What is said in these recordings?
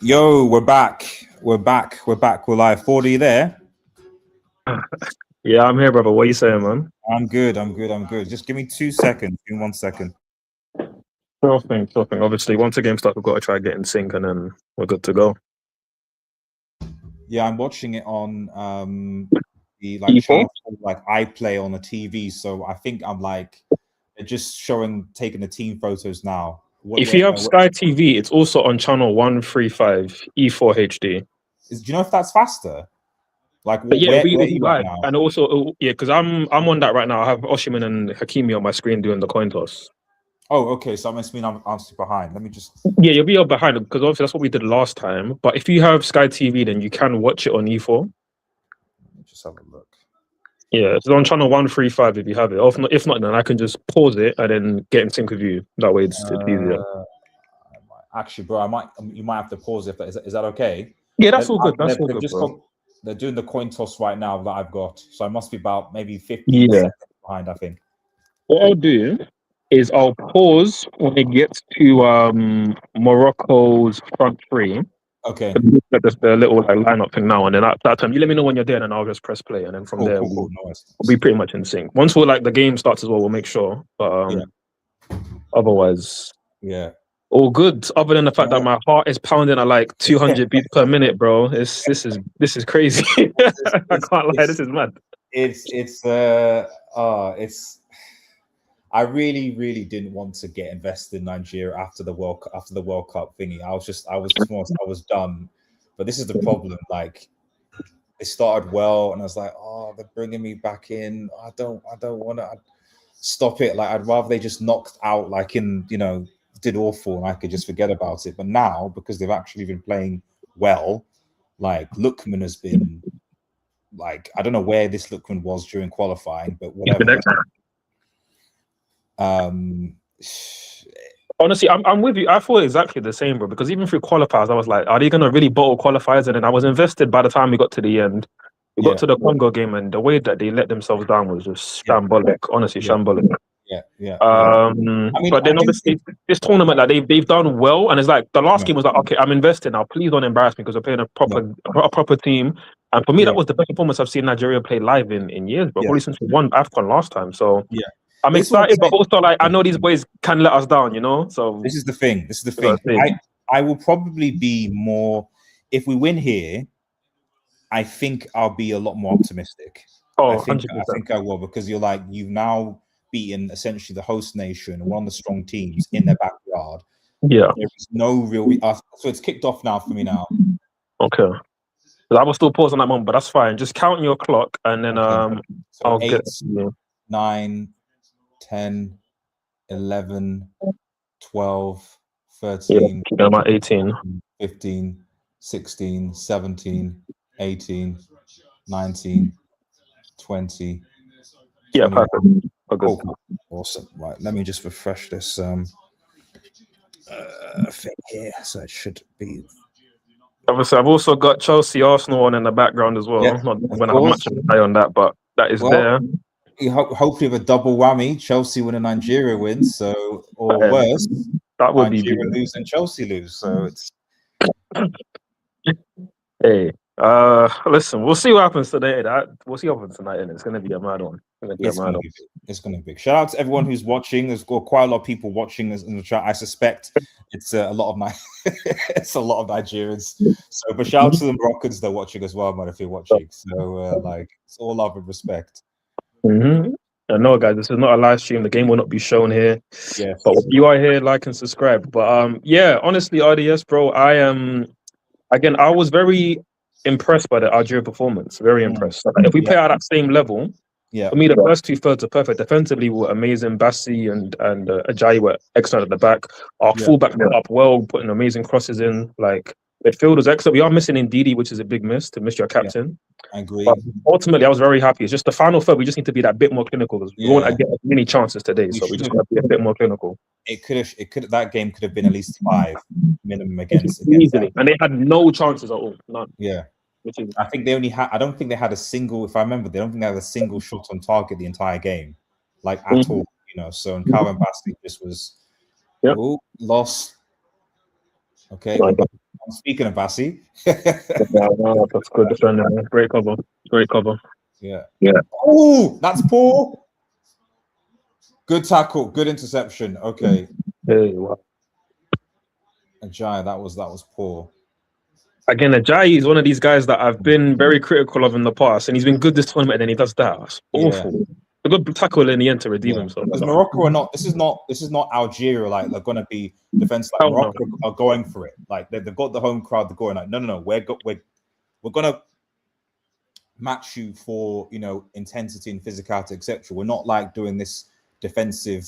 Yo, we're back. We're back. We're back. We're live. 40 there. Yeah, I'm here, brother. What are you saying, man? I'm good. I'm good. I'm good. Just give me 2 seconds. Give me 1 second. Sure thing, sure thing. Obviously, once the game starts, we've got to try and get in sync, and then we're good to go. Yeah, I'm watching it on the E4? channel like iPlay on the TV. So I think I'm like they're just taking the team photos now. If you have Sky TV, it's also on channel 135 E4 HD. Do you know if that's faster? Like, But yeah, where are it'll be you live, right now? and also because I'm on that right now. I have Oshiman and Hakimi on my screen doing the coin toss. Oh, okay. So that must mean I'm behind. Let me just. Yeah, you'll be up behind because obviously that's what we did last time. But if you have Sky TV, then you can watch it on E4. Let me just have a look. Yeah, it's on channel 135 if you have it. If not, then I can just pause it and then get in sync with you. That way, it's easier. Actually, bro, you might have to pause it. Is that okay? Yeah, that's all good. That's all good, bro. They're doing the coin toss right now that I've got, so I must be about maybe 50 seconds behind, I think. What I'll do is I'll pause when it gets to Morocco's front three. Okay. The little lineup thing now, and then at that time, you let me know when you're there, and I'll just press play, and then from there we'll be pretty much in sync. Once the game starts as well, we'll make sure. But otherwise, yeah. All good. Other than the fact that my heart is pounding at like 200 beats per minute, bro. This is crazy. I can't lie. This is mad. I really didn't want to get invested in Nigeria after the World Cup thingy. I was done. But this is the problem. Like, it started well, and I was like, oh, they're bringing me back in. I don't want to stop it. Like, I'd rather they just knocked out, like, did awful, and I could just forget about it. But now, because they've actually been playing well, like Lookman has been, like, I don't know where this Lookman was during qualifying, but whatever. Honestly, I'm with you. I thought exactly the same, bro. Because even through qualifiers, I was like, are they gonna really bottle qualifiers? And then I was invested by the time we got to the end. We got to the Congo game, and the way that they let themselves down was just shambolic. Honestly, shambolic. But then obviously this tournament, like they've done well, and it's like the last game was like, okay, I'm invested now. Please don't embarrass me because we're playing a proper team. And for me, that was the best performance I've seen Nigeria play live in years, but probably since we won AFCON last time. So I'm excited, but also like I know these boys can let us down, you know. So this is the thing. I will probably be more if we win here. I think I'll be a lot more optimistic. Oh, I think I will, because you've now beaten essentially the host nation, one of the strong teams in their backyard. Yeah, there is no real. So it's kicked off now for me now. Okay, I will still pause on that moment, but that's fine. Just count your clock, and then so I'll 8, get 9, 10, 11, 12, 13. I'm at 18, 15, 16, 17, 18, 19, 20. Yeah, perfect. Cool. Awesome. Right, let me just refresh this thing here. So it should be. Obviously, I've also got Chelsea Arsenal on in the background as well. Not going to have much of an eye on that, but that is there. Hopefully, with a double whammy, Chelsea win and Nigeria wins. So, or worse, that would Nigeria lose and Chelsea lose. So it's. Hey, listen, we'll see what happens today. We'll see what happens tonight, and it's going to be a mad one. It's going to be big. Shout out to everyone who's watching. There's got quite a lot of people watching in the chat. I suspect it's a lot of it's a lot of Nigerians. So, but shout out to the Moroccans that are watching as well, man. If you're watching, so it's all love and respect. No, guys, this is not a live stream. The game will not be shown here. Yes. But if you are here, like and subscribe. But yeah, honestly, RDS, bro, I was very impressed by the Algeria performance. Very impressed. If we play at that same level, for me, the first 2/3 are perfect. Defensively, we were amazing. Bassi and Ajayi were excellent at the back. Our fullback were up well, putting amazing crosses in. Like, midfield was excellent. We are missing Ndidi, which is a big miss to miss your captain. I agree. But ultimately, I was very happy. It's just the final third. We just need to be that bit more clinical. We won't get as many chances today, so we just got to be a bit more clinical. That game could have been at least 5 minimum against easily, and they had no chances at all. None. Yeah. I think they only had. I don't think they had a single. If I remember, they don't think they had a single shot on target the entire game, like at all. You know. So, and Calvin Bassey just was lost. Okay, I'm speaking of Bassi. Wow, that's good defender. Great cover. Great cover. Yeah. Yeah. Oh, that's poor. Good tackle. Good interception. Okay. Hey, wow. Ajayi, that was poor. Again, Ajayi is one of these guys that I've been very critical of in the past, and he's been good this tournament, and then he does that. It's awful. A good tackle in the end to redeem himself. Because Morocco are not. This is not Algeria. Like they're going to be defense. Like Morocco are going for it. Like they've got the home crowd. They're going like, no. We're going to match you for intensity and physicality, etc. We're not like doing this defensive.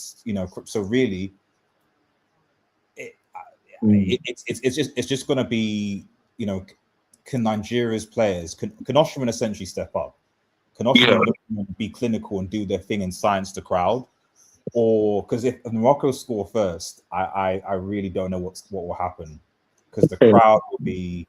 So really, it's just going to be can Nigeria's players can Oshman essentially step up? Can Oshman be clinical and do their thing and silence the crowd? Or because if Morocco score first, I really don't know what will happen, because the crowd will be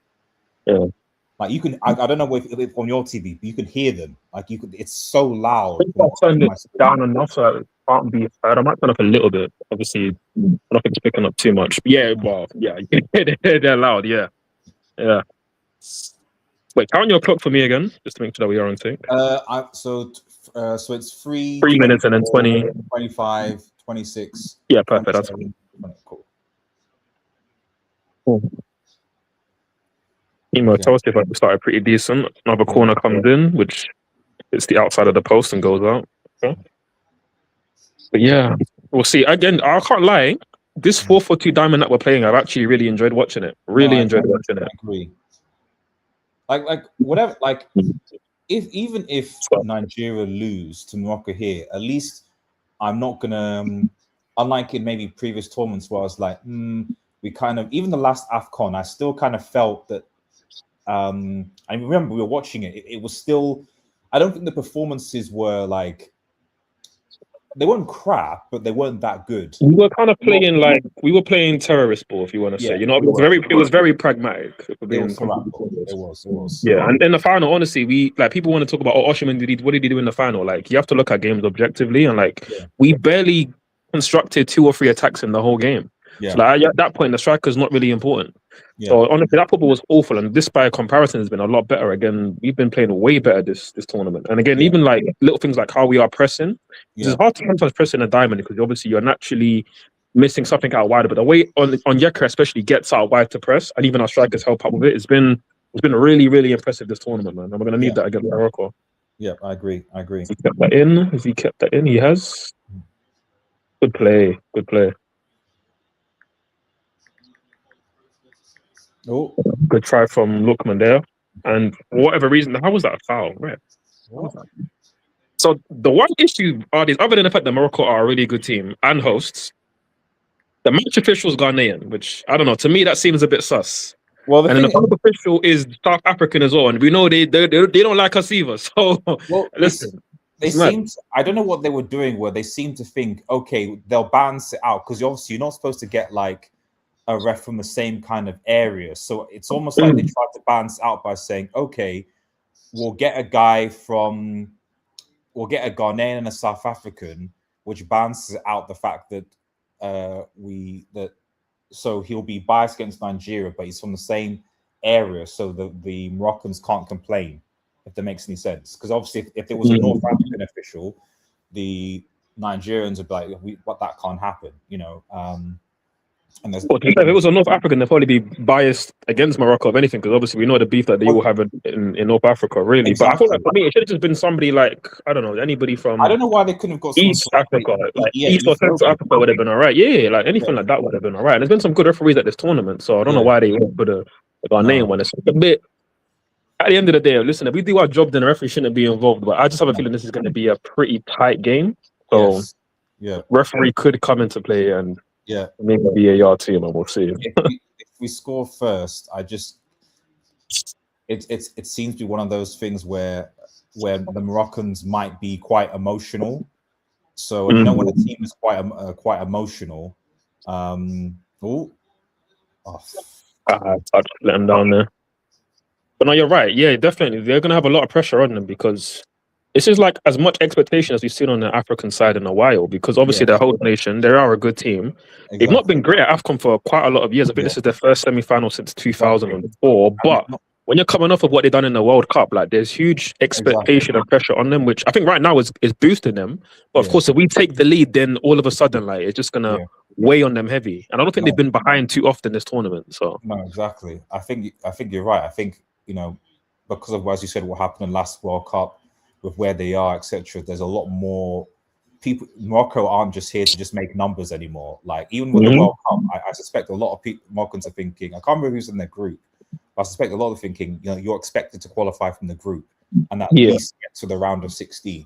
like you can I don't know if on your TV, but you can hear them, like you could. It's so loud. I turned it down enough so it can't be heard. I might turn up a little bit. Obviously, nothing's picking up too much. But yeah, well, yeah, they're loud. Yeah. Wait, count your clock for me again, just to make sure that we are on sync. So it's 3 minutes and then 20, 25, 26. Yeah, perfect. That's cool. Tell us if I started pretty decent. Another corner comes in, which is the outside of the post and goes out. Okay. But yeah, we'll see. Again, I can't lie. This 4-4-2 diamond that we're playing, I've actually really enjoyed watching it. Enjoyed watching it. I agree. Like whatever. Like if Nigeria lose to Morocco here, at least I'm not gonna. Unlike in maybe previous tournaments where I was like, we kind of, even the last AFCON, I still kind of felt that. I remember we were watching it. It was still. I don't think the performances were like. They weren't crap, but they weren't that good. We were kind of playing we were playing terrorist ball, if you want to say. It was very pragmatic. It was. Yeah, and in the final, honestly, people want to talk about Osimhen. What did he do in the final? Like, you have to look at games objectively, and we barely constructed 2 or 3 attacks in the whole game. Yeah. So at that point, the striker's not really important. Yeah. So honestly, that football was awful, and this by comparison has been a lot better. Again, we've been playing way better this tournament, and again, even like little things like how we are pressing. It's hard to sometimes press in a diamond because obviously you're naturally missing something out wide. But the way on Yeka especially gets out wide to press, and even our strikers help up with it. It's been really, really impressive this tournament, man. And we're gonna need that against Morocco. Yeah, I agree. Has he kept that in? He has. Good play. Oh, good try from Lookman there. And for whatever reason, how was that a foul? Right. What was that? So the one issue other than the fact that Morocco are a really good team and hosts, the match official is Ghanaian, which I don't know. To me, that seems a bit sus. Well, then the public official is South African as well, and we know they don't like us either. So listen. I don't know what they were doing where they seem to think, okay, they'll balance it out, because obviously you're not supposed to get like a ref from the same kind of area. So it's almost like they tried to balance out by saying, okay, we'll get a Ghanaian and a South African, which balances out the fact that so he'll be biased against Nigeria, but he's from the same area, so the Moroccans can't complain, if that makes any sense. Because obviously, if there was a North African official, the Nigerians would be like, that can't happen, And if it was a North African, they'd probably be biased against Morocco, if anything, because obviously we know the beef that they will have in North Africa, really. Exactly. But I thought like for me, it should have just been somebody like, I don't know, anybody from. I don't know why they couldn't have got East Africa, East or Central Africa would have been all right. Yeah, like anything like that would have been all right. And there's been some good referees at this tournament, so I don't know why they went for the Ghanaian one. It's a bit. At the end of the day, listen, if we do our job, then the referee shouldn't be involved. But I just have a feeling this is going to be a pretty tight game. So, referee could come into play and. Yeah, maybe VAR team, and we'll see. If we score first, it seems to be one of those things where the Moroccans might be quite emotional. So when a team is quite emotional, touch, let them down there. But no, you're right. Yeah, definitely, they're gonna have a lot of pressure on them because this is like as much expectation as we've seen on the African side in a while, because obviously they're a host nation. They are a good team. Exactly. They've not been great at AFCON for quite a lot of years. I think this is their first semi-final since 2004. But when you're coming off of what they've done in the World Cup, like there's huge expectation and pressure on them, which I think right now is boosting them. But of course, if we take the lead, then all of a sudden, like it's just gonna weigh on them heavy. And I don't think they've been behind too often this tournament. So no, exactly. I think you're right. I think, you know, because of, as you said, what happened in last World Cup with where they are, etc. There's a lot more people. Morocco aren't just here to just make numbers anymore. Like even with the World Cup, I suspect a lot of people, Moroccans are thinking. I can't remember who's in their group. But I suspect a lot of thinking. You know, you're expected to qualify from the group and at least get to the round of 16.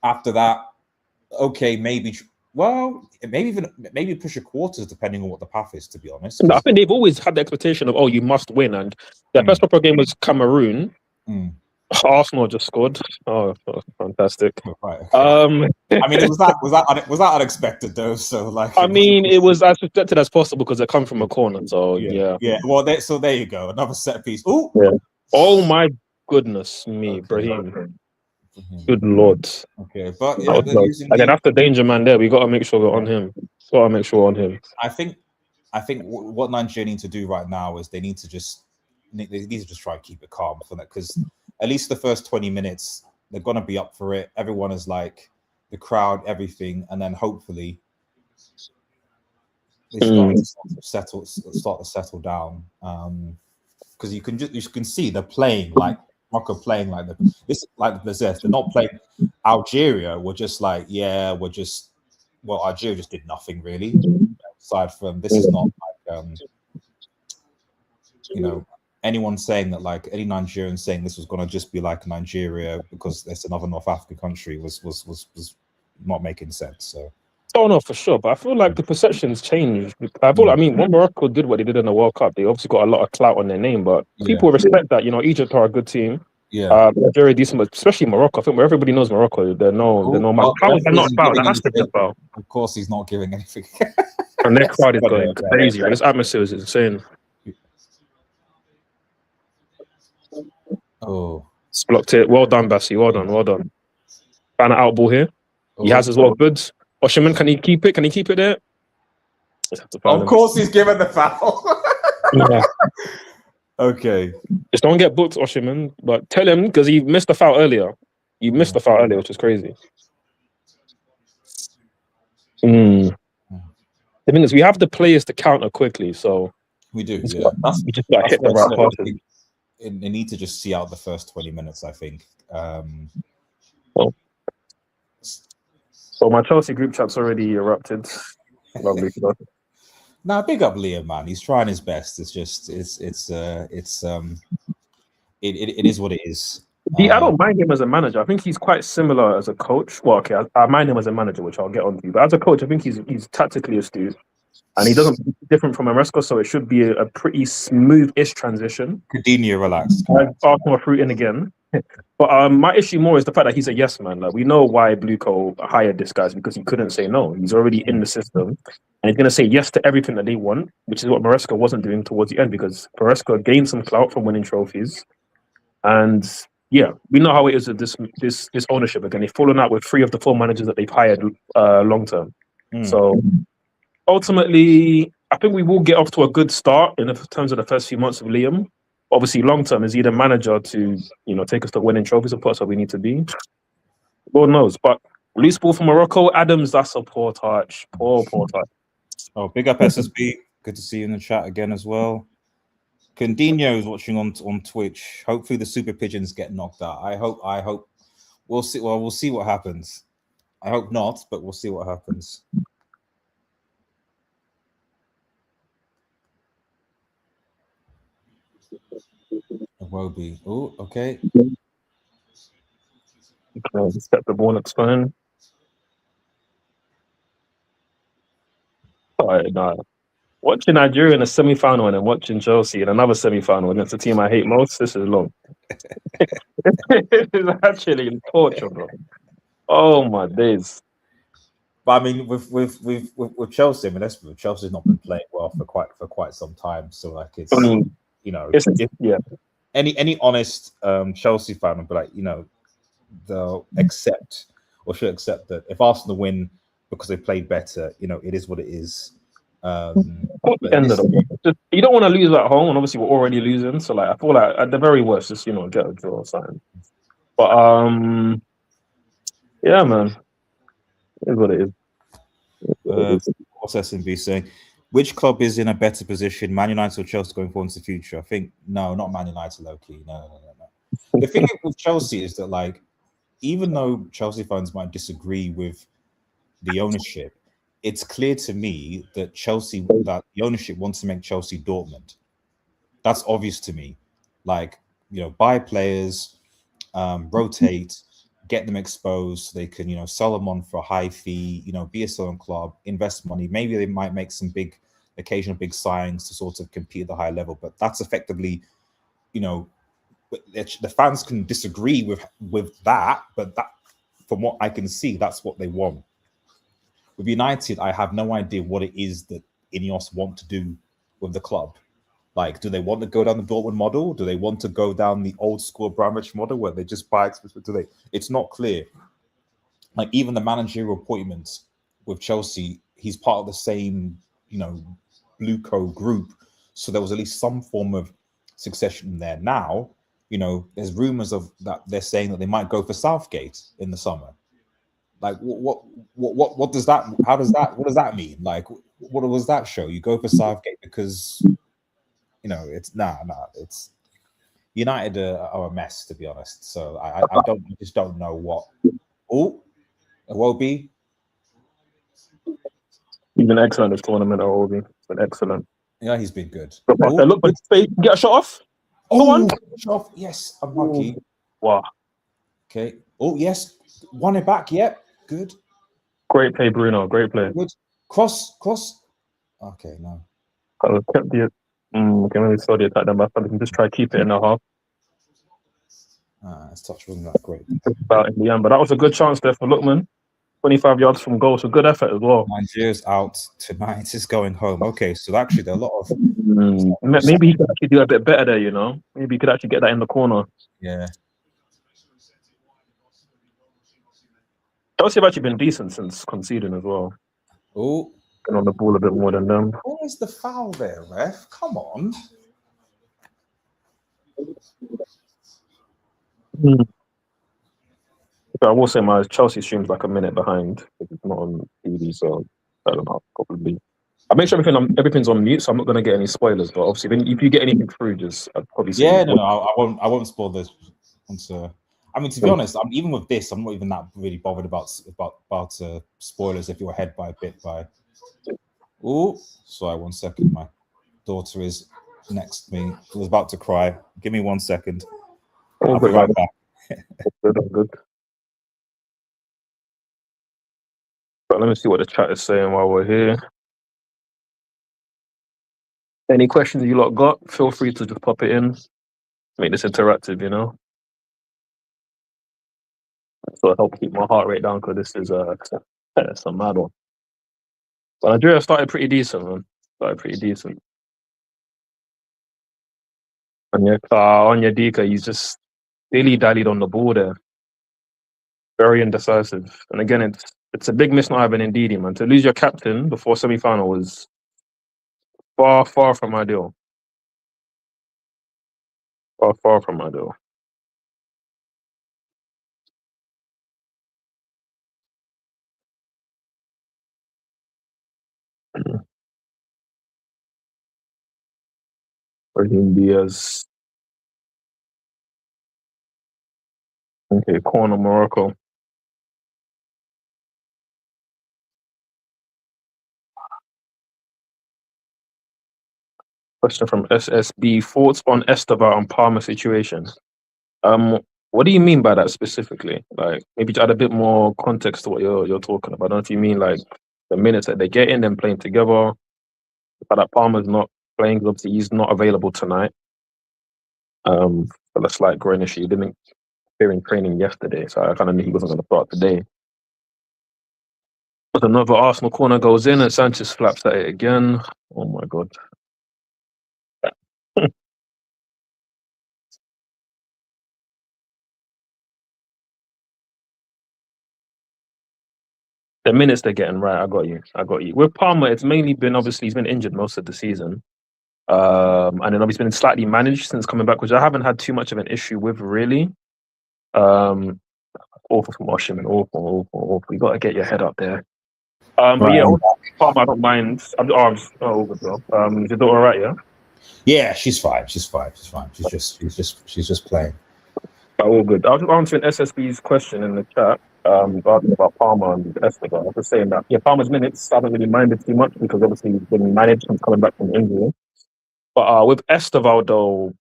After that, okay, maybe. Well, maybe push a quarters depending on what the path is. To be honest, I think they've always had the expectation of you must win, and their first proper game was Cameroon. Arsenal just scored. Oh, fantastic! Right, okay. I mean, was that unexpected though? So like, I mean, it was as expected as possible because it come from a corner. So yeah. Well, there you go, another set piece. Oh, oh my goodness me, Brahim. Good Lord. Okay, but again, after danger man there, we got to make sure we're on him. I think what Nigeria need to do right now is they need to just try and keep it calm for that, because at least the first 20 minutes they're gonna be up for it. Everyone is like the crowd, everything, and then hopefully they start to settle down. Because you can see they're playing like Morocco playing like they're not playing. Algeria were just like Algeria just did nothing really. Aside from this is not like you know, anyone saying that, like any Nigerian saying this was going to just be like Nigeria because it's another North African country was not making sense. So. Oh no, for sure. But I feel like the perceptions changed. I mean, when Morocco did what they did in the World Cup, they obviously got a lot of clout on their name. But people respect that. You know, Egypt are a good team. Yeah, very decent, but especially Morocco. I think where everybody knows Morocco, they're known. How is that not foul? That has to be a foul. Of course, he's not giving anything. And their crowd is going crazy. This atmosphere is insane. Oh, it's blocked it. Well done, Bassi. Well done. Found an out ball here. He has as well. Good. Oshiman, can he keep it? Can he keep it there? Of course, he's given the foul. Yeah. Okay. Just don't get booked, Oshiman. But tell him, because he missed the foul earlier. Which is crazy. The thing is, we have the players to counter quickly, so we do. We just got to hit the right passes. They need to just see out the first 20 minutes, I think. So my Chelsea group chat's already erupted. Lovely stuff. Nah, big up Liam, man. He's trying his best. It's just it is what it is. I don't mind him as a manager. I think he's quite similar as a coach. Well, okay, I mind him as a manager, which I'll get onto. But as a coach, I think he's tactically astute, and he doesn't different from Maresca, so it should be a pretty smooth-ish transition. Coutinho, relax. Arsenal fruit in again. But my issue more is the fact that he's a yes man. Like, we know why Blueco hired this guy, because he couldn't say no. He's already in the system, and he's going to say yes to everything that they want, which is what Maresca wasn't doing towards the end, because Maresca gained some clout from winning trophies. And yeah, we know how it is with this ownership. Again, they've fallen out with 3 of the 4 managers that they've hired long term. So ultimately, I think we will get off to a good start in terms of the first few months of Liam. Obviously, long term, is he the manager to take us to winning trophies and put us where we need to be? Lord knows. But loose ball from Morocco, Adams, that's a poor touch. Poor touch. Oh, big up SSB. Good to see you in the chat again as well. Coutinho is watching on Twitch. Hopefully the Super Pigeons get knocked out. I hope. We'll see. Well, we'll see what happens. I hope not, but we'll see what happens. Wobie. Oh, okay. Let's get the ball explained. No. Watching Nigeria in a semi-final and then watching Chelsea in another semi-final against a team I hate most, this is long. This is actually torture, bro. Oh my days. But I mean, with Chelsea, I mean, Chelsea's not been playing well for quite some time. So like, it's yeah. Any honest Chelsea fan would be like, they'll accept or should accept that if Arsenal win because they played better, it is what it is. But you don't want to lose at home, and obviously we're already losing. So I feel like at the very worst, just get a draw or something. But yeah, man, it is what it is. What's SMB saying? Which club is in a better position, Man United or Chelsea, going forward into the future? I think no, not Man United, low-key. No. The thing with Chelsea is that, even though Chelsea fans might disagree with the ownership, it's clear to me that the ownership wants to make Chelsea Dortmund. That's obvious to me. Buy players, rotate, get them exposed so they can, sell them on for a high fee, be a selling club, invest money. Maybe they might make some occasional big signs to sort of compete at the high level, but that's effectively, the fans can disagree with that, but that, from what I can see, that's what they want. With United, I have no idea what it is that Ineos want to do with the club. Do they want to go down the Dortmund model? Do they want to go down the old school Abramovich model where they just buy expensive? It's not clear. Even the managerial appointments with Chelsea, he's part of the same, Blueco group. So there was at least some form of succession there. Now, there's rumors of that they're saying that they might go for Southgate in the summer. What does that? What does that mean? What was that show? You go for Southgate because it's it's United are a mess, to be honest. So I just don't know what. Oh, Iwobi. He's been excellent this tournament, Iwobi. He's been excellent. Yeah, he's been good. Look, but get a shot off. Oh, shot off. Yes, unlucky. Wow. Okay. Oh, yes. Won it back. Yep. Good. Great play, Bruno. Great play. Good. Cross. Okay, no. I kept the. Okay, maybe saw the attack then, but I can just try to keep it in the half. His touch wasn't that great. About in the end, but that was a good chance there for Lookman. 25 yards from goal, so good effort as well. Nigeria's out tonight. Is going home. Okay, so actually there are a lot of. Maybe he could actually do a bit better there. Maybe he could actually get that in the corner. Yeah. Chelsea have actually been decent since conceding as well. Oh. Been on the ball a bit more than them. Where's the foul there, ref? Come on. I will say my Chelsea stream's like a minute behind. It's not on TV, so I don't know. Probably. I make sure everything's on mute, so I'm not going to get any spoilers. But obviously, if you get anything through, I'd probably say. Yeah, no, I won't spoil this. I mean, to be honest, even with this, I'm not even that really bothered about spoilers if you're ahead by a bit. Oh, sorry, 1 second. My daughter is next to me. I was about to cry. Give me 1 second. I'll be right back. Good. But let me see what the chat is saying while we're here. Any questions you lot got? Feel free to just pop it in. Make this interactive, So it'll help keep my heart rate down because this is it's a mad one. But Nigeria started pretty decent, man. And Onyedika, he's just dilly-dallied on the ball there. Very indecisive. And again, it's a big miss not having Ndidi, man. To lose your captain before semi-final was far, far from ideal. Far from ideal. Raheem Diaz. Okay, corner Morocco. Question from SSB. Thoughts on Esteban and Palmer situation? What do you mean by that specifically? Maybe to add a bit more context to what you're talking about. I don't know if you mean the minutes that they get in, them playing together. But that Palmer's not playing, because obviously he's not available tonight. For the slight groin issue, he didn't appear in training yesterday, so I kind of knew he wasn't going to start today. But another Arsenal corner goes in, and Sanchez flaps at it again. Oh my god! The minutes they're getting, right? I got you. With Palmer, it's mainly been obviously he's been injured most of the season, and then obviously been slightly managed since coming back, which I haven't had too much of an issue with really. Awful from Oshiman, awful. You got to get your head up there. But yeah, Palmer, I don't mind. I'm just over, bro. Is your daughter all right? Yeah. Yeah, she's fine. She's just playing. All good. I was answering SSB's question in the chat. About Palmer and Esteban. I was just saying that Palmer's minutes I haven't really minded too much because obviously he's been managed since coming back from injury. But with Esteval though,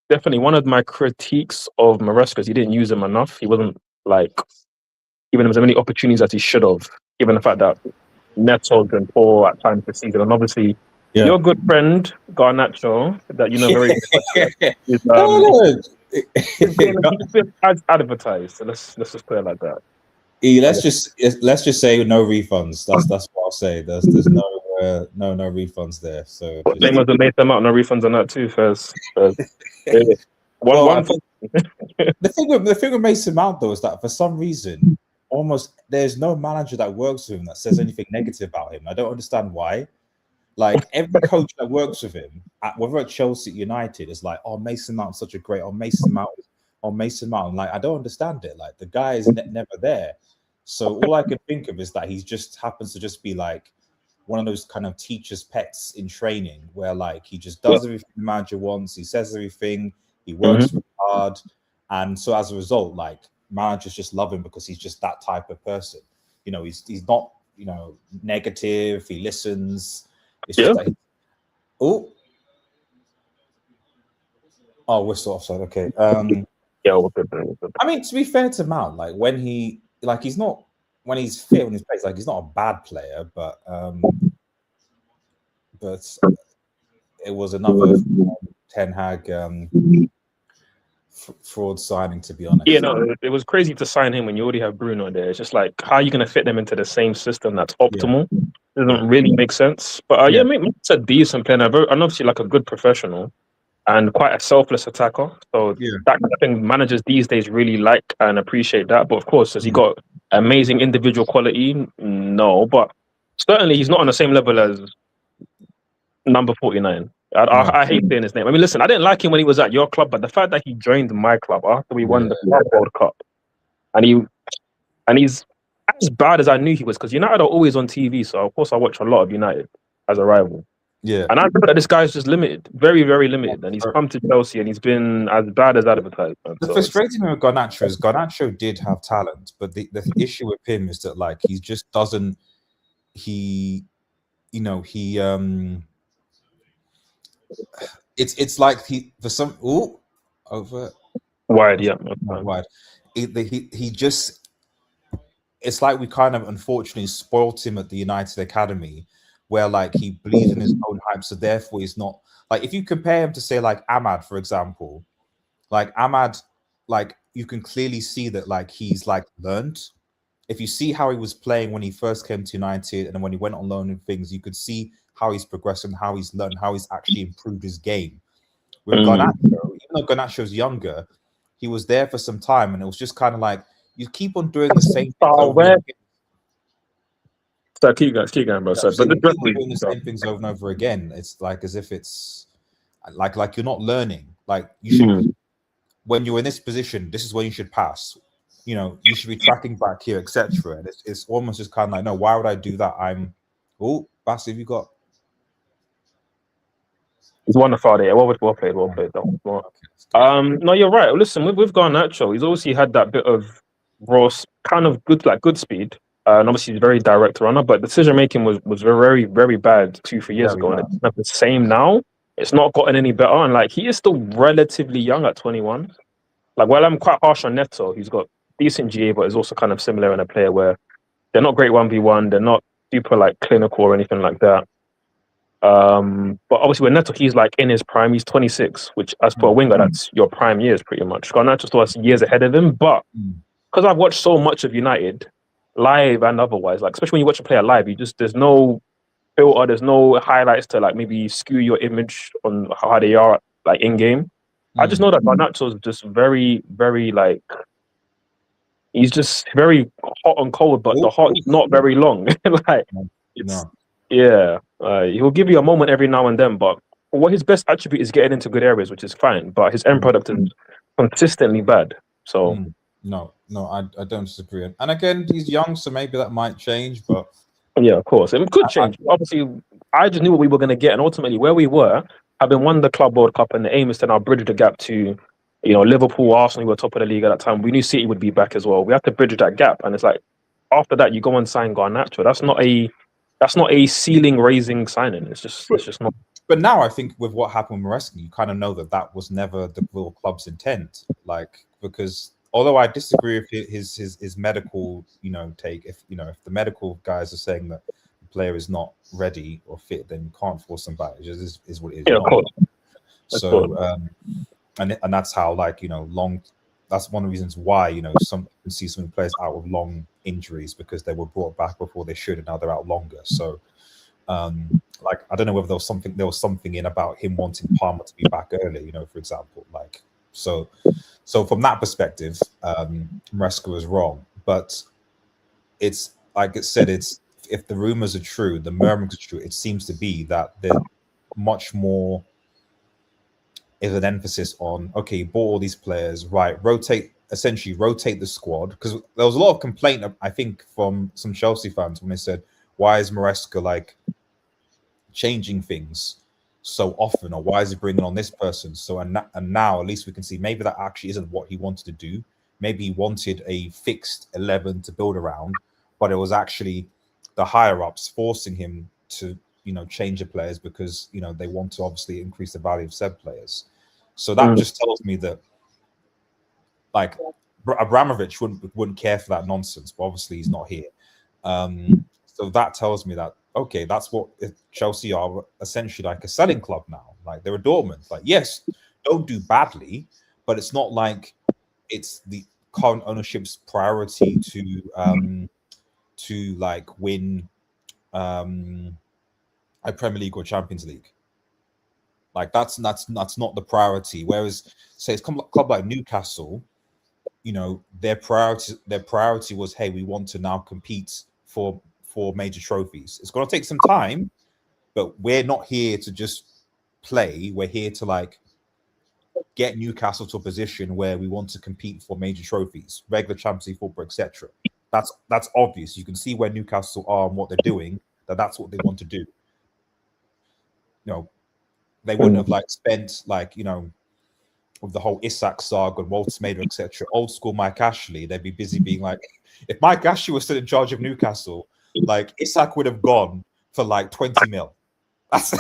definitely one of my critiques of Maresca is he didn't use him enough. He wasn't giving him as many opportunities as he should have, given the fact that Neto's been poor at times this season. And obviously your good friend Garnacho, that you know very well, he's been as advertised. So let's just put it like that. Let's just say no refunds. That's what I'll say. There's no refunds there. So same as the Mason Mount, no refunds on that too. First. The thing with Mason Mount though is that for some reason, almost there's no manager that works with him that says anything negative about him. I don't understand why. Like every coach that works with him, whether at Chelsea, United, is like, "Oh, Mason Mount's such a great," or Mason Mount. Like I don't understand it. Like the guy is never there. So all I can think of is that he just happens to just be like one of those kind of teacher's pets in training, where like he just does everything the manager wants. He says everything. He works really hard, and so as a result, like managers just love him because he's just that type of person. You know, he's not negative. He listens. It's just like, whistle offside. Okay. I mean, to be fair to Mount, like when he's not when he's fit when he's plays, like he's not a bad player, but it was another Ten Hag fraud signing, to be honest. Yeah, no, it was crazy to sign him when you already have Bruno there. It's just like, how are you going to fit them into the same system that's optimal? It doesn't really make sense. But Mount's a decent player, and obviously like a good professional and quite a selfless attacker. So that kind of thing managers these days really like and appreciate that. But of course, has he got amazing individual quality? No, but certainly he's not on the same level as number 49. I hate saying his name. I mean, listen, I didn't like him when he was at your club, but the fact that he joined my club after we won the World Cup, and he's as bad as I knew he was, because United are always on TV, so of course I watch a lot of United as a rival. Yeah, and I remember that this guy's just limited, very, very limited, and he's come to Chelsea and he's been as bad as advertised. The frustrating thing with Garnacho is Garnacho did have talent, but the issue with him is that like he just doesn't. It's like he for some over wide, wide. He just, it's like we kind of unfortunately spoilt him at the United Academy, where like he believes in his own hype, so therefore he's not like, if you compare him to say like Ahmad, for example, like Ahmad, like you can clearly see that like he's like learned. If you see how he was playing when he first came to United and then when he went on loan and things, you could see how he's progressing, how he's learned, how he's actually improved his game. With Garnacho, even though Garnacho's younger, he was there for some time, and it was just kind of like you keep on doing the same things. So keep going, bro. But doing the same things over and over again. It's like as if it's like you're not learning. Like you should, when you're in this position, this is where you should pass. You know, you should be tracking back here, etc. And it's almost just kind of like, no, why would I do that? Bass, have you got? He's won the Friday. Well played. No, you're right. Listen, with Garnacho, he's obviously had that bit of raw, kind of good speed. And obviously he's a very direct runner, but decision making was very, very bad 2-3 years ago. And it's not the same now. It's not gotten any better. And like he is still relatively young at 21. Like, well, I'm quite harsh on Neto. He's got decent GA, but is also kind of similar in a player where they're not great 1v1. They're not super like clinical or anything like that. But obviously with Neto, he's like in his prime. He's 26, which as for a winger, that's your prime years pretty much. Garnacho still has years ahead of him, but because I've watched so much of United, live and otherwise, like especially when you watch a player live, there's no filter, there's no highlights to like maybe skew your image on how they are like in game. I just know that Garnacho is just very, very like He's just very hot and cold, but the hot is not very long. He'll give you a moment every now and then, but what his best attribute is getting into good areas, which is fine, but his end product is consistently bad. So no, I don't disagree. And again, he's young, so maybe that might change, but yeah, of course, it could change. Obviously, I just knew what we were going to get, and ultimately, where we were, having won the Club World Cup, and the aim is to now bridge the gap to, Liverpool, Arsenal, who were top of the league at that time. We knew City would be back as well. We had to bridge that gap, and it's like after that, you go and sign Garnacho. That's not a ceiling raising signing. It's just not. But now I think with what happened with Maresca, you kind of know that was never the real club's intent. Like, because although I disagree with his medical, take, if the medical guys are saying that the player is not ready or fit, then you can't force them back. It just is what it is. Yeah, of course. So, and that's how, long. That's one of the reasons why you can see some players out with long injuries because they were brought back before they should, and now they're out longer. So, I don't know whether there was something in about him wanting Palmer to be back early, for example. So from that perspective, Maresca was wrong. But it's like it said, if the rumors are true, the murmurings are true, it seems to be that they're much more is an emphasis on, okay, you bought all these players, right? Essentially rotate the squad, because there was a lot of complaint, I think, from some Chelsea fans when they said, why is Maresca changing things so often, or why is he bringing on this person? So and now at least we can see maybe that actually isn't what he wanted to do. Maybe he wanted a fixed 11 to build around, but it was actually the higher ups forcing him to change the players because they want to obviously increase the value of said players. So that just tells me that Abramovich wouldn't care for that nonsense, but obviously he's not here. So that tells me that okay, that's what Chelsea are, essentially like a selling club now. Like they're a Dortmund. Yes, don't do badly, but it's not like it's the current ownership's priority to win a Premier League or Champions League. That's not the priority. Whereas, say it's a club like Newcastle, their priority was, hey, we want to now compete for major trophies. It's going to take some time, but we're not here to just play. We're here to get Newcastle to a position where we want to compete for major trophies, regular Champions League football, etc. That's obvious. You can see where Newcastle are and what they're doing. That's what they want to do. They wouldn't have spent with the whole Isak saga and Walter Mader, etc. Old school Mike Ashley, they'd be busy being if Mike Ashley was still in charge of Newcastle, Isak would have gone for 20 mil. That's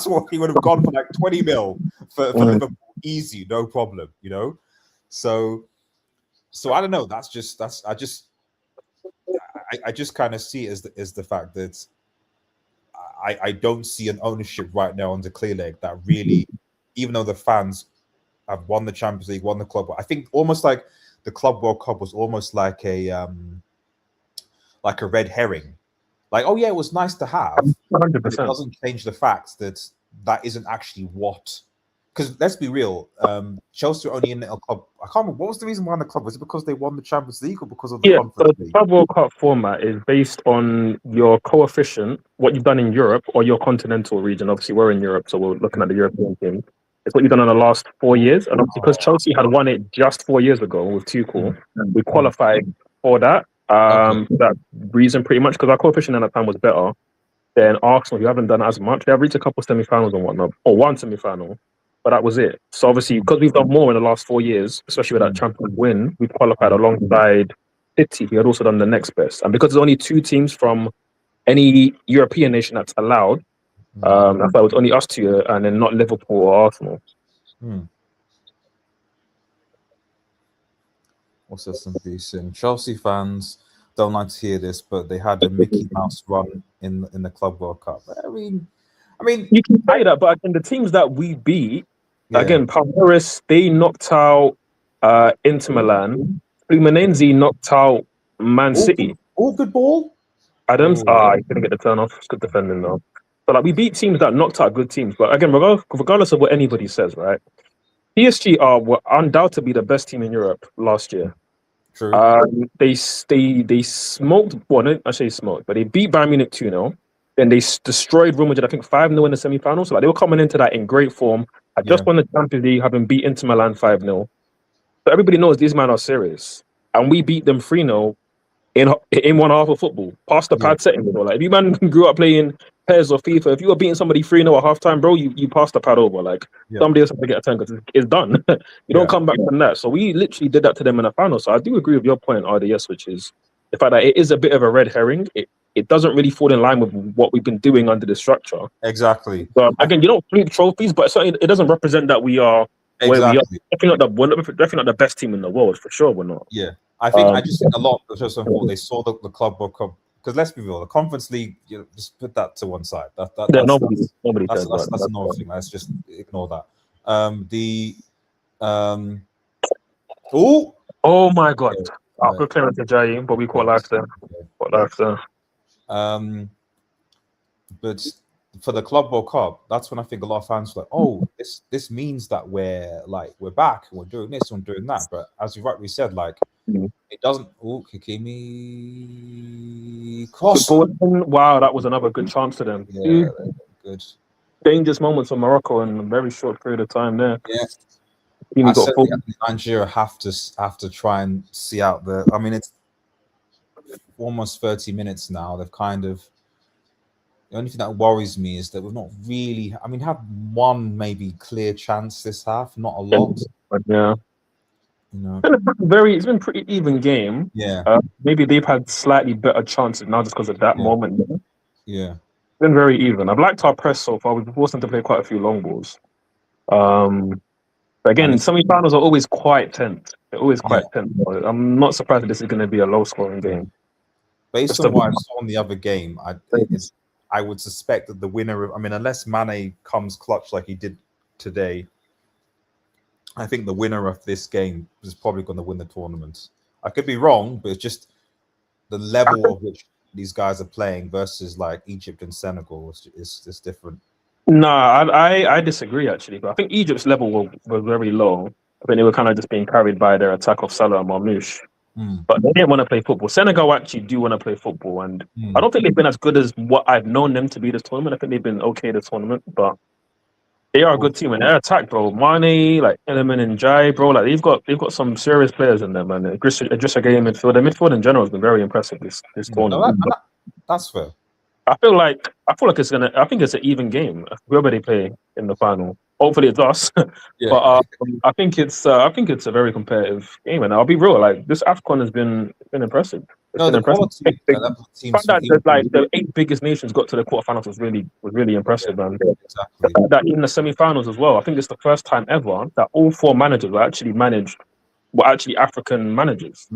what he would have gone for 20 mil for Liverpool, easy, no problem. So I don't know. I just kind of see it as the fact that I don't see an ownership right now under Clearleg that really, even though the fans have won the Champions League, won the club, I think almost like the Club World Cup was almost like a red herring. Oh yeah, it was nice to have, 100%. But it doesn't change the fact that isn't actually what. Because let's be real, Chelsea are only in a club. I can't remember what was the reason why in the club. Was it because they won the Champions League or because of the Conference League? The Club World Cup format is based on your coefficient, what you've done in Europe or your continental region. Obviously, we're in Europe, so we're looking at the European team. It's what you've done in the last 4 years, and obviously because Chelsea had won it just 4 years ago with Tuchel, we qualified for that. For that reason, pretty much, because our coefficient at that time was better than Arsenal, who haven't done as much. They have reached a couple semi-finals and whatnot, or one semi-final. But that was it. So obviously, because we've done more in the last 4 years, especially with that Champions win, we've qualified alongside City, who had also done the next best. And because there's only 2 teams from any European nation that's allowed, I thought it was only us 2, and then not Liverpool or Arsenal. Also, some decent Chelsea fans don't like to hear this, but they had a Mickey Mouse run in the Club World Cup. I mean, you can say that, but again, the teams that we beat, again, Palmeiras, they knocked out Inter Milan. Fluminense knocked out Man City. All good ball. Adams, he couldn't get the turn off. It's good defending though. But we beat teams that knocked out good teams. But again, regardless of what anybody says, right? PSG were undoubtedly the best team in Europe last year. True. They smoked. Well, I say smoked, but they beat Bayern Munich 2-0. Then they destroyed Real Madrid, I think 5-0 in the semi-finals. So like they were coming into that in great form. I just won the Champions League, having beat Inter Milan 5-0. So everybody knows these men are serious, and we beat them 3-0 in one half of football. Past the pad setting, bro. Like if you man grew up playing PES or FIFA, if you were beating somebody 3-0 at halftime, bro, you pass the pad over. Like somebody else has to get a turn because it's done. You don't come back from that. So we literally did that to them in the final. So I do agree with your point, RDS, which is the fact that it is a bit of a red herring. It doesn't really fall in line with what we've been doing under the structure. Exactly. So again, you don't flip trophies, but it doesn't represent that we are where we are. Definitely not the best team in the world, for sure. We're not. Yeah. I just think a lot of just they saw the Club World Cup, because let's be real, the Conference League, just put that to one side. That's another thing. Let's just ignore that. Oh my God! I'll clear to Jai, but we caught life there. But for the Club World Cup, that's when I think a lot of fans were like, "Oh, this means that we're back, we're doing this, we're doing that." But as you rightly said, it doesn't. Oh, Kikimi cross! Wow, that was another good chance to them. Yeah, good. Dangerous moments for Morocco in a very short period of time there. Yeah. Nigeria have to try and see out the. I mean, it's almost 30 minutes now. They've kind of. The only thing that worries me is that we've not really. I mean, had one maybe clear chance this half, not a lot. Yeah. It's been a pretty even game. Yeah. Maybe they've had slightly better chances now just because of that moment. Yeah. It's been very even. I've liked our press so far. We've forced them to play quite a few long balls. But again, semi-finals are always quite tense. They're always quite tense. I'm not surprised that this is going to be a low-scoring game. Based on what I saw in the other game, I would suspect that the winner of, unless Mane comes clutch like he did today, I think the winner of this game is probably going to win the tournament. I could be wrong, but it's just the level of which these guys are playing versus like Egypt and Senegal is just different. No, I disagree actually. But I think Egypt's level was very low. I think they were kind of just being carried by their attack of Salah and Marmoush. But they didn't want to play football. Senegal actually do want to play football, and I don't think they've been as good as what I've known them to be this tournament. I think they've been okay this tournament, but they are a good team, and their attack, bro. Mane, like Element and Jai, bro, like they've got some serious players in them, and Idrissa Gueye midfield. The midfield in general has been very impressive this tournament. That's fair. I feel like it's gonna. I think it's an even game. Whoever they play in the final, hopefully it's us. But I think it's a very competitive game, and I'll be real. Like this AFCON has been impressive. The quality. The 8 biggest nations got to the quarterfinals was really impressive, man. Exactly. That in the semifinals as well. I think it's the first time ever that all 4 managers were actually African managers.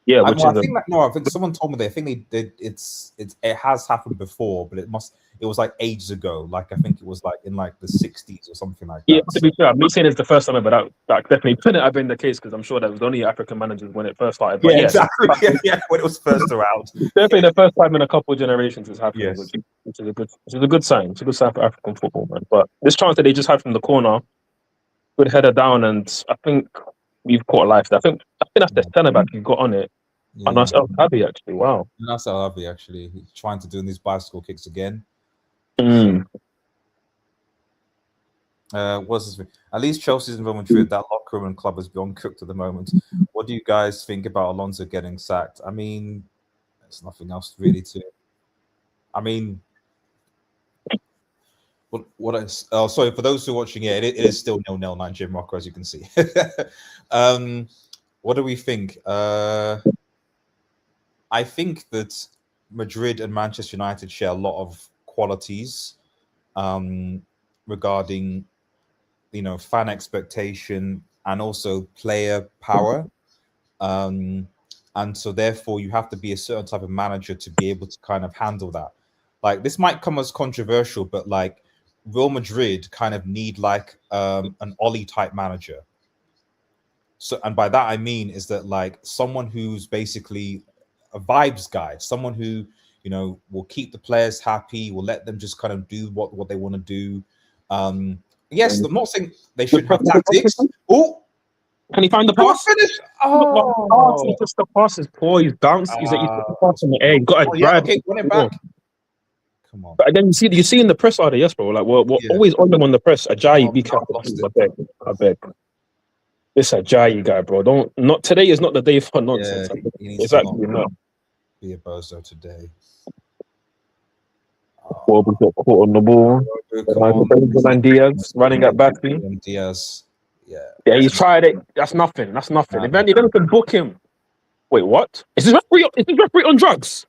Yeah, I think someone told me they think it has happened before, but it was like ages ago. Like I think it was like in like the 60s or something like that. Yeah, to be fair, I'm not saying it's the first time, but that definitely couldn't have been the case because I'm sure that was only African managers when it first started. But exactly. When it was first around. Definitely the first time in a couple of generations it's happened, which is a good sign. It's a good sign for African football, man. But this chance that they just had from the corner, good header down, and I think we've caught life there. I think that's the centre back who got on it. Yeah. And that's El Tabi actually. Wow. And that's El Tabi actually. He's trying to do these bicycle kicks again. What's this? At least Chelsea's in Real Madrid. That locker room and club is beyond cooked at the moment. What do you guys think about Alonso getting sacked? I mean, there's nothing else really to. I mean, sorry for those who are watching. Yeah, it is still 0-0 Nigeria and Morocco, as you can see. What do we think? I think that Madrid and Manchester United share a lot of qualities regarding, fan expectation and also player power. And so therefore you have to be a certain type of manager to be able to kind of handle that. Like this might come as controversial, but like Real Madrid kind of need like an Oli type manager. So, and by that I mean is that like someone who's basically a vibes guy, someone who will keep the players happy, will let them just kind of do what they want to do. Yes, I'm not saying they should have tactics. Oh, Can he find the pass? Oh, Just the pass is poor. He's bounced. He's the pass in the air. Got a drive. Okay, run it back. Come on. But again, you see in the press order, yes, bro. Like we're always on them on the press. Ajayi, be careful. I beg. This Ajayi guy, bro. Not today is not the day for nonsense. Yeah, it's actually not. Be a bozo today. We got caught on the ball. Diaz running at back. Diaz. Yeah, he's tried it. That's nothing. If anyone can book him. Wait, what? Is this referee on drugs?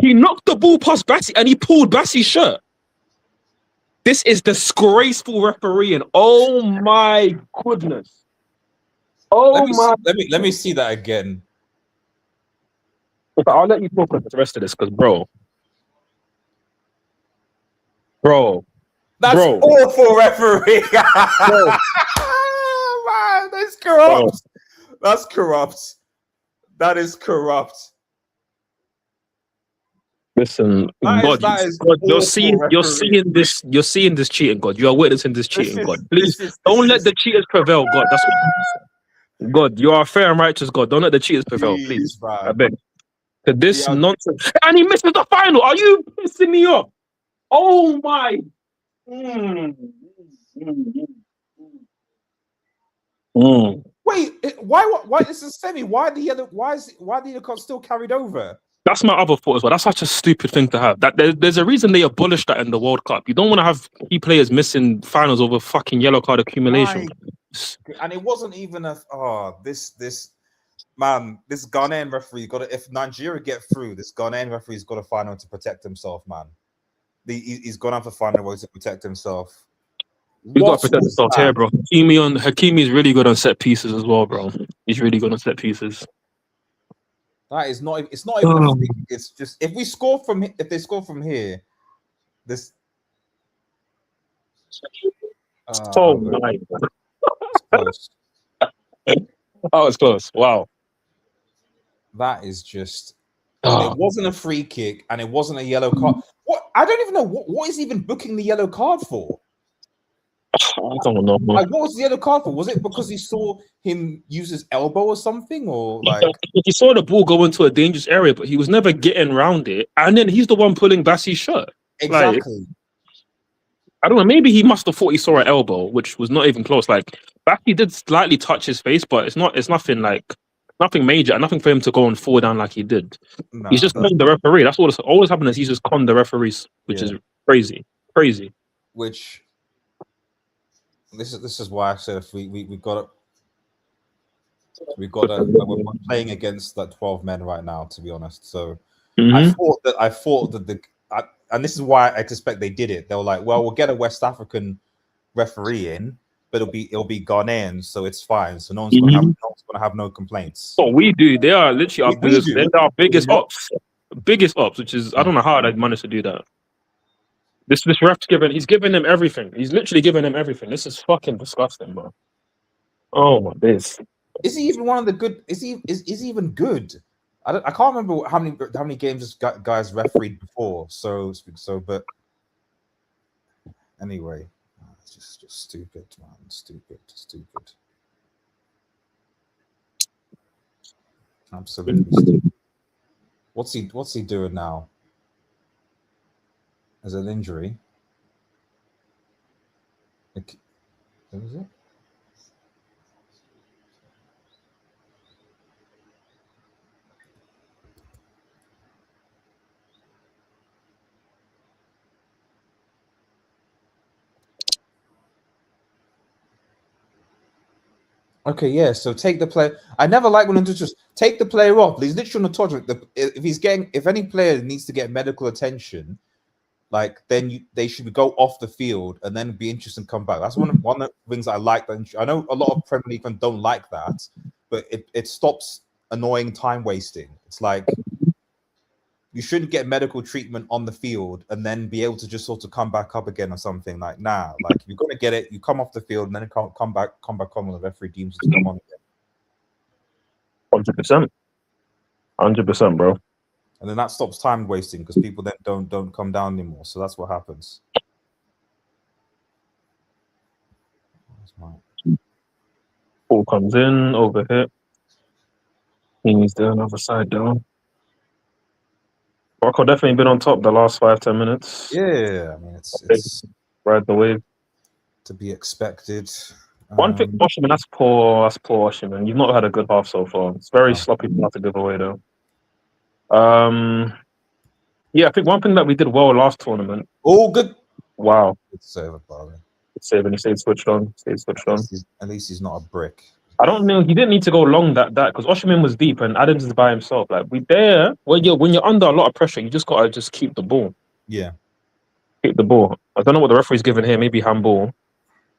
He knocked the ball past Bassi and he pulled Bassi's shirt. This is disgraceful refereeing. Oh my goodness. Let me see that again. I'll let you talk about the rest of this because, bro, that's awful refereeing. Man, that's corrupt. That's corrupt. That is corrupt. Listen, God, you're seeing this cheating, God. You are witnessing this cheating, God. Please don't let the cheaters prevail, God. That's what I'm saying. God, you are a fair and righteous God. Don't let the cheaters prevail, please. I beg. This nonsense. And he misses the final. Are you pissing me off? Oh my. Wait, why this is semi? Why is the yellow card still carried over? That's my other thought as well. That's such a stupid thing to have. That there's a reason they abolished that in the World Cup. You don't want to have key players missing finals over fucking yellow card accumulation. And it wasn't even this Ghanaian referee if Nigeria get through, this Ghanaian referee's got to find out to protect himself, man. He's gone out to find a way to protect himself. He's got to protect himself here, bro. Hakimi is really good on set pieces as well, bro. He's really good on set pieces. That is not. It's not even. A free kick. It's just if they score from here, this. Oh my! Close. That was close. Wow. That is just. It wasn't a free kick, and it wasn't a yellow card. What? I don't even know what is even booking the yellow card for. I don't know. Like, what was the yellow card for? Was it because he saw him use his elbow or something, or like he saw the ball go into a dangerous area, but he was never getting around it, and then he's the one pulling Bassi's shirt. Exactly. I don't know. Maybe he must have thought he saw an elbow, which was not even close. Like Bassi did slightly touch his face, but it's nothing major, nothing for him to go and fall down like he did. He's just conned the referee. That's what always happens. He's just conned the referees, which is crazy. Which. This is why I said if we got we're playing against like 12 men right now, to be honest. So I thought that and this is why I expect they did it. They were like, well, we'll get a West African referee in, but it'll be Ghanaian, so it's fine. So no one's gonna have no complaints. Oh, we do. They are literally our biggest ops, which is I don't know how they managed to do that. This ref's he's giving them everything. He's literally giving them everything. This is fucking disgusting, bro. Oh my days. Is he even one of the good? Is he even good? I can't remember how many games this guy's refereed before. So but anyway, it's just stupid, man. Stupid. Absolutely stupid. What's he doing now? As an injury. What was it? Okay, yeah. So take the player. I never like when they just take the player off. He's literally on the toilet. If any player needs to get medical attention, like then they should go off the field and then be interested and come back. That's one of the things I like. I know a lot of Premier League fans don't like that, but it stops annoying time wasting. It's like you shouldn't get medical treatment on the field and then be able to just sort of come back up again or something. Like like you're gonna get it, you come off the field and then come back on when the referee deems it to come on again. 100%, bro. And then that stops time wasting because people then don't come down anymore. So that's what happens. Ball comes in, over hit. He's there, another side down. Morocco definitely been on top the last 5-10 minutes. Yeah, I mean it's ride the wave. To be expected. One thing, Oshiman, that's poor. That's poor, Oshiman. You've not had a good half so far. It's very sloppy not to give away though. Yeah, I think one thing that we did well last tournament. Oh, good. Wow. Good save, Barley. Good save, and he stayed switched on. At least he's not a brick. I don't know. He didn't need to go long that because Oshiman was deep and Adams is by himself. Like when you're under a lot of pressure, you just gotta keep the ball. Yeah. Keep the ball. I don't know what the referee's giving here. Maybe handball,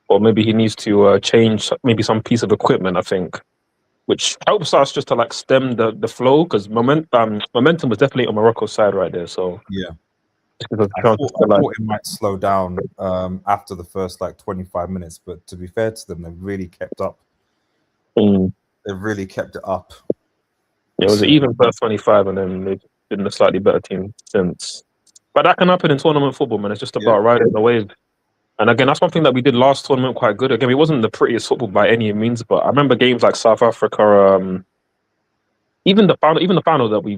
or maybe he needs to change maybe some piece of equipment. I think, which helps us just to stem the flow because momentum was definitely on Morocco's side right there. So yeah. I thought it might slow down after the first 25 minutes, but to be fair to them, they really kept up. They really kept it up. Yeah, it was an even first 25, and then they've been a slightly better team since. But that can happen in tournament football, man. It's just about riding the wave. And again, that's one thing that we did last tournament quite good. Again, it wasn't the prettiest football by any means, but I remember games like South Africa, even the final that we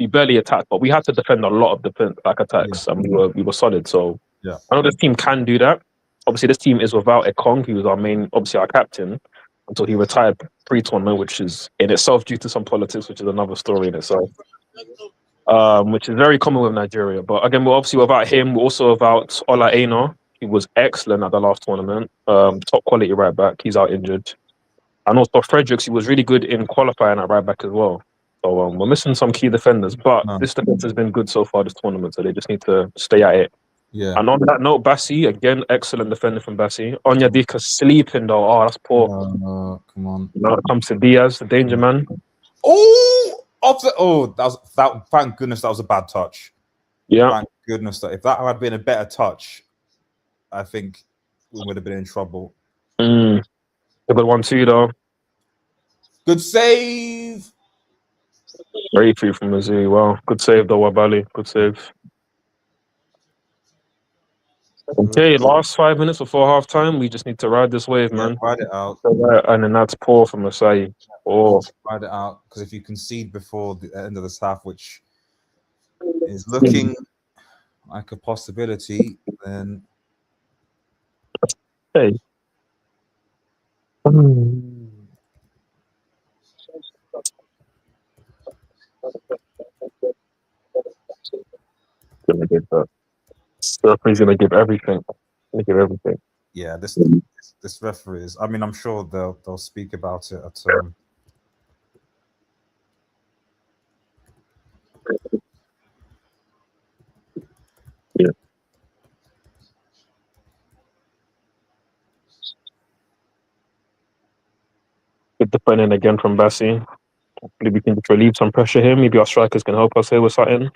barely attacked, but we had to defend a lot of attacks, and we were solid. So I know this team can do that. Obviously, this team is without Ekong, who was our captain, until he retired pre-tournament, which is in itself due to some politics, which is another story in itself. Which is very common with Nigeria. But again, we're obviously without him. We're also without Ola Aina. He was excellent at the last tournament. Top quality right back. He's out injured. And also Fredericks, he was really good in qualifying at right back as well. So we're missing some key defenders. But this defense has been good so far this tournament, so they just need to stay at it. Yeah. And on that note, Bassi, again, excellent defender from Bassi. Onyedika sleeping though. Oh, that's poor. Come on. Now it comes to Diaz, the danger man. Thank goodness that was a bad touch. Yeah. Thank goodness that if that had been a better touch, I think we would have been in trouble. A good one too, though. Good save. Very free from Missouri. Wow. Good save, though, Wabali. Good save. Okay, last 5 minutes before half time. We just need to ride this wave, man. Ride it out. And then that's poor from Masai. Ride it out. Because if you concede before the end of this half, which is looking like a possibility, then. Hey. Gonna give that. The referee's gonna give everything. Yeah, this referee is. I mean, I'm sure they'll speak about it at Yeah. Good defending again from Bassi. Hopefully we can relieve some pressure here. Maybe our strikers can help us here with something.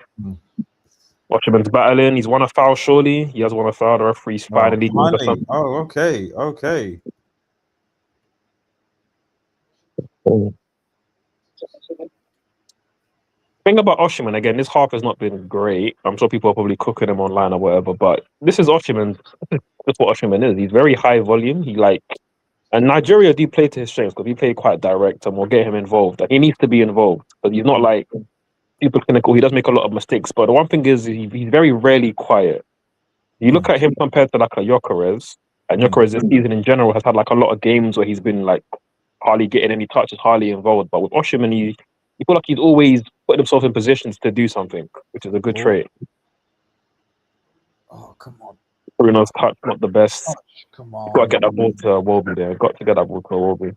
Watchman's battling. He's won a foul, surely. He has won a foul. The referee's finally. Okay. Thing about Oshiman, again, this half has not been great. I'm sure people are probably cooking him online or whatever, but this is Oshiman. That's what Oshiman is. He's very high volume. And Nigeria do play to his strengths because he played quite direct and we'll get him involved. He needs to be involved because he's not super clinical. He does make a lot of mistakes, but the one thing is he's very rarely quiet. You look at him compared to a Gyökeres, and Gyökeres this season in general has had a lot of games where he's been hardly getting any touches, hardly involved. But with Oshiman, you feel like he's always putting himself in positions to do something, which is a good trait. Oh, come on. Bruno's touch, not the best. Come on. Got to get that ball to Iwobi there. Got to get that ball to Iwobi.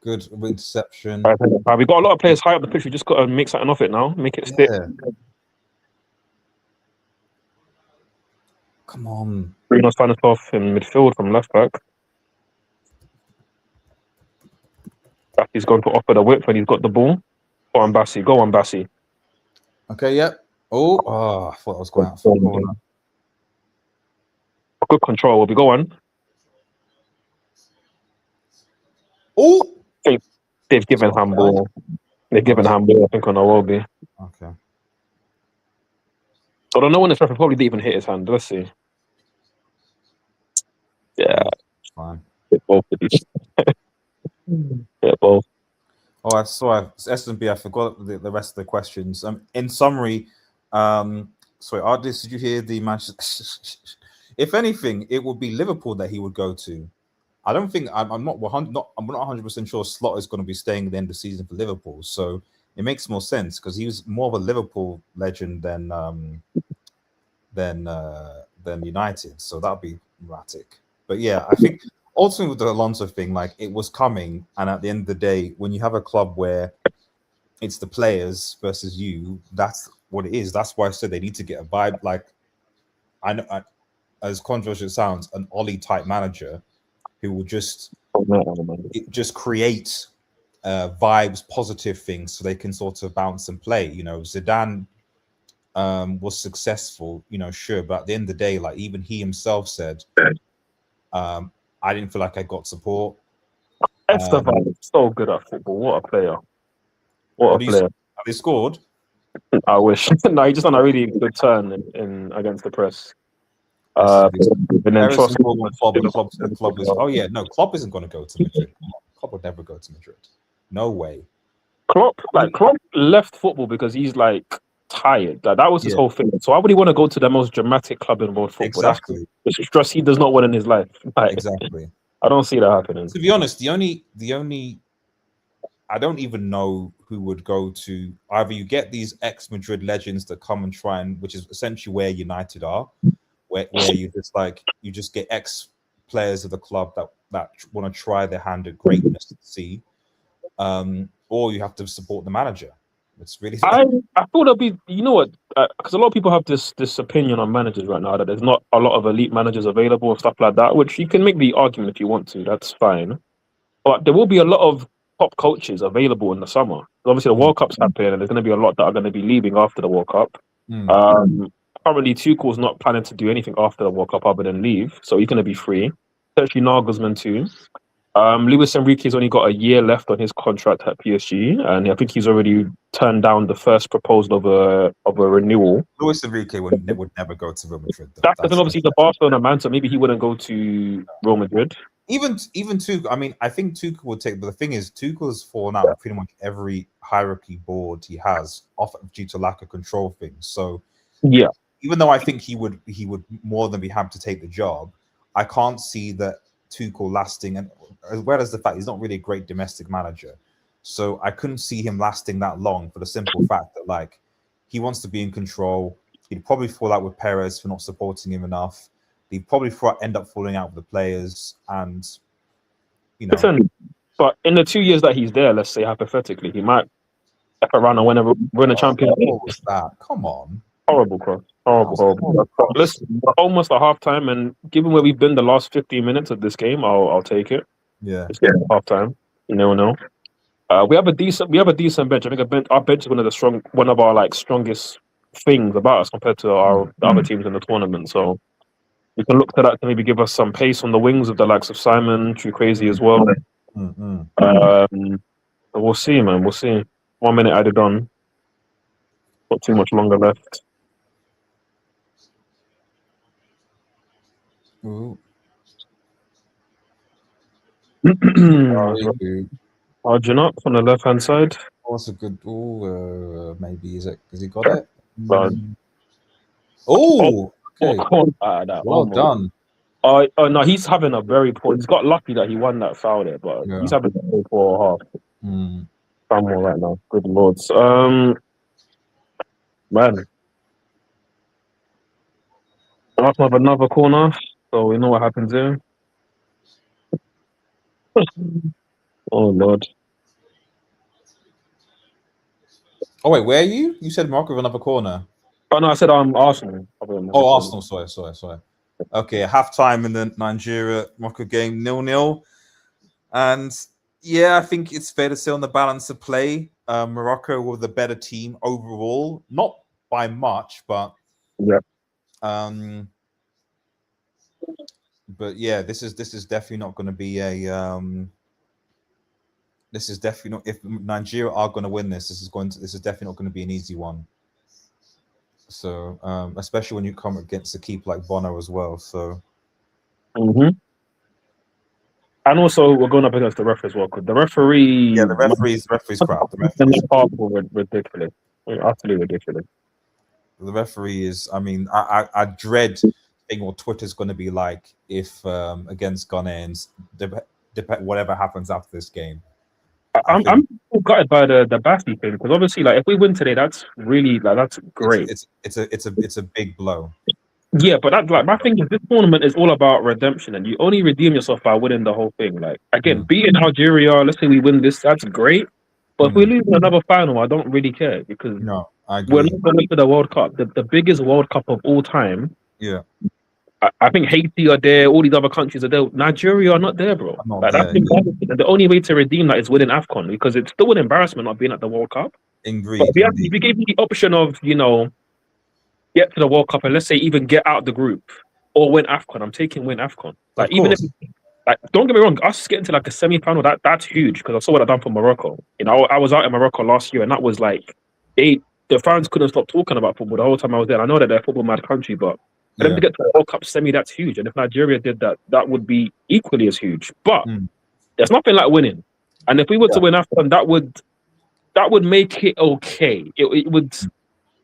Good interception. We got a lot of players high up the pitch. We just got to make something of it now. Make it stick. Come on. Bruno's finding himself in midfield from left back. He's going to offer the whip when he's got the ball. Go on, Bassi. Go on, Bassi. Okay, yep. Oh, I thought I was going out for the corner. Good control. Will we go on? Oh! They've given handball. They've given handball, I think, on Iwobi. Okay. I don't know when this referee probably didn't even hit his hand. Let's see. Yeah. Fine. Both of these. Yeah, both. Oh, I saw S&B. I forgot the rest of the questions. In summary, sorry, Ardis, did you hear the Manchester? If anything, it would be Liverpool that he would go to. I don't think I'm not 100% sure Slot is going to be staying at the end of the season for Liverpool. So it makes more sense because he was more of a Liverpool legend than United. So that'd be erratic. But yeah, I think ultimately with the Alonso thing, like it was coming, and at the end of the day, when you have a club where it's the players versus you, that's what it is. That's why I said they need to get a vibe. Like I know, as controversial as it sounds, an Ollie type manager who will just create vibes, positive things, so they can sort of bounce and play. You know, Zidane was successful, you know, sure, but at the end of the day, like even he himself said, I didn't feel like I got support. Esteban is so good at football. What a player! What a player! Have they scored? I wish. No, he just done a really good turn in against the press. And then Klopp is. Oh yeah, no, Klopp isn't going to go to Madrid. Klopp would never go to Madrid. No way. Klopp left football because he's like tired. That was his whole thing. So why would he want to go to the most dramatic club in world football? Exactly. That's the stress he does not want in his life. Like, exactly. I don't see that happening. To be honest, the only I don't even know who would go to. Either you get these ex-Madrid legends that come and try and, which is essentially where United are, where you just get ex-players of the club that want to try their hand at greatness to see, or you have to support the manager. It's really. I thought it'd be, you know what, because a lot of people have this opinion on managers right now that there's not a lot of elite managers available and stuff like that, which you can make the argument if you want to. That's fine, but there will be a lot of top coaches available in the summer. Obviously, the World Cup's happening, and there's going to be a lot that are going to be leaving after the World Cup. Currently, Tuchel's not planning to do anything after the World Cup other than leave, so he's going to be free. Especially Nagelsmann too. Luis Enrique's only got a year left on his contract at PSG, and I think he's already turned down the first proposal of a renewal. Luis Enrique would never go to Real Madrid. That's obviously the Barcelona man, so maybe he wouldn't go to Real Madrid. Even Tuchel, I mean, I think Tuchel would take, but the thing is, Tuchel's fallen out pretty much every hierarchy board he has off due to lack of control things. So yeah, even though I think he would more than be happy to take the job, I can't see that Tuchel lasting, and as well as the fact he's not really a great domestic manager. So I couldn't see him lasting that long for the simple fact that like he wants to be in control. He'd probably fall out with Perez for not supporting him enough. He'd probably end up falling out with the players, and you know. Listen, but in the 2 years that he's there, let's say hypothetically, he might step around and win a Champions League. What was that? Come on. Horrible, cross. Horrible. Listen, we're almost at half time, and given where we've been the last 15 minutes of this game, I'll take it. Yeah. It's getting half time. You never know. We have a decent bench. I think our bench is one of our like strongest things about us compared to the other teams in the tournament. So we can look to that to maybe give us some pace on the wings with the likes of Simon, True Crazy as well. We'll see, man. We'll see. 1 minute added on. Not too much longer left. Arjun up on the left hand side. What's a good? Maybe is he got it? Okay. Well done. Oh no, he's having a very poor. He's got lucky that he won that foul there, but he's having a very poor half. Somewhere right now. Good lords. Man. Last have another corner, so we know what happens here. Oh Lord. Oh wait, where are you? You said Morocco with another corner. Oh no, I said Arsenal. Oh, Arsenal. Sorry. Okay, halftime in the Nigeria Morocco game 0-0, and yeah, I think it's fair to say on the balance of play, Morocco were the better team overall, not by much, but yeah. But yeah, this is definitely not going to be a. This is definitely not. If Nigeria are going to win this, this is definitely not going to be an easy one. So, especially when you come against a keeper like Bono as well. So, And also, we're going up against the ref as well, because the referee... Yeah, the referee's crap. The referee's ridiculous. Utterly ridiculous. The referee is, I mean, I dread seeing what Twitter's going to be like if against Ghanaians, whatever happens after this game. I'm gutted by the Basti thing, because obviously, like, if we win today, that's really, like, that's great. It's a big blow. Yeah, but that's like, my thing is, this tournament is all about redemption, and you only redeem yourself by winning the whole thing. Like, again, beating Algeria, let's say we win this, that's great. But if we lose another final, I don't really care, because I agree. we're not going to the World Cup, the biggest World Cup of all time. Yeah. I think Haiti are there, all these other countries are there. Nigeria are not there, bro. Like, that's the only way to redeem that is winning AFCON, because it's still an embarrassment not being at the World Cup. But if you gave me the option of, get to the World Cup and let's say even get out of the group or win AFCON, I'm taking win AFCON. Like, even if, like, don't get me wrong, us getting to like a semi-final, that's huge, because I saw what I've done for Morocco. I was out in Morocco last year, and that was like, the fans couldn't stop talking about football the whole time I was there. And I know that they're a football mad country, but for them to get to the World Cup semi, that's huge. And if Nigeria did that, that would be equally as huge. But there's nothing like winning. And if we were to win AFCON, that would make it okay. It would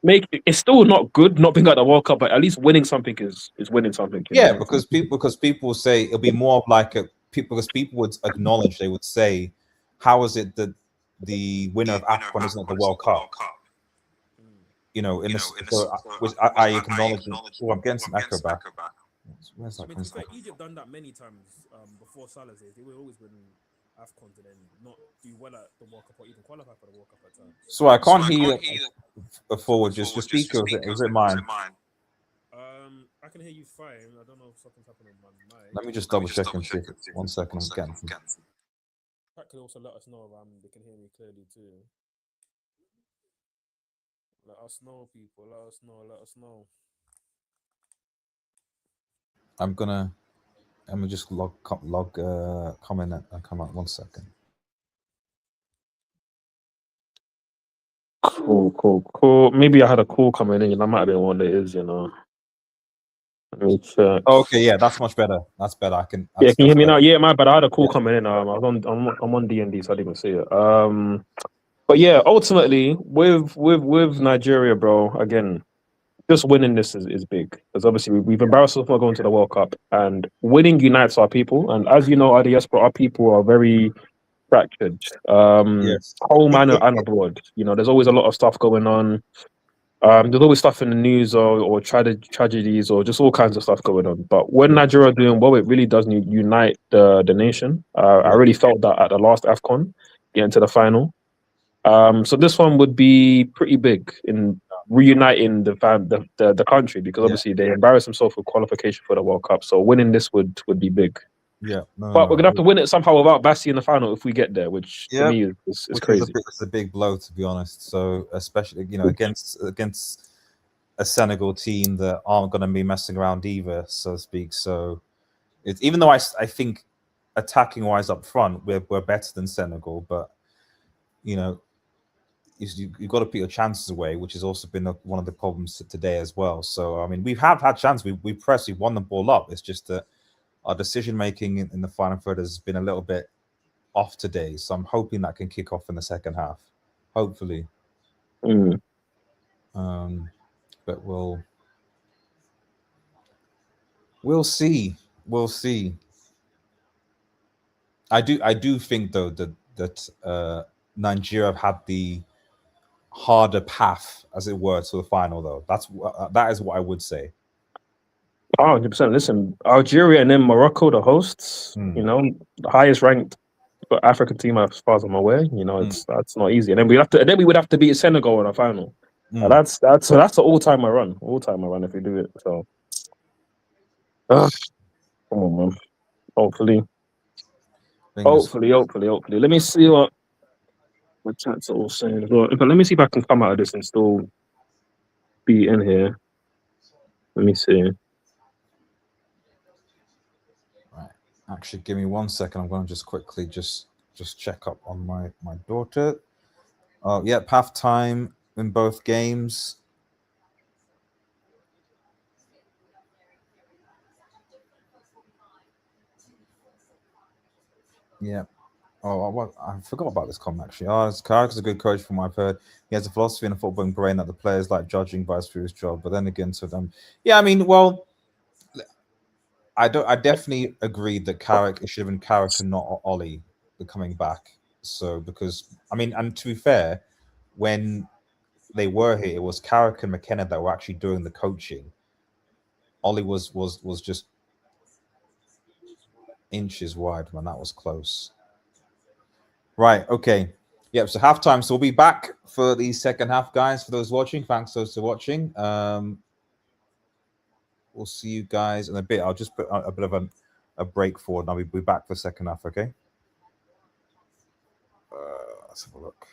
make it's still not good not being at the World Cup, but at least winning something is winning something. Yeah, because people say it'll be more of like because people would acknowledge, they would say, how is it that the winner of AFCON isn't at the World Cup? I acknowledge. I'm getting some echo back. Where's that? Egypt done that many times before Salah's days. They would always win AFCON and then not do well at the World Cup or even qualify for the World Cup at times. So I can't hear forward. Just the speaker. Is it mine? I can hear you fine. I don't know if something's happening on my mic. Let me just double check and see. 1 second. I'm getting. Pat can also let us know they can hear me clearly too. Let us know, people. Let us know. I'm gonna just log comment and come out 1 second. Cool. Maybe I had a call coming in. That might have been what it is, Let me check. Okay, yeah, that's much better. That's better. I can. Can you hear me now? Yeah, my bad. I had a call coming in. I'm on D&D, so I didn't even see it. But yeah, ultimately with Nigeria, bro, again, just winning this is big, because obviously we've embarrassed ourselves for going to the World Cup, and winning unites our people. And as you know, RDS, but our people are very fractured. Home and abroad. There's always a lot of stuff going on. There's always stuff in the news or tragedies or just all kinds of stuff going on. But when Nigeria are doing well, it really does unite the nation. I really felt that at the last AFCON, getting to the final. So this one would be pretty big in reuniting the country, because obviously they embarrassed themselves with qualification for the World Cup. So winning this would be big. Yeah, but we're gonna have to win it somehow without Basti in the final if we get there, which to me is crazy. It's a big blow, to be honest. So especially against a Senegal team that aren't going to be messing around either, so to speak. So it's, even though I think attacking wise up front we're better than Senegal, but you've got to put your chances away, which has also been one of the problems today as well. So I mean, we have had chances. We pressed, we won the ball up. It's just that our decision making in the final third has been a little bit off today. So I'm hoping that can kick off in the second half. Hopefully. But we'll see. We'll see. I do think though that Nigeria have had the harder path, as it were, to the final. Though that is what I would say. 100%. Listen, Algeria and then Morocco, the hosts. The highest ranked African team as far as I'm aware. That's not easy. And then we would have to beat Senegal in a final. That's an all-timer run. If we do it. So come on, man. Hopefully. Let me see what my chats are all saying as well. But let me see if I can come out of this and still be in here. Let me see. Right. Actually, give me 1 second. I'm going to just quickly just check up on my daughter. Yep, halftime in both games. Yeah. Oh, I forgot about this comment actually. Carrick's a good coach from what I've heard. He has a philosophy and a footballing brain that the players like judging vice through his job. But then again, to them, yeah, I mean, well, I definitely agree that Carrick, it should have been Carrick and not Ollie the coming back. So because I mean, and to be fair, when they were here, it was Carrick and McKenna that were actually doing the coaching. Ollie was just inches wide, man. That was close. Right. Okay. Yep. So halftime. So we'll be back for the second half, guys. For those watching, thanks those for watching. We'll see you guys in a bit. I'll just put a bit of a break forward. Now we'll be back for the second half. Okay. Let's have a look.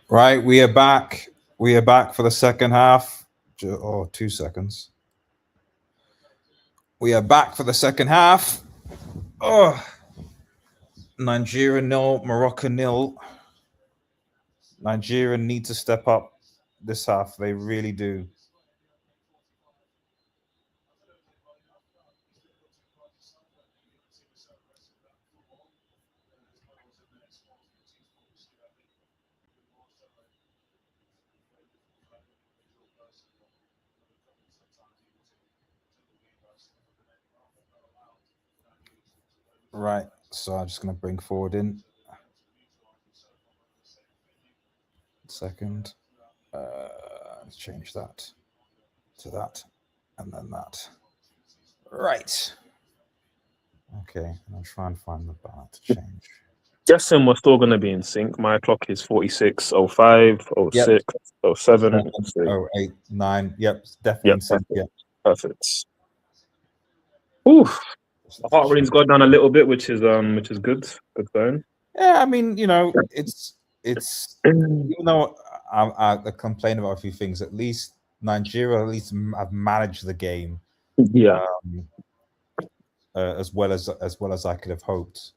Right, we are back. We are back for the second half. Oh, 2 seconds. We are back for the second half. Oh, Nigeria 0, Morocco 0. Nigeria need to step up this half. They really do. Right, so I'm just going to bring forward in. Second. Let's change that to that and then that. Right. Okay, I'll try and find the bar to change. Guessing we're still going to be in sync. My clock is 46, 05, 06, 07, 08, 9. Yep, definitely in sync. Perfect. Perfect. Oof. The heart rate's gone down a little bit, which is good. Good going. Yeah, I mean, it's even though I complain about a few things, at least Nigeria have managed the game. Yeah. As well as I could have hoped.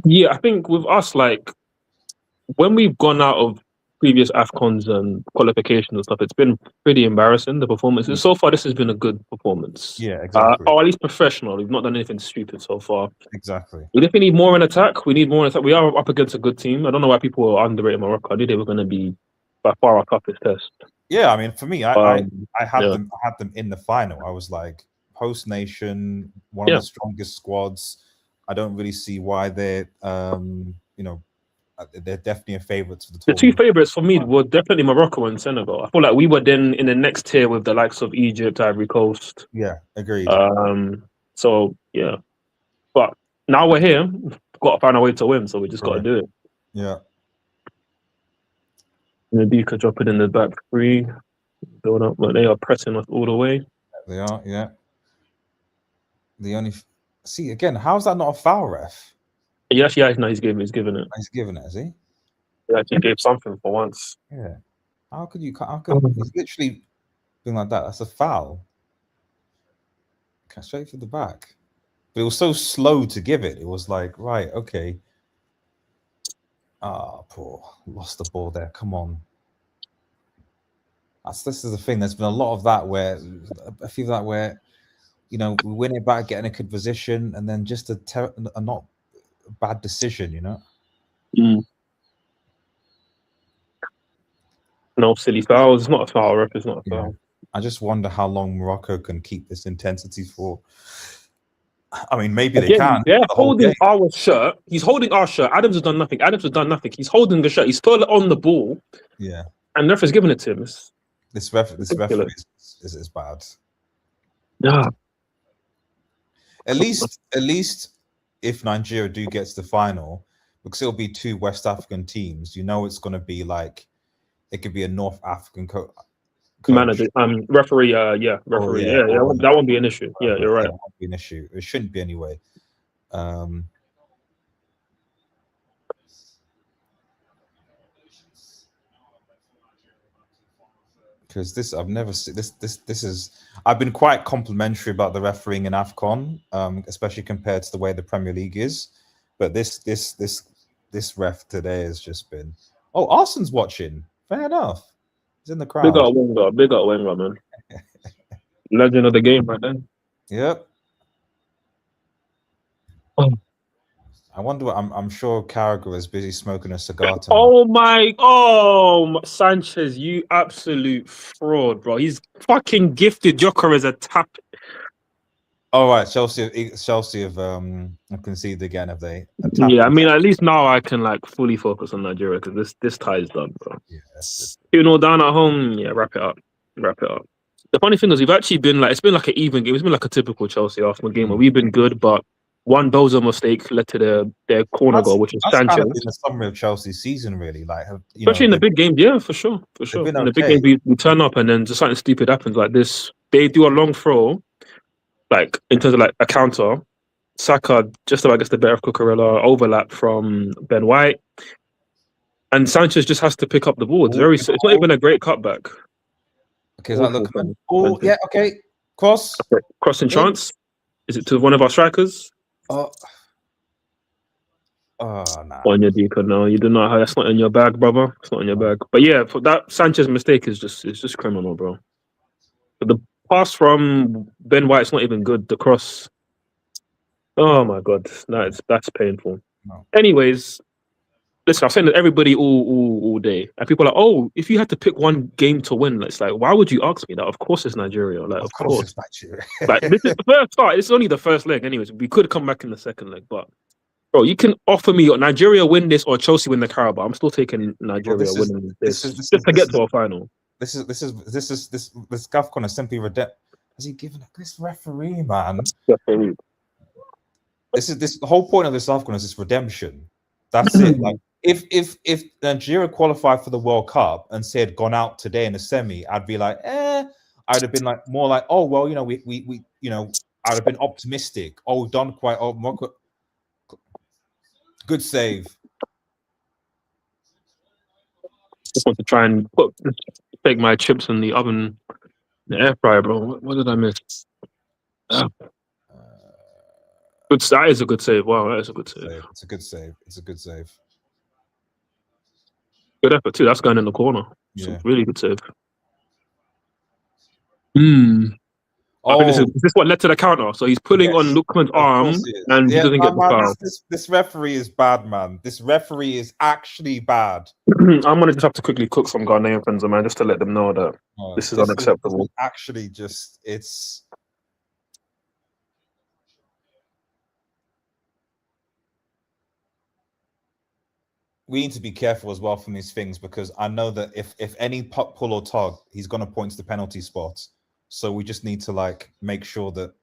Yeah, I think with us, like when we've gone out of previous AFCONs and qualifications and stuff, it's been pretty embarrassing, the performances. So far, this has been a good performance. Yeah, exactly. Or at least professional. We've not done anything stupid so far. Exactly. We definitely need more in attack. We need more in attack. We are up against a good team. I don't know why people are underrating Morocco. I knew they were going to be by far our toughest test. Yeah, I mean, for me, I had them in the final. I was like, host nation, one of the strongest squads. I don't really see why they're they're definitely a favourite for the tournament. The two favourites for me were definitely Morocco and Senegal. I feel like we were then in the next tier with the likes of Egypt, Ivory Coast. Yeah, agreed. So yeah, but now we're here. We've got to find a way to win, so we just got to do it. Yeah. Naduka drop it in the back three. Build up, but they are pressing us all the way. They are, yeah. The only see again, how's that not a foul, ref? Yes, yeah, no, he's giving it. He's giving it, is he? He actually gave something for once. Yeah. How could he's literally being like that? That's a foul. Straight for the back. But it was so slow to give it. It was like, right, okay. Poor. Lost the ball there. Come on. This is the thing. There's been a lot of that where I feel that where, we win it back, get in a good position, and then just a not bad decision, No silly fouls. It's not a foul, ref. It's not a foul. I just wonder how long Morocco can keep this intensity for. I mean, maybe they can. They're holding our shirt. He's holding our shirt. Adams has done nothing. He's holding the shirt. He's still on the ball. Yeah. And the ref is giving it to him. This referee is bad. Yeah. At least if Nigeria do get to the final, because it'll be two West African teams, it's going to be like it could be a North African coach. Manager, referee, referee. That won't be an issue. Yeah, you're right. That won't be an issue. It shouldn't be anyway. Because this, I've never seen this. This is. I've been quite complimentary about the refereeing in AFCON, especially compared to the way the Premier League is. But this ref today has just been. Oh, Arsenal's watching. Fair enough. He's in the crowd. Big up Wenger, man. Legend of the game right then. Yep. Oh. I wonder what I'm sure Carragher is busy smoking a cigar tonight. Sanchez, you absolute fraud, bro. He's fucking gifted Joker as a tap. All right, Chelsea have conceded again, have they? Yeah, I mean, at least now I can fully focus on Nigeria because this tie is done, bro. Yeah, 2-0 down at home. Yeah, wrap it up. The funny thing is, we've actually been it's been like an even game. It's been like a typical Chelsea Arsenal game where we've been good, but one Bozo mistake led to their corner goal, which is Sanchez. That's kind of been the summary of Chelsea's season, really. Especially in the big games, yeah, for sure. In the big games, we turn up and then just something stupid happens like this. They do a long throw. In terms of a counter, Saka just about gets the better of Cucurella, overlap from Ben White. And Sanchez just has to pick up the ball. It's not even a great cutback. Okay, is that looking? Oh, yeah, okay. Cross. Okay. Crossing chance. Is it to one of our strikers? Oh, nah. On your deacon, no, you do not. That's not in your bag, brother. It's not in your bag. But yeah, for that Sanchez mistake is just criminal, bro. But the pass from Ben White's not even good. The cross. Oh my god, that's painful. No. Anyways, listen, I've saying that everybody all day, and people are like, oh, if you had to pick one game to win, it's like, why would you ask me that? Of course, it's Nigeria. Like, of course, it's Nigeria. Like, this is the first start. It's only the first leg, anyways. We could come back in the second leg, but bro, you can offer me Nigeria win this or Chelsea win the Carabao. I'm still taking Nigeria winning this just to get to a final. This AFCON is simply redemption. Has he given this referee, man? This the whole point of this AFCON is this redemption. That's it. Like if Nigeria qualified for the World Cup and said gone out today in the semi, I'd be like, I'd have been like more like, oh well, you know, we you know, I'd have been optimistic. Oh, we've done quite. Oh, Morocco. Good save. Just want to try and take my chips in the oven, the air fryer, bro. What did I miss? Good. That is a good save. Wow, that is a good save. It's a good save. It's a good save. Good effort too. That's going in the corner. Yeah, really good save. I think this is what led to the counter. So he's pulling on Lookman's arm, and he doesn't get the foul. This referee is bad, man. This referee is actually bad. I'm gonna just have to quickly cook some Ghanaian friends of mine just to let them know that this is unacceptable. This is actually, just it's. We need to be careful as well from these things because I know that if any pull or tug, he's gonna point to the penalty spot. So we just need to like make sure that.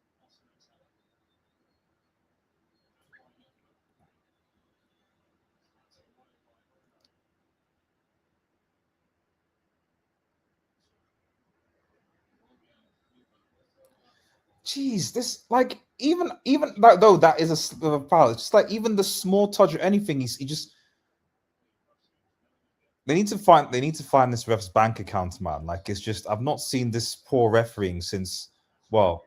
Jeez, this like even though that is a slip of a foul, it's just like even the small touch or anything, he just. They need to find this ref's bank account, man. Like it's just I've not seen this poor refereeing since. Well,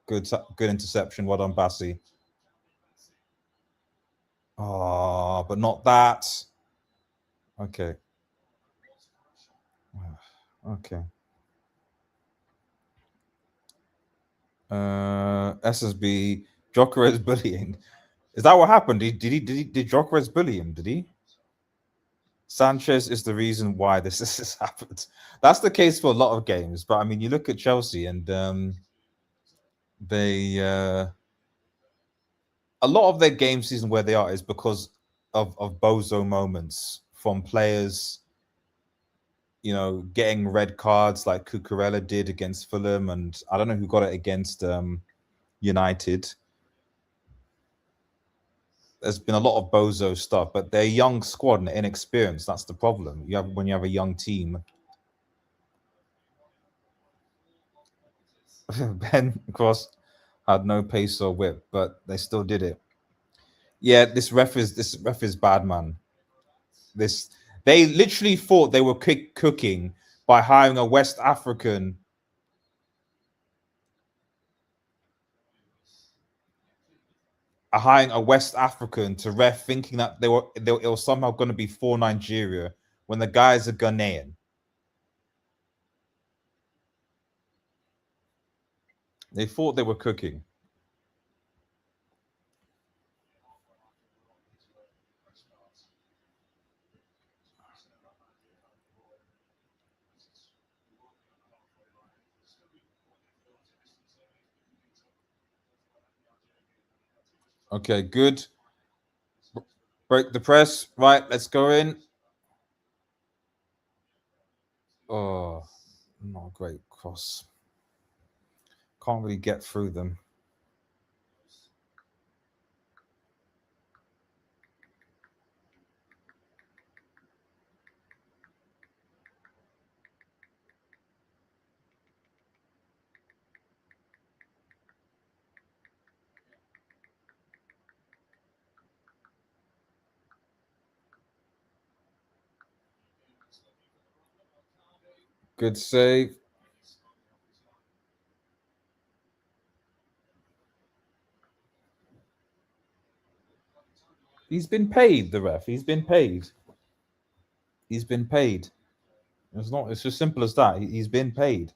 good interception. Well done, Bassi. Oh, but not that. Okay. Okay. SSB Jokeres bullying. Is that what happened? Did Jokeres bully him? Did he? Sanchez is the reason why this has happened. That's the case for a lot of games, but I mean, you look at Chelsea and they a lot of their game season where they are is because of bozo moments from players, you know, getting red cards like Cucurella did against Fulham, and I don't know who got it against United. There's been a lot of bozo stuff, but they're a young squad and inexperienced. That's the problem. When you have a young team. Ben Cross had no pace or whip, but they still did it. Yeah, this ref is bad, man. They literally thought they were cooking by hiring a West African. Hiring a West African to ref, thinking that it was somehow going to be for Nigeria when the guy's a Ghanaian. They thought they were cooking. Okay, good. Break the press. Right, let's go in. Oh, not a great cross. Can't really get through them. Good save. He's been paid, the ref. He's been paid. He's been paid. It's as simple as that. He's been paid.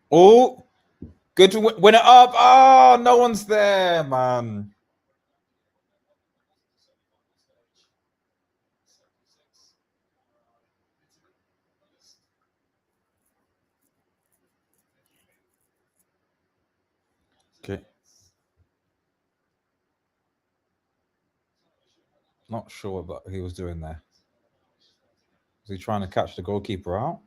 Oh, good to win it up. Oh, no one's there, man. Okay. Not sure what he was doing there. Was he trying to catch the goalkeeper out?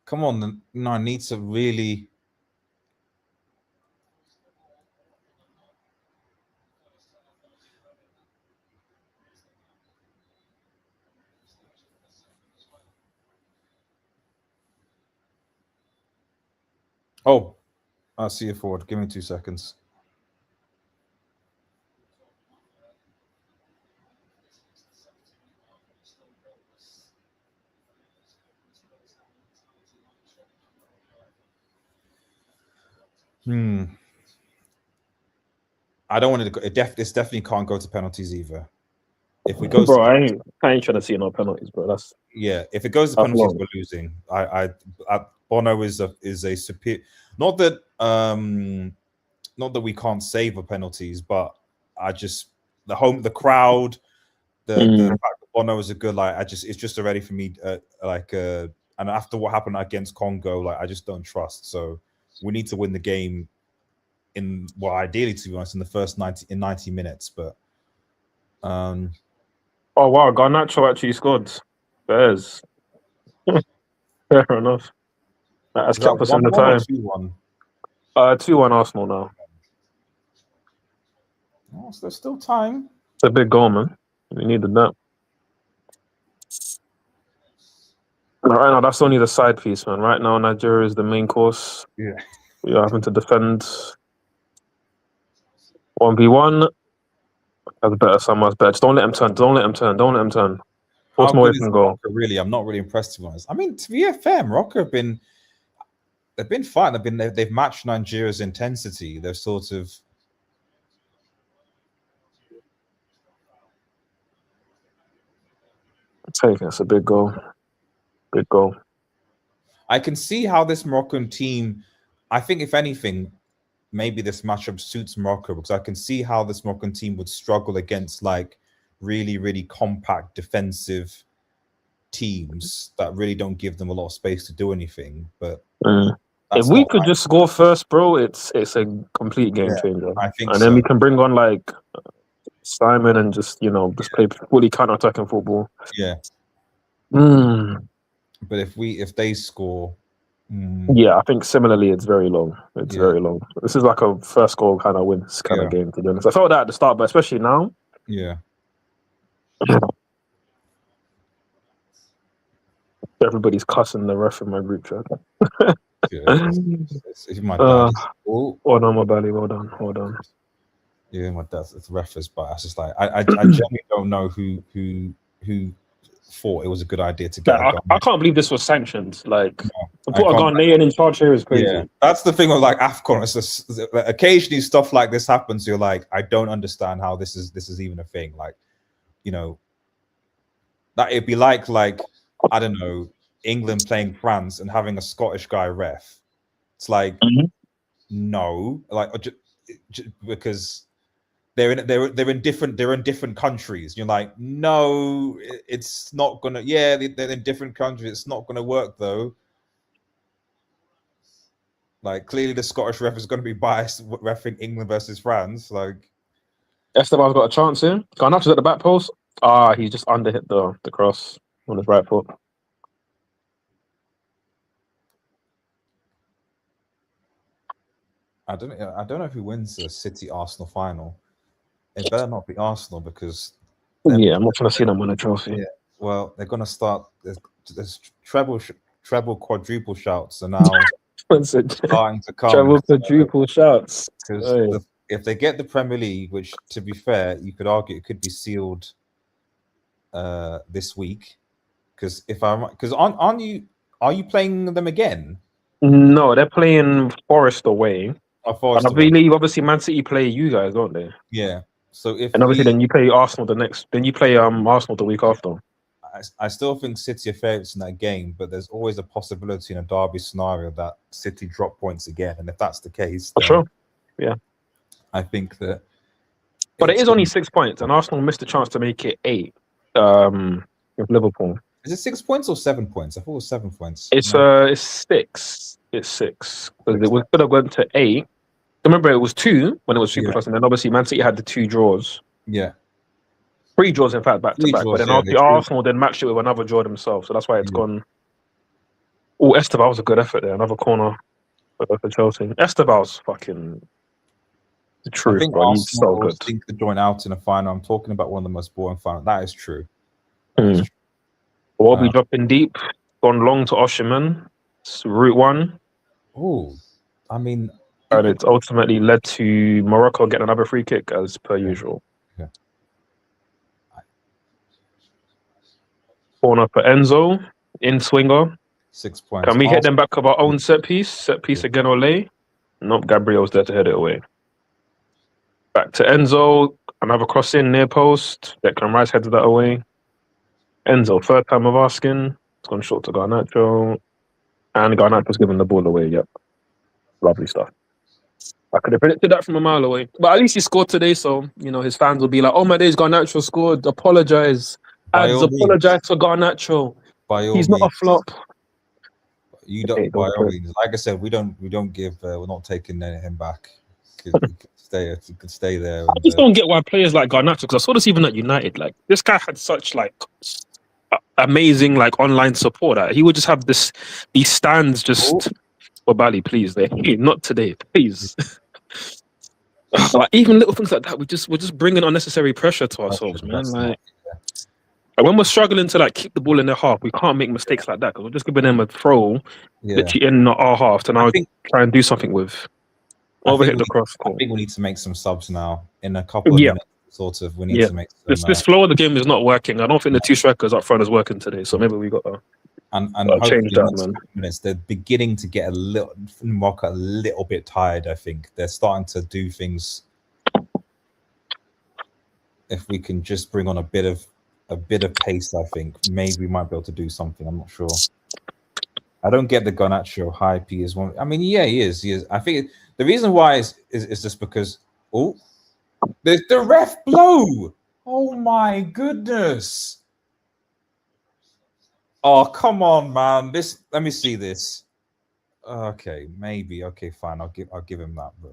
Come on, no, I need to really. Oh, I'll see you forward. Give me 2 seconds. I don't want it to go. This definitely can't go to penalties either. If we go, bro, I ain't trying to see no penalties, bro. That's if it goes to penalties, we're losing. Bono is a superior. Not that we can't save a penalties, but the crowd, the fact that Bono is a good it's just already for me and after what happened against Congo, I just don't trust. So we need to win the game ideally, to be honest, in the first 90 minutes. But oh wow, Garnacho actually scored. Bears. Fair enough. That's kept us in the time. 2-1? 2-1 Arsenal now. Oh, so there's still time. It's a big goal, man. We needed that. Right now, that's only the side piece, man. Right now, Nigeria is the main course. Yeah. We are having to defend 1v1. That's better. Someone's better. Just don't let him turn. Don't let him turn. Force more from goal. Really, I'm not really impressed, to be honest. I mean, to be fair, Morocco have been fine. They've matched Nigeria's intensity. They've sort of. It's a big goal. Big goal. I can see how this Moroccan team. I think, if anything, maybe this matchup suits Morocco, because I can see how this Moroccan team would struggle against really, really compact defensive teams that really don't give them a lot of space to do anything. But if we could just score first, bro, it's a complete game changer. I think, and then we can bring on Simon and just play fully counter-attacking football. Yeah. But if they score. Yeah, I think similarly it's very long. It's very long. This is like a first goal kind of wins kind of game, to be honest. I felt that at the start, but especially now. Yeah. Everybody's cussing the ref in my group chat. It's my dad. Well done, my belly. Well done. Yeah, my dad. It's referees, but it's just I genuinely don't know who thought it was a good idea to get. I can't believe this was sanctioned. To put a Ghanaian in charge here is crazy. Yeah, that's the thing with AFCON. It's just, occasionally stuff like this happens. You're like, I don't understand how this is even a thing. That it'd be like I don't know, England playing France and having a Scottish guy ref. It's no, because they're in different countries. You're like, no, it's not gonna. Yeah, they're in different countries. It's not gonna work though. Clearly the Scottish ref is going to be biased reffing England versus France. Esteban's got a chance here. Garnacho's at the back post. He just underhit the cross on his right foot. I don't know if he wins the City Arsenal final. It better not be Arsenal because I'm not trying to see them win a trophy. Yeah, well, they're gonna start. There's treble, quadruple shouts are now starting to come. Treble, quadruple shouts. Because if they get the Premier League, which to be fair, you could argue it could be sealed this week. Because are you playing them again? No, they're playing Forest away. Forest and I believe obviously Man City play you guys, don't they? Yeah. So then you play Arsenal then you play Arsenal the week after. I still think City are favourites in that game, but there's always a possibility in a derby scenario that City drop points again, and if that's the case, for sure, yeah, I think that. But it is only 6 points, and Arsenal missed a chance to make it 8 with Liverpool. Is it 6 points or 7 points? I thought it was 7 points. It's 6. It's 6 because it could have gone to 8. Remember, it was 2 when it was super plus, and then obviously Man City had the 2 draws. Yeah. 3 draws, in fact, back to back. But then Arsenal then matched it with another draw themselves. So that's why it's gone. Oh, Esteban was a good effort there. Another corner for Chelsea. Esteban's fucking the truth, I think bro. He's Arsenal so good. think to join out in a final. I'm talking about one of the most boring finals. That is true. We'll be dropping deep. Gone long to Osherman. It's route 1. Oh, I mean. And it's ultimately led to Morocco getting another free kick as per usual. Yeah. Corner for Enzo, in swinger. 6 points. Can we hit them back of our own set piece? Set piece again, Ole? Nope, Gabriel's there to head it away. Back to Enzo, another cross in near post. Declan Rice heads that away. Enzo, third time of asking. It's gone short to Garnacho. And Garnacho's given the ball away, yep. Lovely stuff. I could have predicted that from a mile away. But at least he scored today, so, his fans will be like, oh my days, Garnacho scored. Apologise. Apologise for Garnacho. He's not a flop. You don't, by all means. Like I said, we don't give, we're not taking him back. He could stay there. I just don't get why players like Garnacho, because I saw this even at United, like, this guy had such, like, amazing, like, online support. He would just have these stands just... Bali, please, not today, please. Like, even little things like that, we're just bringing unnecessary pressure to ourselves, man. Like when we're struggling to like keep the ball in their half, we can't make mistakes like that because we're just giving them a throw, literally in our half to now try and do something with. Overhit the cross. I think we need to make some subs now in a couple of minutes. Sort of, we need to make some, this flow of the game is not working. I don't think the 2 strikers up front is working today, so maybe we got to. And hopefully minutes, they're beginning to get a little bit tired. I think they're starting to do things. If we can just bring on a bit of pace, I think maybe we might be able to do something. I'm not sure. I don't get the Garnacho hype. He is one. I mean, yeah, he is. I think the reason why is just because the ref blow. Oh my goodness. Oh, come on, man. Let me see this. Okay, maybe. Okay, fine. I'll give him that, bro.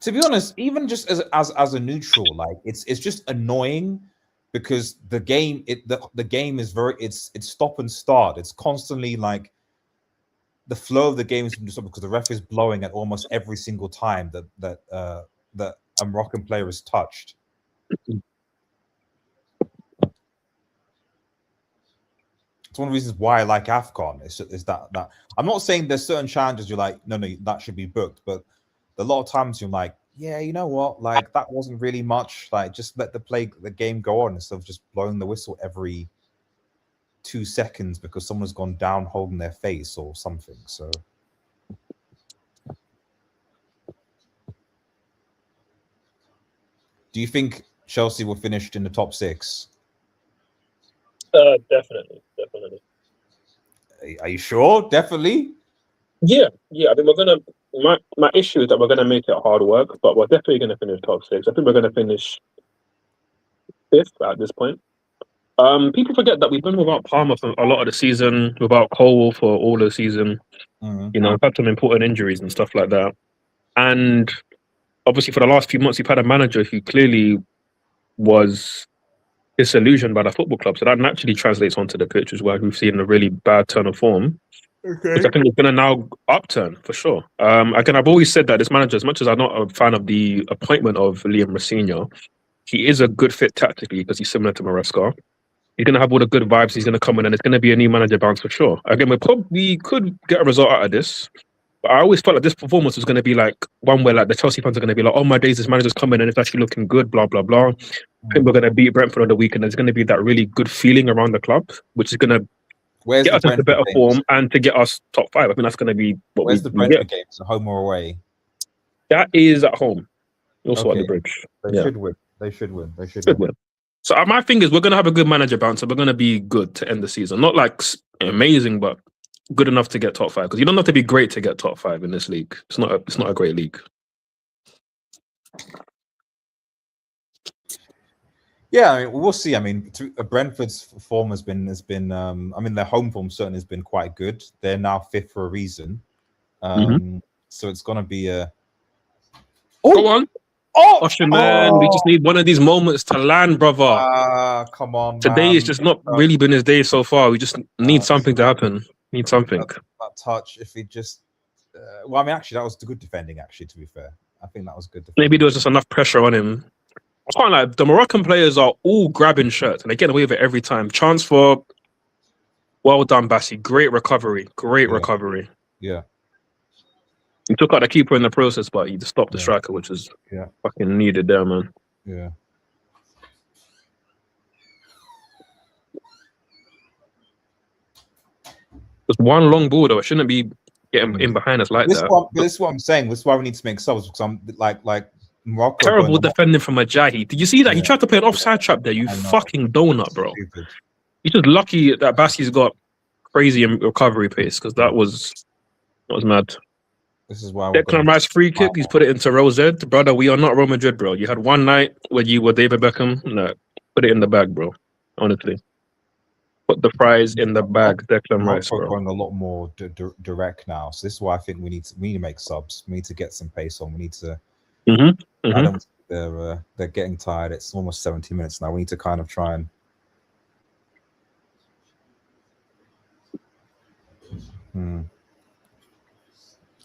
To be honest, even just as a neutral, like it's just annoying because the game the game is it's stop and start. It's constantly like the flow of the game is because the ref is blowing at almost every single time that a Moroccan player is touched. It's one of the reasons why I like AFCON. Is that I'm not saying there's certain challenges you're like, no, that should be booked, but a lot of times you're like, yeah, you know what, like that wasn't really much. Like just let the game go on instead of just blowing the whistle every 2 seconds because someone's gone down holding their face or something. So do you think Chelsea were finished in the top 6? Definitely. Are you sure? Definitely? Yeah. I mean, we're gonna. My issue is that we're gonna make it hard work, but we're definitely gonna finish top 6. I think we're gonna finish 5th at this point. People forget that we've been without Palmer for a lot of the season, without Cole for all the season. You know, we've had some important injuries and stuff like that. And obviously, for the last few months, we've had a manager who clearly was disillusioned by the football club. So that naturally translates onto the pitch as well. We've seen a really bad turn of form. Okay. Which I think is going to now upturn for sure. Again, I've always said that this manager, as much as I'm not a fan of the appointment of Liam Rossini, he is a good fit tactically because he's similar to Maresca. He's going to have all the good vibes. He's going to come in and it's going to be a new manager bounce for sure. Again, we could get a result out of this. But I always felt like this performance was going to be like one where like the Chelsea fans are going to be like, oh my days, this manager's coming and it's actually looking good, blah, blah, blah. I think we're going to beat Brentford on the weekend. There's going to be that really good feeling around the club, which is going to get us into better form and to get us top 5. I think that's going to be what Where's the Brentford game? Is it home or away? That is at home. Also at the Bridge. They should win. They should win. So my thing is, we're going to have a good manager bounce, and we're going to be good to end the season. Not like amazing, but good enough to get top 5. Because you don't have to be great to get top 5 in this league. It's not a great league. Yeah, I mean, we'll see. I mean, Brentford's form has been. I mean, their home form certainly has been quite good. They're now 5th for a reason. So it's gonna be a. Go on. Man, we just need one of these moments to land, brother. Come on. Today has just not really been his day so far. We just need something to happen. Need something. That touch, if he just. Well, I mean, actually, that was good defending. Actually, to be fair, I think that was good defending. Maybe there was just enough pressure on him. I can't lie, the Moroccan players are all grabbing shirts and they get away with it every time. Chance for well done, Bassi. Great recovery. Recovery. Yeah. He took out the keeper in the process, but he just stopped the striker, which is fucking needed there, man. Yeah. Just one long ball though. It shouldn't be getting in behind us like that. This is what I'm saying. This is why we need to make subs because I'm like Morocco. Terrible defending from Ajayi. Did you see that? He tried to play an offside trap there. You fucking donut, bro. Stupid. He's just lucky that Bassi's got crazy recovery pace because that was mad. This is why Declan Rice free kick. He's put it into Rose. Brother, we are not Real Madrid, bro. You had one night where you were David Beckham. No, put it in the bag, bro. Honestly. Put the prize in the bag, Declan Rice, bro. Going a lot more direct now. So this is why I think we need to make subs. We need to get some pace on. We need to... I don't think they're getting tired. It's almost 70 minutes now. We need to kind of try and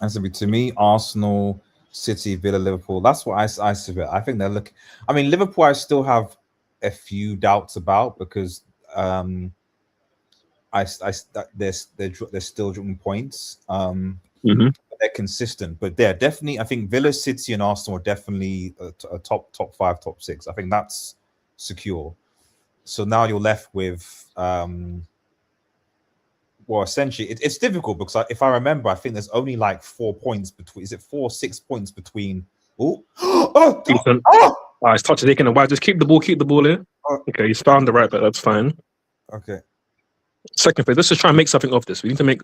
and so to me, Arsenal, City, Villa, Liverpool, that's what I see it. I think they're looking. I mean, Liverpool I still have a few doubts about because they're still dropping points. They're consistent, but they're definitely. I think Villa, City, and Arsenal are definitely a top 5, top 6. I think that's secure. So now you're left with, well, essentially, it's difficult because if I remember, I think there's only like 4 points between. Is it 6 points between? His touch is taking a while. Just keep the ball here. Okay, he's found the right bit. That's fine. Okay. Second phase. Let's just try and make something of this. We need to make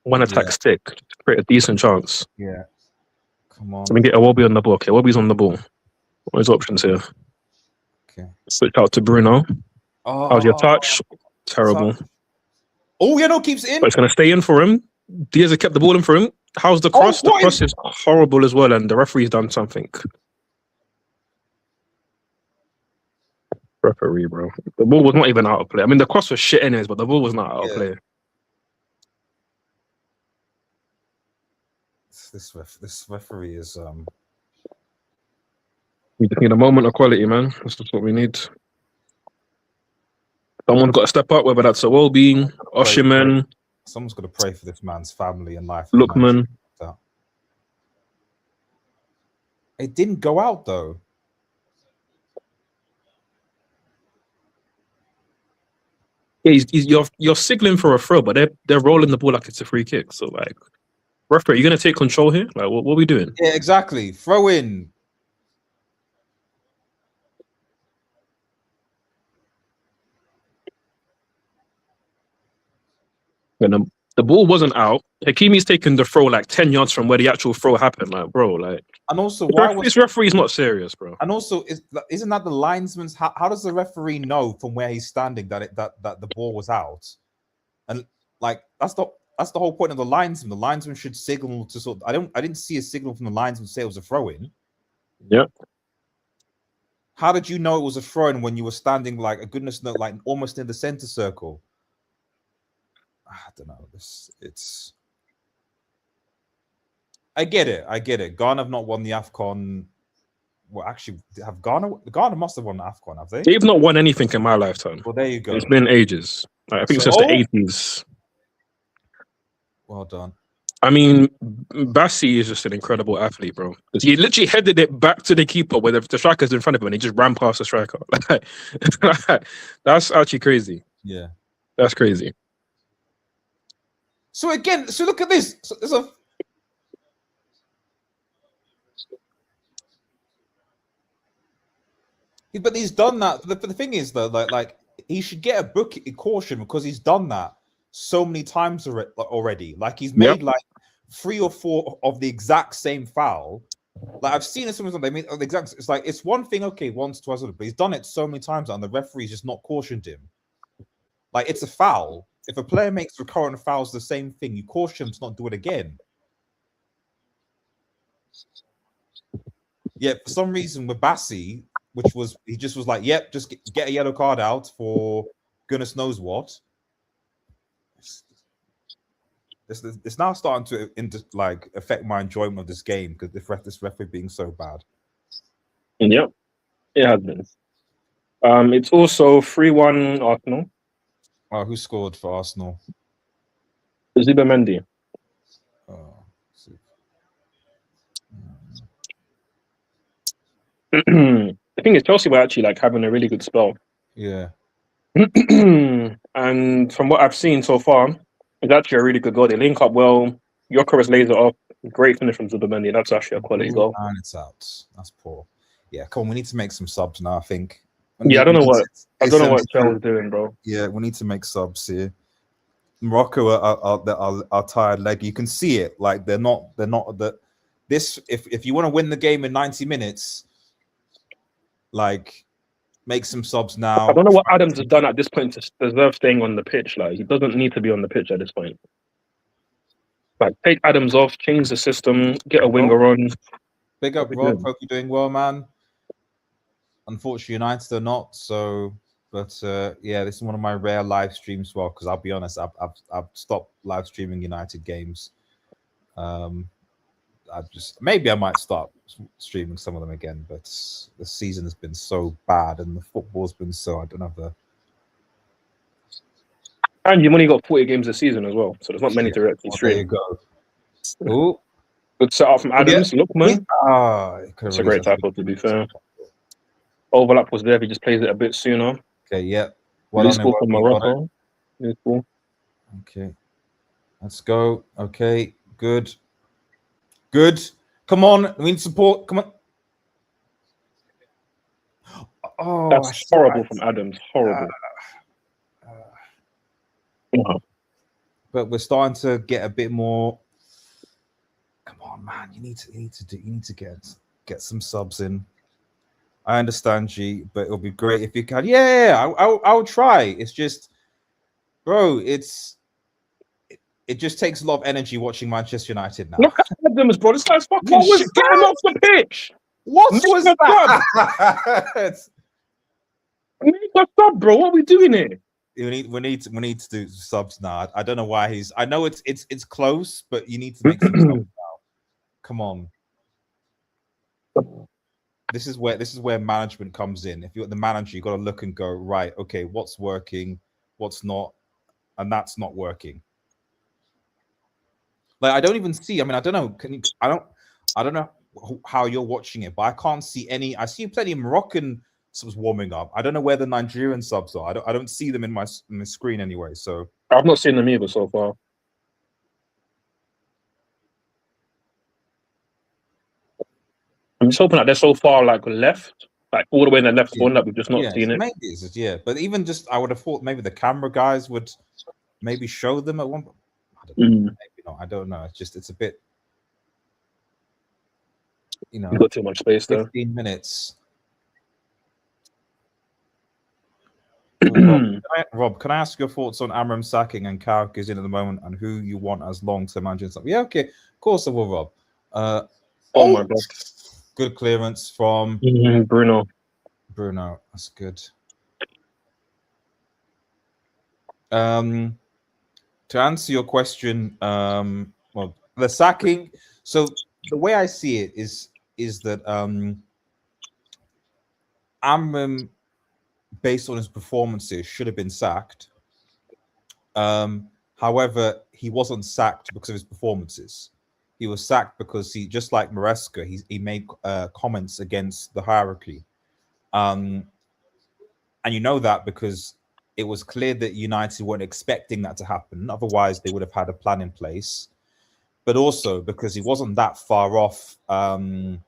one attack stick to create a decent chance. Yeah. Come on. Let me get Iwobi on the ball. Okay, Iwobi's on the ball. What are his options here? Okay. Switch out to Bruno. How's your touch? Terrible. Oh, yeah, no, keeps in. But it's going to stay in for him. Diaz has kept the ball in for him. How's the cross? The cross is horrible as well, and the referee's done something. Referee, bro. The ball was not even out of play. I mean, the cross was shit anyways, but the ball was not out of play. This referee is We just need a moment of quality, man. That's just what we need. Someone's got to step up, whether that's a well-being, Oshiman. Someone's got to pray for this man's family and life. Lookman. It didn't go out though. Yeah, you're signaling for a throw, but they're rolling the ball like it's a free kick. So like, referee, you're gonna take control here? Like, what are we doing? Yeah, exactly. Throw in. The ball wasn't out. Hakimi's taken the throw like 10 yards from where the actual throw happened. Like, bro, like. And also, this referee's not serious, bro. And also, isn't that the linesman's? How does the referee know from where he's standing that the ball was out? And like that's the whole point of the linesman. The linesman should signal to sort. I didn't see a signal from the linesman say it was a throw in. Yep. How did you know it was a throw in when you were standing like a goodness knows, like almost in the center circle? I don't know. It's. I get it. Ghana have not won the AFCON. Well, actually, have Ghana must have won the AFCON, have they? They've not won anything in my lifetime. Well, there you go. It's been ages. I think since the 80s. Well done. I mean, Bassi is just an incredible athlete, bro. Because he literally headed it back to the keeper where the striker's in front of him and he just ran past the striker. That's actually crazy. Yeah. That's crazy. So again, look at this. So there's a... But he's done that. But the thing is, though, like he should get a caution because he's done that so many times already. Like he's made like 3 or 4 of the exact same foul. Like I've seen it sometimes. They made the exact. It's like it's one thing, okay, once, twice, but he's done it so many times, and the referee's just not cautioned him. Like it's a foul. If a player makes recurrent fouls, the same thing, you caution him to not do it again. Yeah, for some reason with Bassi, which was he just was like, yep, just get a yellow card out for goodness knows what. It's now starting to like affect my enjoyment of this game because this referee being so bad. Yep, it has been. It's also 3-1 Arsenal. Oh, who scored for Arsenal? Zubimendi. Oh, I think Chelsea were actually like having a really good spell. Yeah. And from what I've seen so far, it's actually a really good goal. They link up well. Gyökeres lays it off. Great finish from Zubimendi. That's actually a quality goal. And it's out. That's poor. Yeah, come on. We need to make some subs now, I think. I don't know what Chelsea's doing, bro. Yeah, we need to make subs here. Morocco are tired leg. You can see it. Like they're not this. If you want to win the game in 90 minutes, like make some subs now. I don't know what Adams has done at this point to deserve staying on the pitch. Like he doesn't need to be on the pitch at this point. Like take Adams off, change the system, get a winger on. Big up, Rob. Hope you're doing well, man. Unfortunately, United are not. So, but yeah, this is one of my rare live streams. Well, because I'll be honest, I've stopped live streaming United games. Maybe I might start streaming some of them again, but the season has been so bad and the football's been so I don't have the. And you've only got 40 games this season as well, so there's not many to actually stream. There you go. Ooh. Good setup from Adams. Yeah. Look, man. It's a great tackle, to be fair. Overlap was there. If he just plays it a bit sooner. Okay, yeah. Well done, from Morocco. Cool. Okay. Let's go. Okay, good. Good. Come on. We need support. Come on. Oh, that's horrible from Adams. Horrible. But we're starting to get a bit more. Come on, man. You need to get some subs in. I understand, G, but it'll be great if you can. Yeah, I'll try. It's just, bro, it just takes a lot of energy watching Manchester United now. Look at Adams, bro. This guy's fucking shit. Get him off the pitch. What was that? Make a sub, bro. What are we doing here? We need to do subs now. I don't know why he's. I know it's close, but you need to make some subs now. Come on. This is where management comes in. If you're the manager, you got to look and go, right, okay, what's working, what's not, and that's not working. Like I don't even see. I mean, I don't know. I don't know how you're watching it, but I can't see any. I see plenty of Moroccan subs warming up. I don't know where the Nigerian subs are. I don't see them in my screen anyway. So I've not seen them either so far. I'm just hoping that they're so far like left, like all the way in the left corner that we've just not seen it. Maybe it's but even just I would have thought maybe the camera guys would maybe show them at one point. I Maybe not. I don't know. It's a bit, you got too much space 15 there. 15 minutes. Rob, can I ask your thoughts on Amram sacking and Carrick is in at the moment and who you want as long-term manager? Yeah, okay. Of course I will, Rob. Oh my God. Good clearance from Bruno. That's good. To answer your question, well, the sacking. So the way I see it is that Amram, based on his performances, should have been sacked. However, he wasn't sacked because of his performances. He was sacked because he, just like Maresca, he made comments against the hierarchy. And you know that because it was clear that United weren't expecting that to happen. Otherwise, they would have had a plan in place. But also because he wasn't that far off, top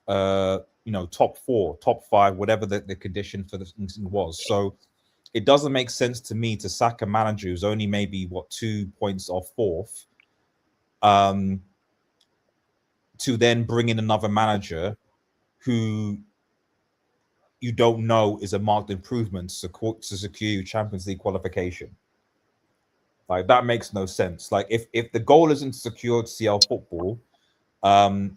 4, top 5, whatever the condition for the thing was. So it doesn't make sense to me to sack a manager who's only maybe 2 points off 4th, to then bring in another manager who you don't know is a marked improvement to secure Champions League qualification. Like, that makes no sense. Like, if the goal isn't secured CL football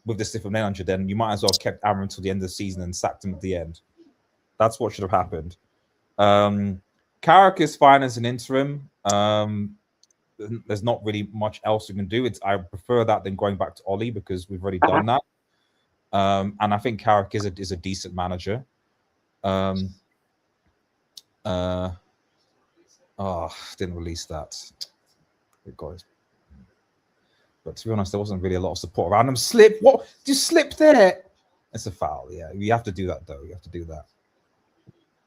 with this different manager, then you might as well have kept Aaron till the end of the season and sacked him at the end. That's what should have happened. Carrick is fine as an interim. There's not really much else you can do. I prefer that than going back to Ollie because we've already done that. And I think Carrick is a decent manager. Didn't release that. Guys. But to be honest, there wasn't really a lot of support around him. Slip? What? Just slip there? It's a foul. Yeah, you have to do that though. You have to do that.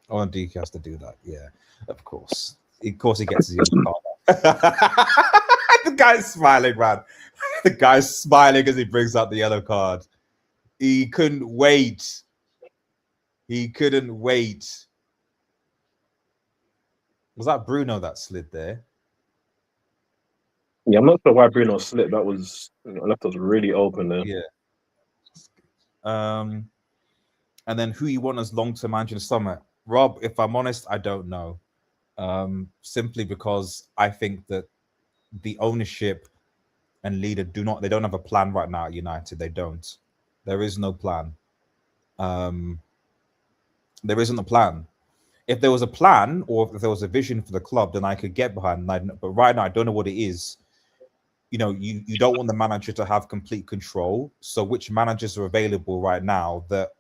Oh, and DK has to do that. Yeah, of course. Of course, he gets his yellow card. The guy's smiling, man. The guy's smiling as he brings out the yellow card. He couldn't wait. He couldn't wait. Was that Bruno that slid there? Yeah, I'm not sure why Bruno slid. That was left us really open there. Yeah. And then who you want as long-term manager in the summer? Rob, if I'm honest, I don't know. Simply because I think that the ownership and leader they don't have a plan right now at United. They don't. There is no plan. There isn't a plan. If there was a plan or if there was a vision for the club, then I could get behind. But right now, I don't know what it is. You don't want the manager to have complete control. So which managers are available right now that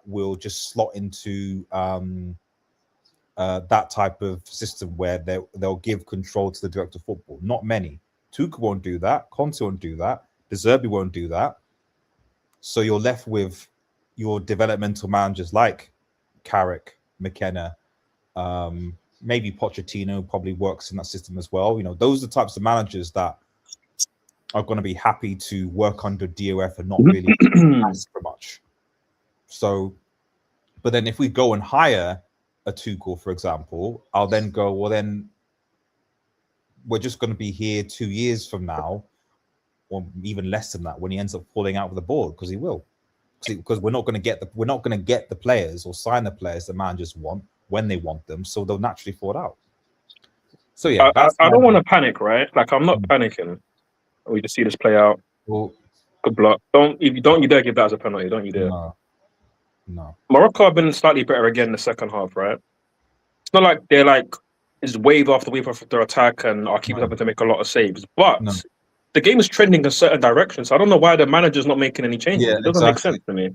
will just slot into that type of system where they'll give control to the director of football? Not many. Tuchel won't do that. Conte won't do that. De Zerbi won't do that. So you're left with your developmental managers like Carrick, McKenna, maybe Pochettino probably works in that system as well. Those are the types of managers that are going to be happy to work under DOF and not really ask for much. So, but then if we go and hire a Tuchel, for example, I'll then go, well, then we're just going to be here 2 years from now, or even less than that, when he ends up falling out with the board, because he will. Because we're not going to get the players or sign the players the managers want when they want them, so they'll naturally fall out. So yeah, I don't want to panic, right? Like, I'm not panicking. We just see this play out. Well, good block. You dare give that as a penalty. Don't you dare? No. Morocco have been slightly better again in the second half, right? It's not like they're it's wave after wave after their attack and our keepers having to make a lot of saves. But the game is trending in certain directions. So I don't know why the manager's not making any changes. Yeah, it doesn't make sense to me.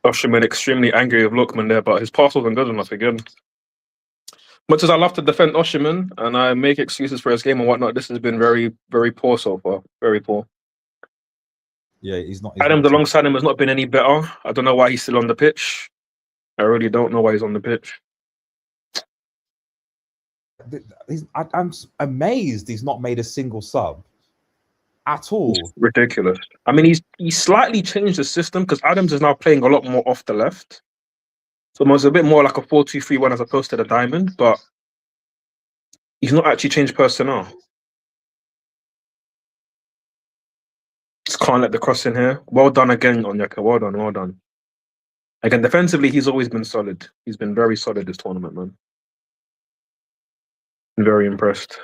Osherman extremely angry with Lookman there, but his pass wasn't good enough again. Much as I love to defend Osherman and I make excuses for his game and whatnot, this has been very, very poor so far. Very poor. Yeah, he's not. Adams alongside him has not been any better. I don't know why he's still on the pitch. I really don't know why he's on the pitch. I'm amazed he's not made a single sub at all. It's ridiculous. I mean, he's slightly changed the system because Adams is now playing a lot more off the left. So almost a bit more like a 4-2-3-1 as opposed to the diamond, but he's not actually changed personnel. Just can't let the cross in here. Well done again, Onyeka. Well done, well done. Again, defensively, he's always been solid. He's been very solid this tournament, man. Very impressed.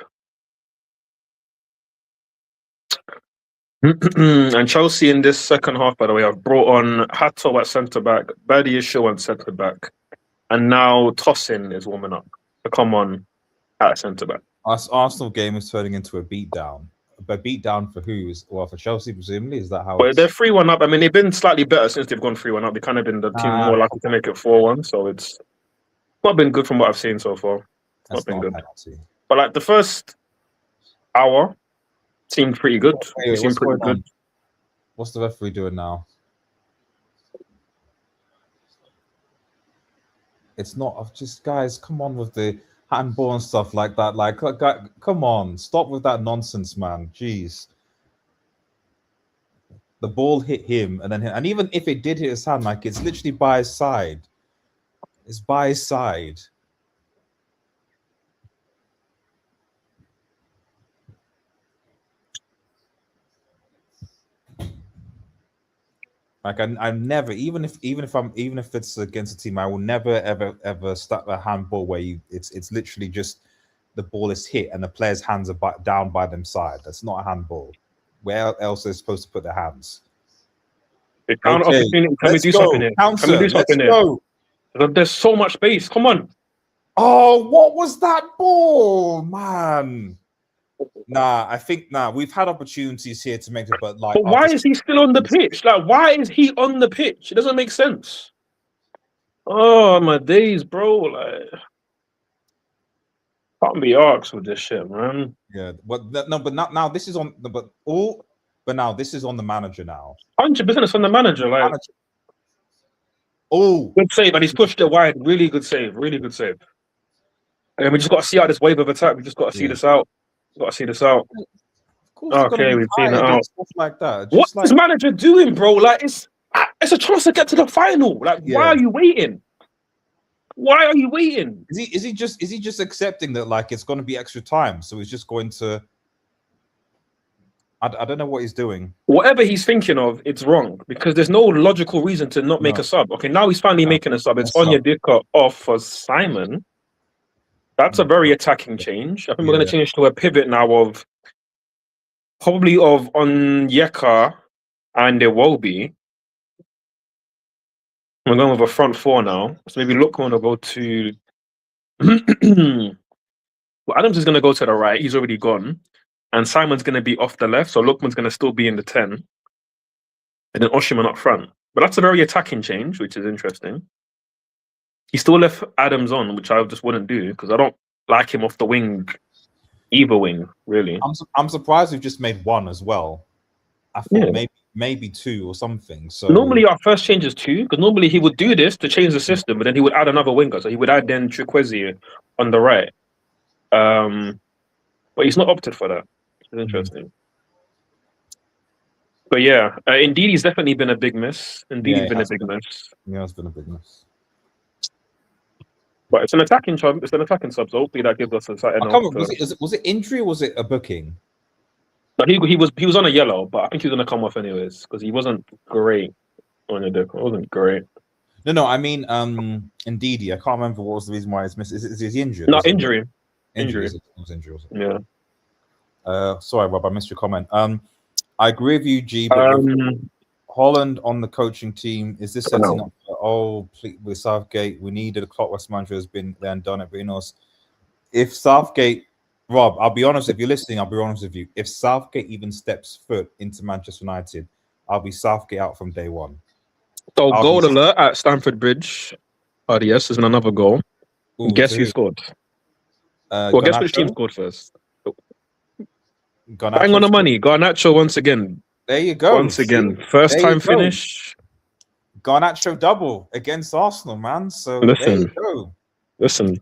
And Chelsea in this second half, by the way, I've brought on Hato at centre-back, Badiashile at centre-back, and now Tosin is warming up to come on at centre-back. Arsenal game is turning into a beatdown. But beatdown for who? Well, for Chelsea, presumably? Is that how Well, they're 3-1 up. I mean, they've been slightly better since they've gone 3-1 up. They've kind of been the team more likely to make it 4-1, so it's not been good from what I've seen so far. Not been good. But like the first hour seemed pretty good. Seemed pretty good. What's the referee doing now? It's not just guys. Come on with the handball and stuff like that. Like, come on, stop with that nonsense, man. Jeez. The ball hit him, and even if it did hit his hand, like it's literally by his side. It's by his side. Like I'm never, even if it's against a team, I will never ever start a handball where it's literally just the ball is hit and the player's hands are down by them side. That's not a handball. Where else are they supposed to put their hands? Can we do something here? Can we do something here? There's so much space. Come on. Oh, what was that ball, man? I think we've had opportunities here to make it, but like. But why is he still on the pitch? Like, why is he on the pitch? It doesn't make sense. Oh my days, bro! Like, can't be asked with this shit, man. Yeah, but now this is on now this is on the manager now. 100% it's on the manager. Like, good save, and he's pushed it wide. Really good save. Really good save. And we just got to see out this wave of attack. We just got to see this out. Got to see this out. Okay, we've seen it out. Stuff like that. What's this manager doing, bro? Like, it's a chance to get to the final. Like, why are you waiting? Why are you waiting? Is he just accepting that like it's going to be extra time? So he's just going to. I don't know what he's doing. Whatever he's thinking of, it's wrong because there's no logical reason to not make a sub. Okay, now he's finally making a sub. It's Onyedika off for Simon. That's a very attacking change. I think we're going to change to a pivot now of Onyeka and Iwobi. We're going with a front four now. So maybe Lookman will go to. Well, Adams is going to go to the right. He's already gone. And Simon's going to be off the left. So Lookman's going to still be in the 10. And then Oshiman up front. But that's a very attacking change, which is interesting. He still left Adams on, which I just wouldn't do because I don't like him off the wing, either wing, really. I'm surprised we've just made one as well. I thought maybe two or something. So normally our first change is two because normally he would do this to change the system, but then he would add another winger. So he would add then Chukwueze on the right. But he's not opted for that. It's interesting. But yeah, indeed, he's definitely been a big miss. Indeed, he's been a big miss. Yeah, it's been a big miss. But it's an attacking sub. It's an attacking sub. So hopefully that gives us a side. Was it injury or was it a booking? But he was on a yellow, but I think he was gonna come off anyways because he wasn't great on the deck. It wasn't great. No, I mean, indeed, I can't remember what was the reason why it's missed. Is he injured? No, injury. Injury. It was injury. Yeah. Sorry, Rob, I missed your comment. I agree with you, G. But Holland on the coaching team, is this setting up for, with Southgate? We needed a clockwise manager has been there and done it. But if Southgate, Rob, I'll be honest, if you're listening, I'll be honest with you. If Southgate even steps foot into Manchester United, I'll be Southgate out from day one. So goal alert at Stamford Bridge. RDS has been another goal. Guess who scored? Well, guess which team scored first? Bang on the money. Garnacho once again. There you go. Once again. First time finish. Garnacho double against Arsenal, man. So listen. there you go. Listen.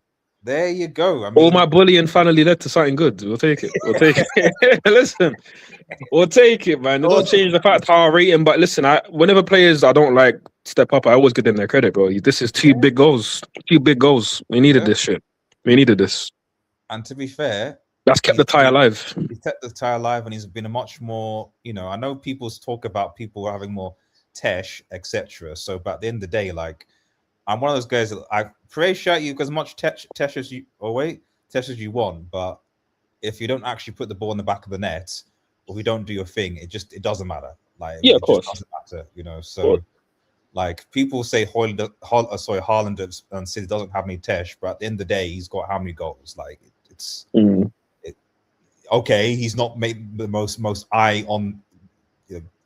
There you go. I mean, all my bullying finally led to something good. We'll take it. We'll take it. Listen, we'll take it, man. It don't change the fact how I rate him. But listen, whenever players I don't like step up, I always give them their credit, bro. This is two big goals. Two big goals. We needed this shit. We needed this. And to be fair, that's kept the tie alive. He's kept the tie alive, and he's been a much more, I know people talk about people having more tesh, etc. So, but at the end of the day, like, I'm one of those guys that I appreciate you as much tesh as you, tesh as you want, but if you don't actually put the ball in the back of the net, or if you don't do your thing, it doesn't matter. Like, yeah, of course, just doesn't matter, So, like, people say Haaland and City doesn't have any tesh, but at the end of the day, he's got how many goals? Like, it's okay. He's not made the most eye on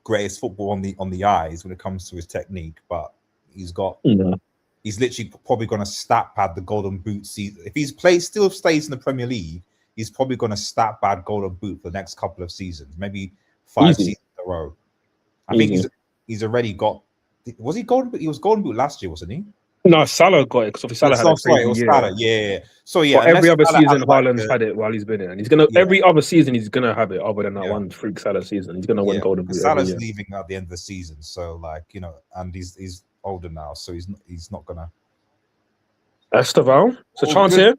greatest football on the eyes when it comes to his technique, but he's got. He's literally probably going to stat pad the Golden Boot season. If he's still stays in the Premier League, he's probably going to stat pad Golden Boot for the next couple of seasons, maybe 5 seasons in a row. I think he's already got. Was he Golden Boot? He was Golden Boot last year, wasn't he? No, Salah got it because Salah had a crazy year. Salah, yeah. So yeah, but every other season, Haaland's had it while he's been in, and he's gonna every other season he's gonna have it. Other than that one freak Salah season, he's gonna win Golden Boot. Salah's leaving at the end of the season, so like and he's older now, so he's not gonna. Esteval, it's a chance here.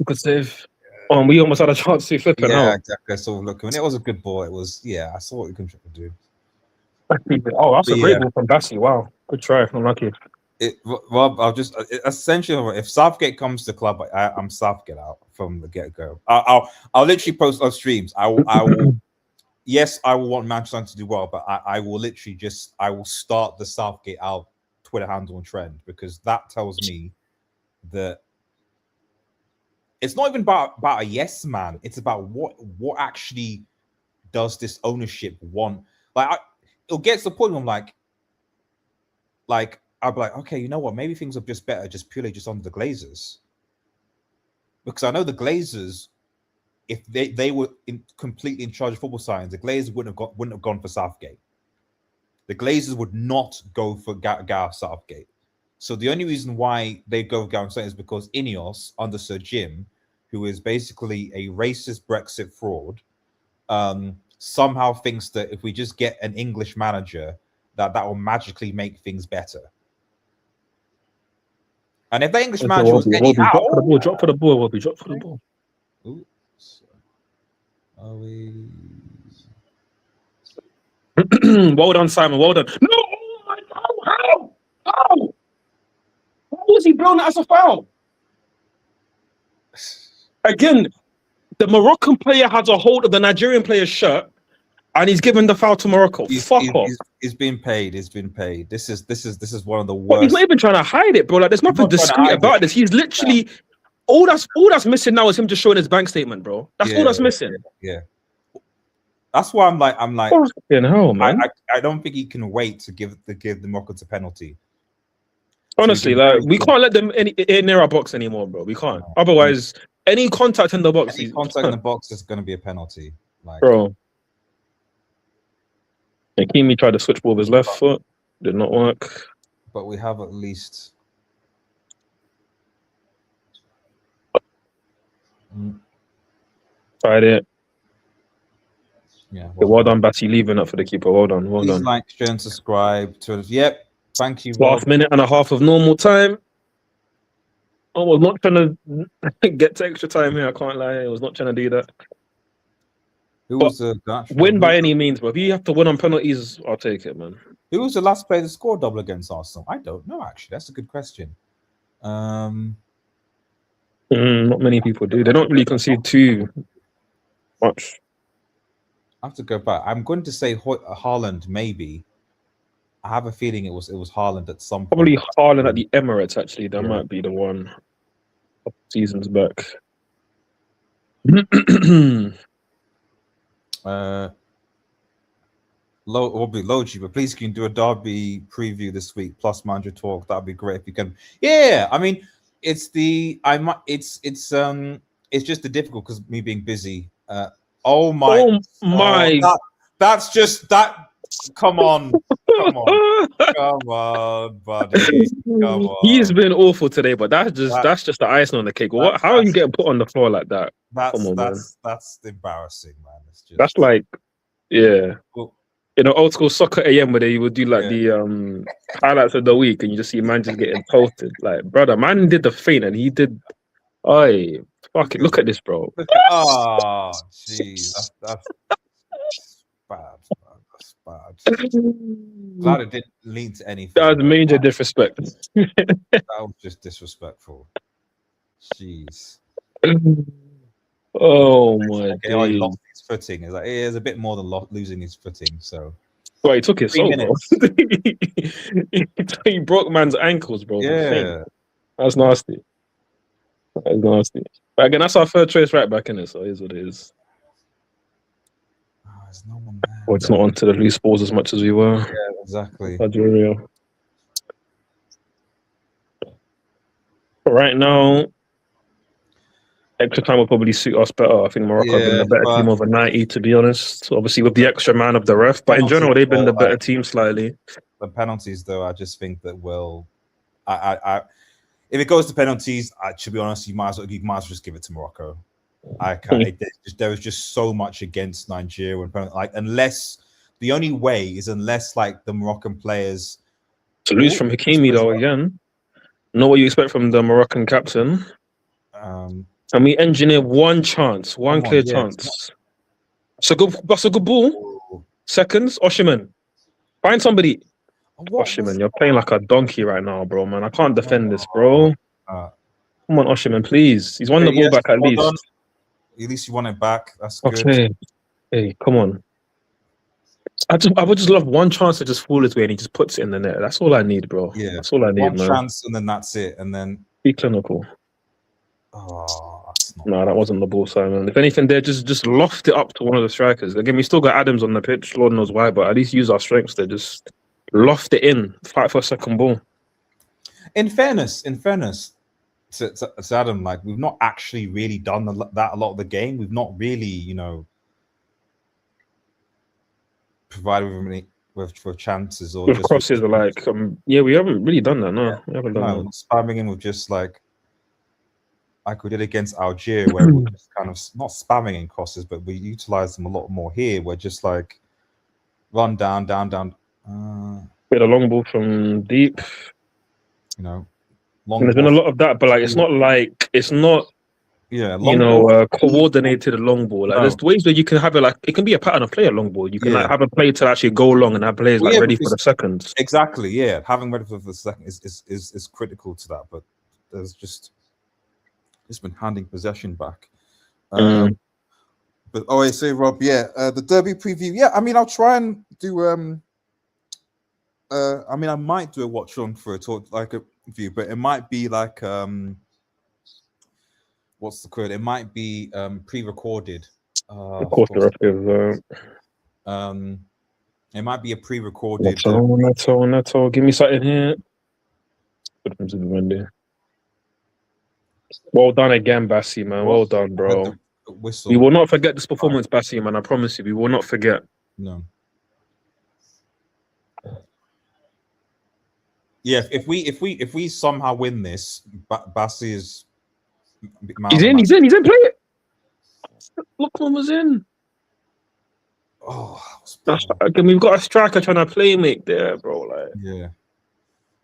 Good save. We almost had a chance to flip it. Yeah, exactly. I saw looking. It was a good ball. It was. Yeah, I saw what you can do. Oh, that's a great ball from Bassey. Wow, good try. Unlucky. Rob, I'll just essentially, if Southgate comes to the club, I'm Southgate out from the get go. I'll literally post on streams. I will. Yes, I will want Manchester United to do well, but I will literally I will start the Southgate out Twitter handle and trend, because that tells me that it's not even about a yes man. It's about what actually does this ownership want. Like, it'll get to the point where I'm like I'll be like, okay, you know what? Maybe things are just better purely under the Glazers, because I know the Glazers, if they were completely in charge of football science, the Glazers wouldn't have gone for Southgate. The Glazers would not go for Gareth Southgate. So the only reason why they go for Gareth Southgate is because Ineos, under Sir Jim, who is basically a racist Brexit fraud, somehow thinks that if we just get an English manager, that will magically make things better. And if the English manager was drop for the ball, drop for the ball. Oops. Are we? Well done, Simon. Well done. No! How? How was he blown as a foul? Again, the Moroccan player has a hold of the Nigerian player's shirt, and he's given the foul to Morocco. Fuck off. He's been paid. He's been paid. This is one of the worst. But he's not even trying to hide it, bro. Like, there's nothing discreet about this. He's literally all that's missing now is him just showing his bank statement, bro. That's all that's missing. Yeah. That's why I'm like, hell, man. I don't think he can wait to give the Moroccans a penalty. Honestly, like, we can't let them in near our box anymore, bro. We can't. Otherwise, any contact in the box, in the box is going to be a penalty, like, bro. Hakimi tried to switch ball with his left foot, did not work. But we have at least. Tried it. Yeah. Well done, Batty, leaving up for the keeper. Well done. Well done. Like, share, and subscribe to us. Yep. Thank you. Last minute and a half of normal time. I was not trying to get to extra time here. I can't lie. I was not trying to do that. Who was the win by any means, but if you have to win on penalties, I'll take it, man. Who was the last player to score double against Arsenal? I don't know, actually. That's a good question. Not many people do. They don't really concede too much. I have to go back. I'm going to say Haaland, maybe. I have a feeling it was Haaland at some point. Probably Haaland at the Emirates, actually. That might be the one. A couple seasons back. Logi, but please can you do a derby preview this week plus manager talk? That'd be great if you can. Yeah, I mean, it's just the difficult because me being busy. That's just that Come on, buddy. Come on. He's been awful today, but that's just the icing on the cake. How are you getting put on the floor like that? Come on, that's embarrassing, man. It's just that's like, yeah. Well, old school soccer AM where they would do like the highlights of the week, and you just see man just getting toasted. Like, brother, man did the feint, and he did. Oi, fuck it! Look at this, bro. Oh, jeez, that's bad. Man. That's bad. Glad it didn't lead to anything. That was major disrespect. That was just disrespectful. Jeez. Oh my god! He lost his footing. It's like it is a bit more than losing his footing. So, well, he took his soul, bro. He broke man's ankles, bro. Yeah, that's nasty. That's nasty. But again, that's our third choice right back in it. So it is what it is. Oh, there's no one there. Well, it's not onto the loose balls as much as we were. Yeah, exactly. Nigeria. Right now, extra time will probably suit us better. I think Morocco have been the better team over 90, to be honest. Obviously, with the extra man of the ref, but in general, they've been the better team slightly. The penalties, though, I just think that if it goes to penalties, to be honest, you might as well just give it to Morocco. There was just so much against Nigeria unless the only way is unless the Moroccan players to lose from Hakimi though again. Know what you expect from the Moroccan captain. And we engineer one chance, one clear chance. That's a good ball. Seconds, Osimhen. Find somebody. Osimhen, you're playing like a donkey right now, bro, man. I can't defend this, bro. Come on, Osimhen, please. He's won the ball back at least. Done. At least you won it back. That's good. Okay. Hey, come on. I would just love one chance to just fall his way and he just puts it in the net. That's all I need, bro. Yeah. That's all I need, one man. Chance and then that's it. And then be clinical. Oh, no, that wasn't the ball, Simon. If anything, they just loft it up to one of the strikers. Again, we still got Adams on the pitch. Lord knows why, but at least use our strengths to just loft it in, fight for a second ball. In fairness to Adam, we've not actually really done that a lot of the game. We've not really, provided with chances or with crosses. We haven't really done that. No, we haven't done that. Spamming him with just like we did against Algeria, where we're just kind of not spamming in crosses, but we utilize them a lot more here. We're just run down. With a long ball from deep. There's been a lot of that, but it's not coordinated long ball. There's ways where you can have it it can be a pattern of play a long ball. You can have a play to actually go long and have players ready for the seconds. Exactly, yeah. Having ready for the second is critical to that, but there's just been handing possession back. But I say, Rob, the derby preview. Yeah, I mean, I'll try and do. I might do a watch on for a talk a view, but it might be what's the code? It might be pre-recorded. Of course, the it might be a pre-recorded. That's all. Give me something here. Well done again, Bassi, man. Well done, bro. We will not forget this performance, Bassi, man. I promise you, we will not forget. No. Yeah, if we somehow win this, Bassi is. He's in. Play it. Lookman was in. Oh, again, we've got a striker trying to play make there, bro. Yeah.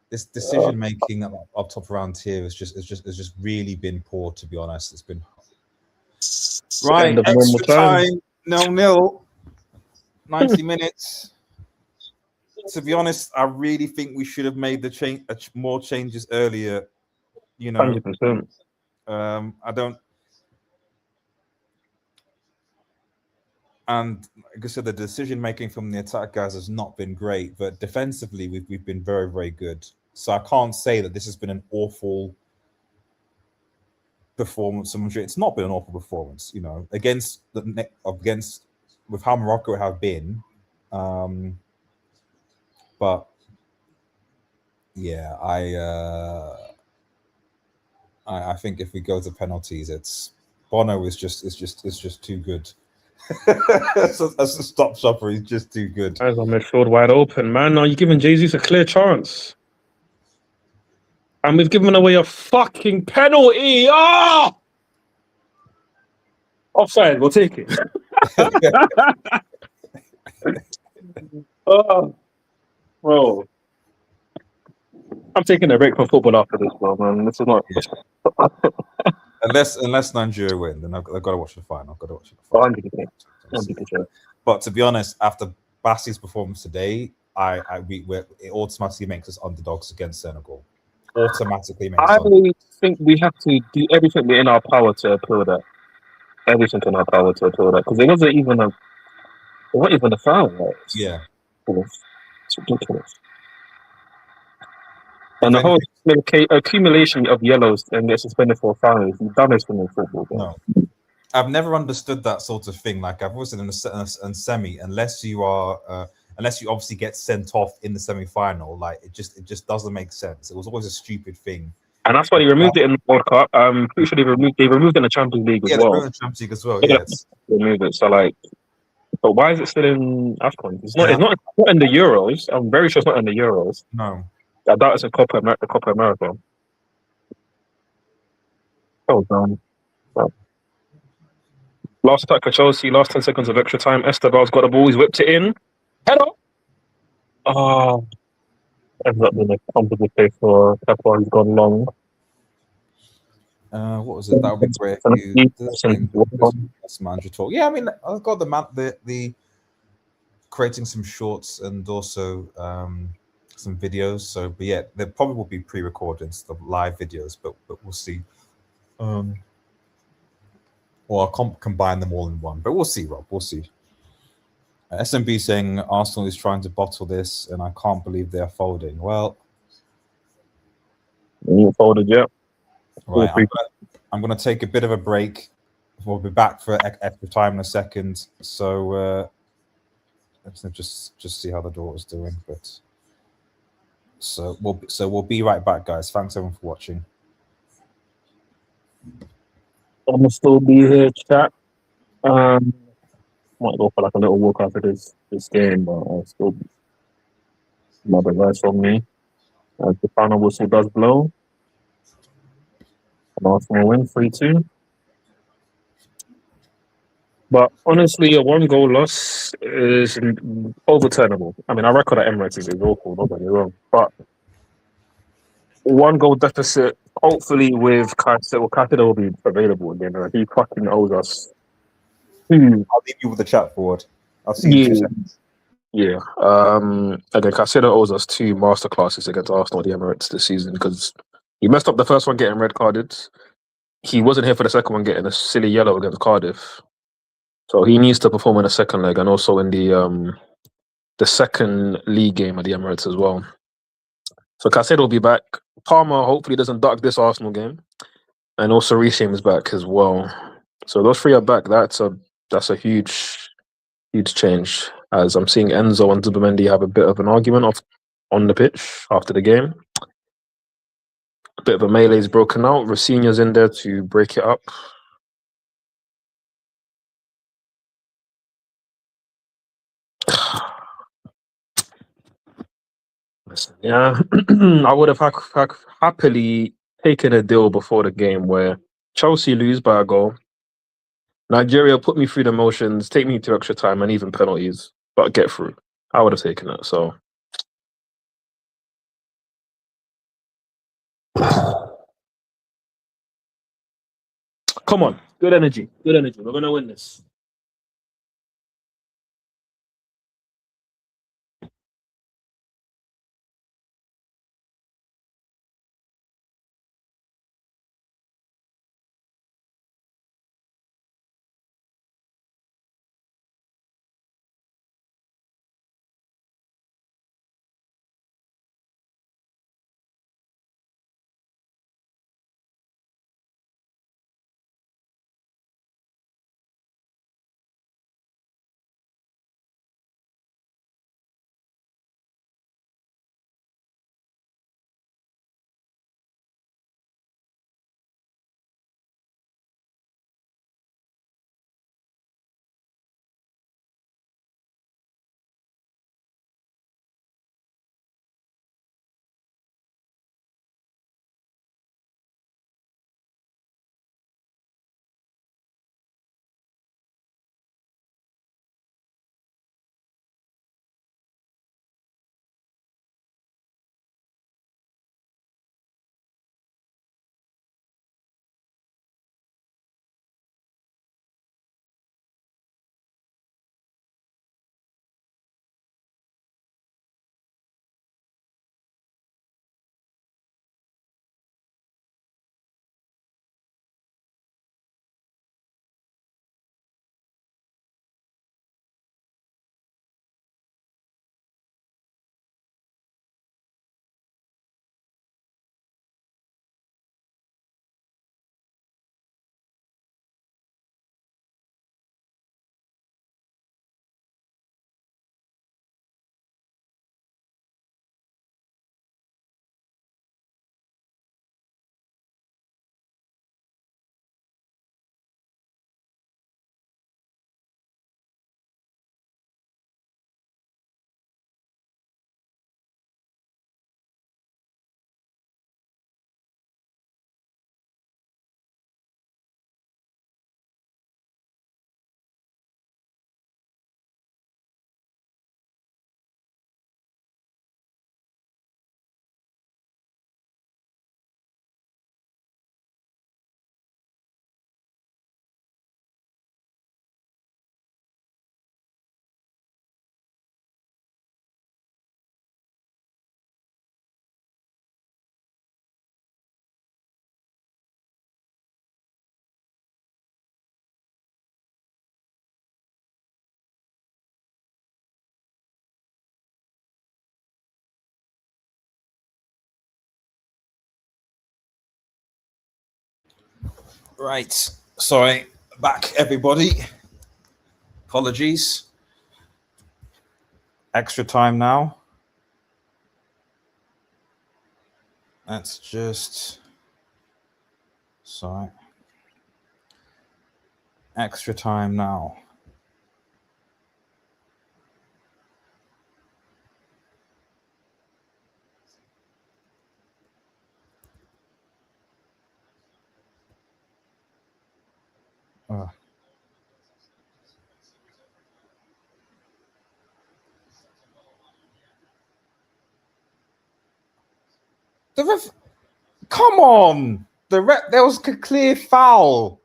This decision making up top around here has just really been poor, to be honest. It's been right. Extra time, 0-0, 90 minutes. To be honest, I really think we should have made the more changes earlier. 100%. I don't. And like I said, the decision making from the attack guys has not been great, but defensively we've been very, very good. So I can't say that this has been an awful performance. It's not been an awful performance, against with how Morocco have been. But yeah, I think if we go to penalties, Bono is just too good. As a stop shopper, he's just too good. Eyes on midfield wide open, man. Are you giving Jesus a clear chance? And we've given away a fucking penalty. Oh! Offside, we'll take it. Oh, bro. I'm taking a break from football after this, bro, man. This is not. Unless Nigeria win, then I've got to watch the final. I've got to watch the final. 100%. But to be honest, after Bassie's performance today, it automatically makes us underdogs against Senegal. Automatically makes. I think we have to do everything in our power to appeal that. Everything in our power to appeal that, because it wasn't even a foul. Right? Yeah, it's ridiculous. And the whole accumulation of yellows and get suspended for a foul is damage from the football. Bro. No, I've never understood that sort of thing. Like I've always said in semi, unless you obviously get sent off in the semi-final, like it just doesn't make sense. It was always a stupid thing. And that's why they removed it in the World Cup. I'm pretty sure they removed it in the Champions League as well. Yeah, they removed the Champions League as well. Yeah, they removed it. So like, but why is it still in AFCON? It's not in the Euros. I'm very sure it's not in the Euros. No. I doubt it's in Copa America. Oh, damn. Last attack for Chelsea, last 10 seconds of extra time. Estebal's got the ball, he's whipped it in. Header! Oh. Ends up being a comfortable play for Kepa, he's gone long. What was it? That would be great. That's manager talk. Yeah, I mean, I've got the creating some shorts and also some videos. So, but yeah, there probably will be pre-recorded instead of live videos, but we'll see. Or I'll combine them all in one, but we'll see, Rob. We'll see. SMB saying Arsenal is trying to bottle this, and I can't believe they are folding. Well, you folded yet? Right, I'm gonna take a bit of a break. We'll be back for extra time in a second. So let's just see how the door is doing. But so we'll be right back, guys. Thanks everyone for watching. I'm gonna still be here, chat. Might go for like a little walk after this game, but I'll still another advice from me. As the final whistle does blow, and Arsenal win 3-2. But honestly, a 1-goal loss is overturnable. I mean, our record at Emirates is awful, don't get me wrong. But 1-goal deficit, hopefully with Caicedo will be available again. He fucking owes us. I'll leave you with the chat forward. I'll see you in 2 seconds. Yeah. Again, Caicedo owes us 2 masterclasses against Arsenal at the Emirates this season because he messed up the first one getting red carded. He wasn't here for the second one getting a silly yellow against Cardiff. So he needs to perform in the second leg and also in the second league game at the Emirates as well. So Caicedo will be back. Palmer hopefully doesn't duck this Arsenal game. And also Reece is back as well. So those 3 are back. That's a huge change. As I'm seeing Enzo and Zubimendi have a bit of an argument on the pitch after the game. A bit of a melee's broken out. Rafinha's in there to break it up. Listen, yeah, I would have happily taken a deal before the game where Chelsea lose by a goal. Nigeria put me through the motions, take me to extra time and even penalties, but get through. I would have taken it. So, come on, good energy. We're gonna win this. Right. Sorry. Back, everybody. Apologies. Extra time now. That's just... Sorry. Extra time now. The ref... Come on! There was a clear foul.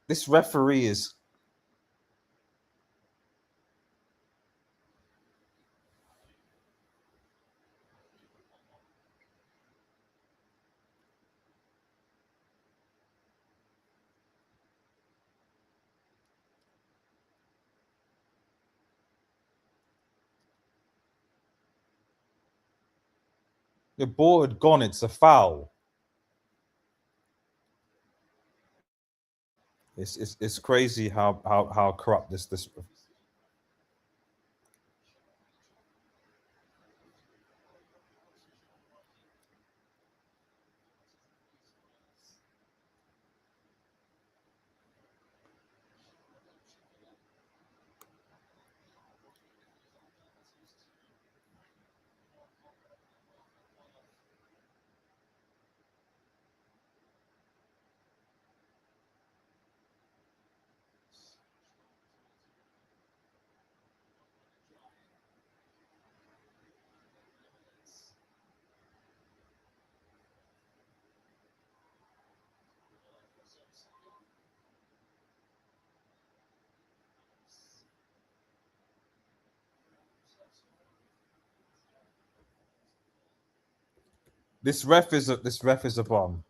This referee is... The ball had gone. It's a foul. It's crazy how corrupt this. This ref is a bomb.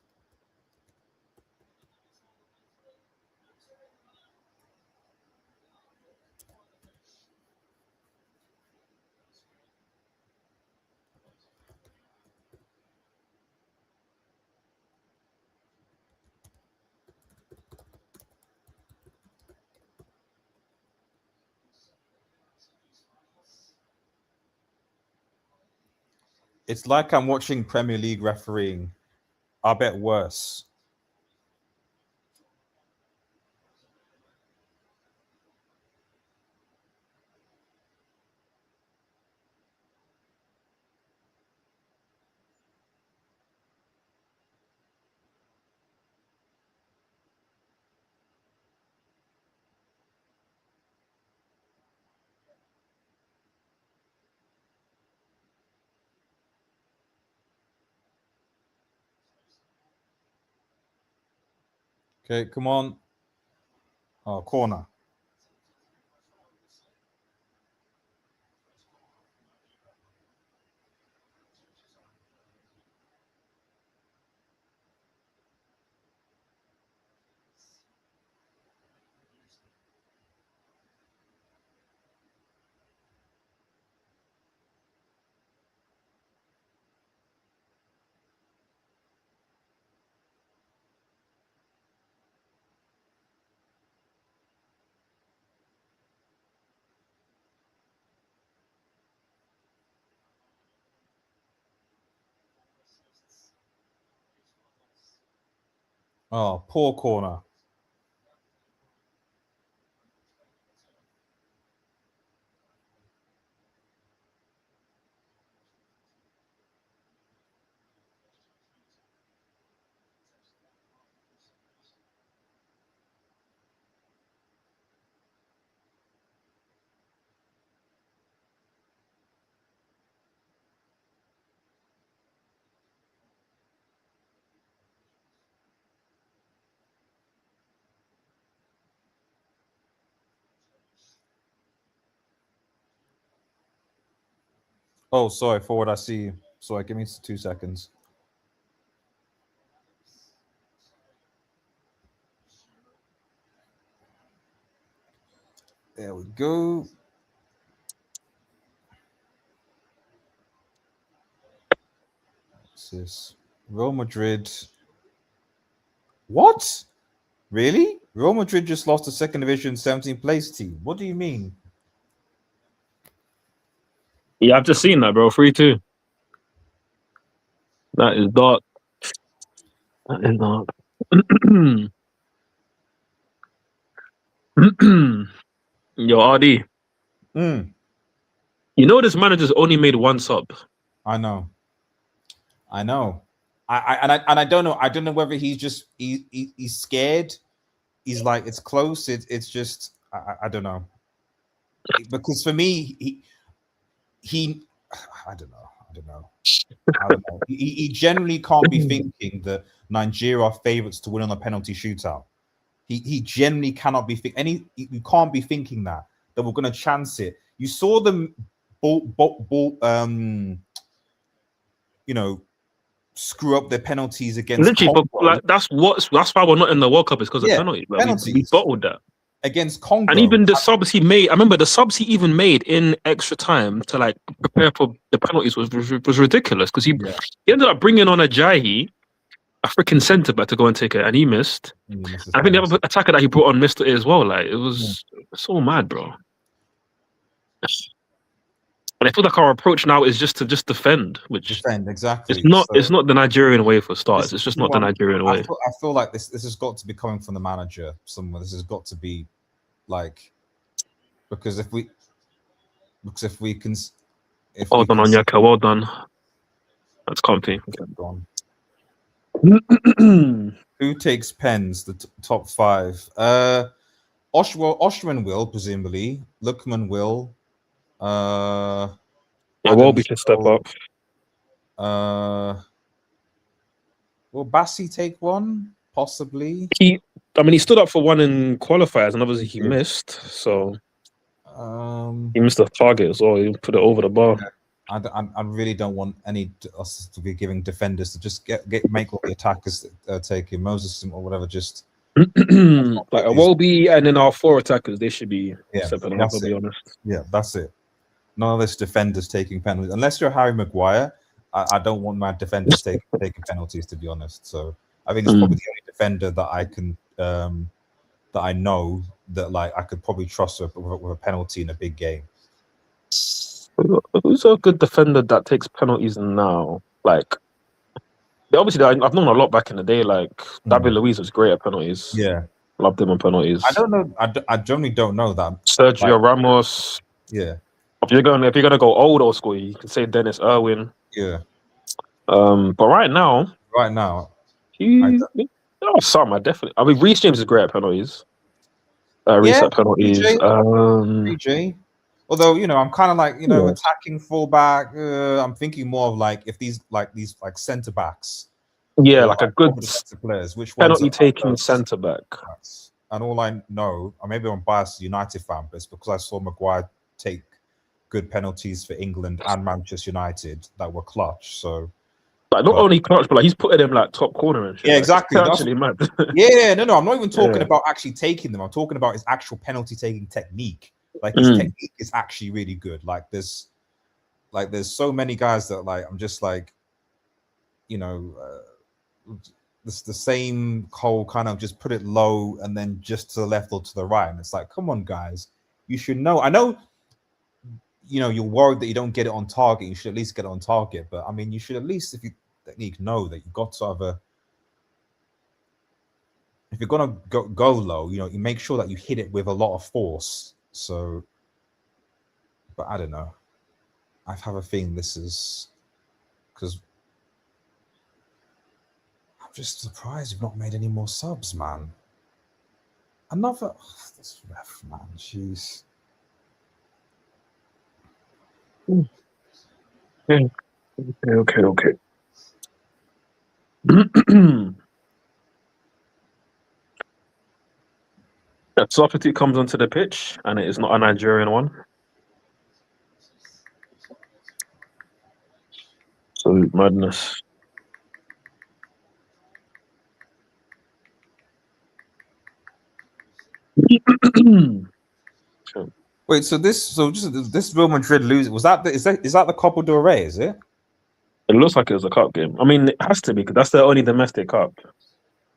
It's like I'm watching Premier League refereeing. I bet worse. Okay, come on. Oh, corner. Oh, poor corner. Oh, sorry, forward, I see you. Sorry, give me 2 seconds. There we go. This Real Madrid. What? Really? Real Madrid just lost the second division 17th place team. What do you mean? Yeah, I've just seen that, bro. 3-2. That is dark. That is dark. Yo, RD. You know this manager's only made one sub. I know. I don't know. I don't know whether he's just he's scared. He's like, it's close. It's just I don't know. Because for me, he I don't know. He generally can't be thinking that Nigeria are favorites to win on a penalty shootout. He generally cannot be thinking you can't be thinking that we're going to chance it. You saw them screw up their penalties against literally, Congo. but like that's why we're not in the World Cup is because of penalties. Like, penalties. We bottled that against Congo, and even the subs he made. I remember the subs he even made in extra time to like prepare for the penalties was ridiculous because he ended up bringing on a Ajayi, a freaking centre back to go and take it, and he missed. I think the other attacker that he brought on missed it as well. Like it was so mad, bro. And I feel like our approach now is just to defend, which exactly. It's not the Nigerian way for starters. It's just not the Nigerian way. I feel like this has got to be coming from the manager somewhere. This has got to be like because if we can. Well done, Onyeka. Well done. That's comfy. Who takes pens? The top five. Oshman will presumably. Lookman will. Wobie can step up. Will Bassi take one? Possibly. He stood up for one in qualifiers, and obviously he missed. So he missed a target as well. He put it over the bar. I really don't want any us to be giving defenders to just make all the attackers taking Moses or whatever. Just like a Wobie and then our 4 attackers, they should be stepping up. I'll be honest. Yeah, that's it. None of this defenders taking penalties. Unless you're Harry Maguire, I don't want my defenders taking penalties, to be honest. So I think it's probably the only defender that I can that I know that like I could probably trust with a penalty in a big game. Who's a good defender that takes penalties now? Like, obviously, I've known a lot back in the day. Like, David Luiz was great at penalties. Yeah, loved him on penalties. I don't know. I generally don't know that. Sergio Ramos. Yeah. If you're gonna go old school, you can say Dennis Irwin. Yeah. But right now, some I definitely. I mean, Reece James is great at penalties. Reece at penalties. PJ. Although I'm kind of like attacking fullback. I'm thinking more of like if these centre backs. Yeah, like a good players. Which penalty taking centre back. And all I know, or maybe I'm biased United fan, but it's because I saw Maguire take good penalties for England and Manchester United that were clutch. So, like not only clutch, but like he's putting them like top corner and shit. Yeah, exactly. That's actually mad. No. I'm not even talking about actually taking them. I'm talking about his actual penalty taking technique. Like his technique is actually really good. Like there's so many guys that like I'm just like, it's the same whole kind of just put it low and then just to the left or to the right, and it's like, come on, guys, you should know. I know. You're worried that you don't get it on target. You should at least get it on target. But I mean, you should at least, if you technique, know that you've got to have a. If you're gonna go low, you make sure that you hit it with a lot of force. So, but I don't know. I have a feeling this is because I'm just surprised we've not made any more subs, man. This ref, man, jeez. Okay. A substitute comes onto the pitch, and it is not a Nigerian one. Absolute madness. Wait, so this Real Madrid lose is that the Copa del Rey? Is it? It looks like it was a cup game. I mean, it has to be because that's the only domestic cup.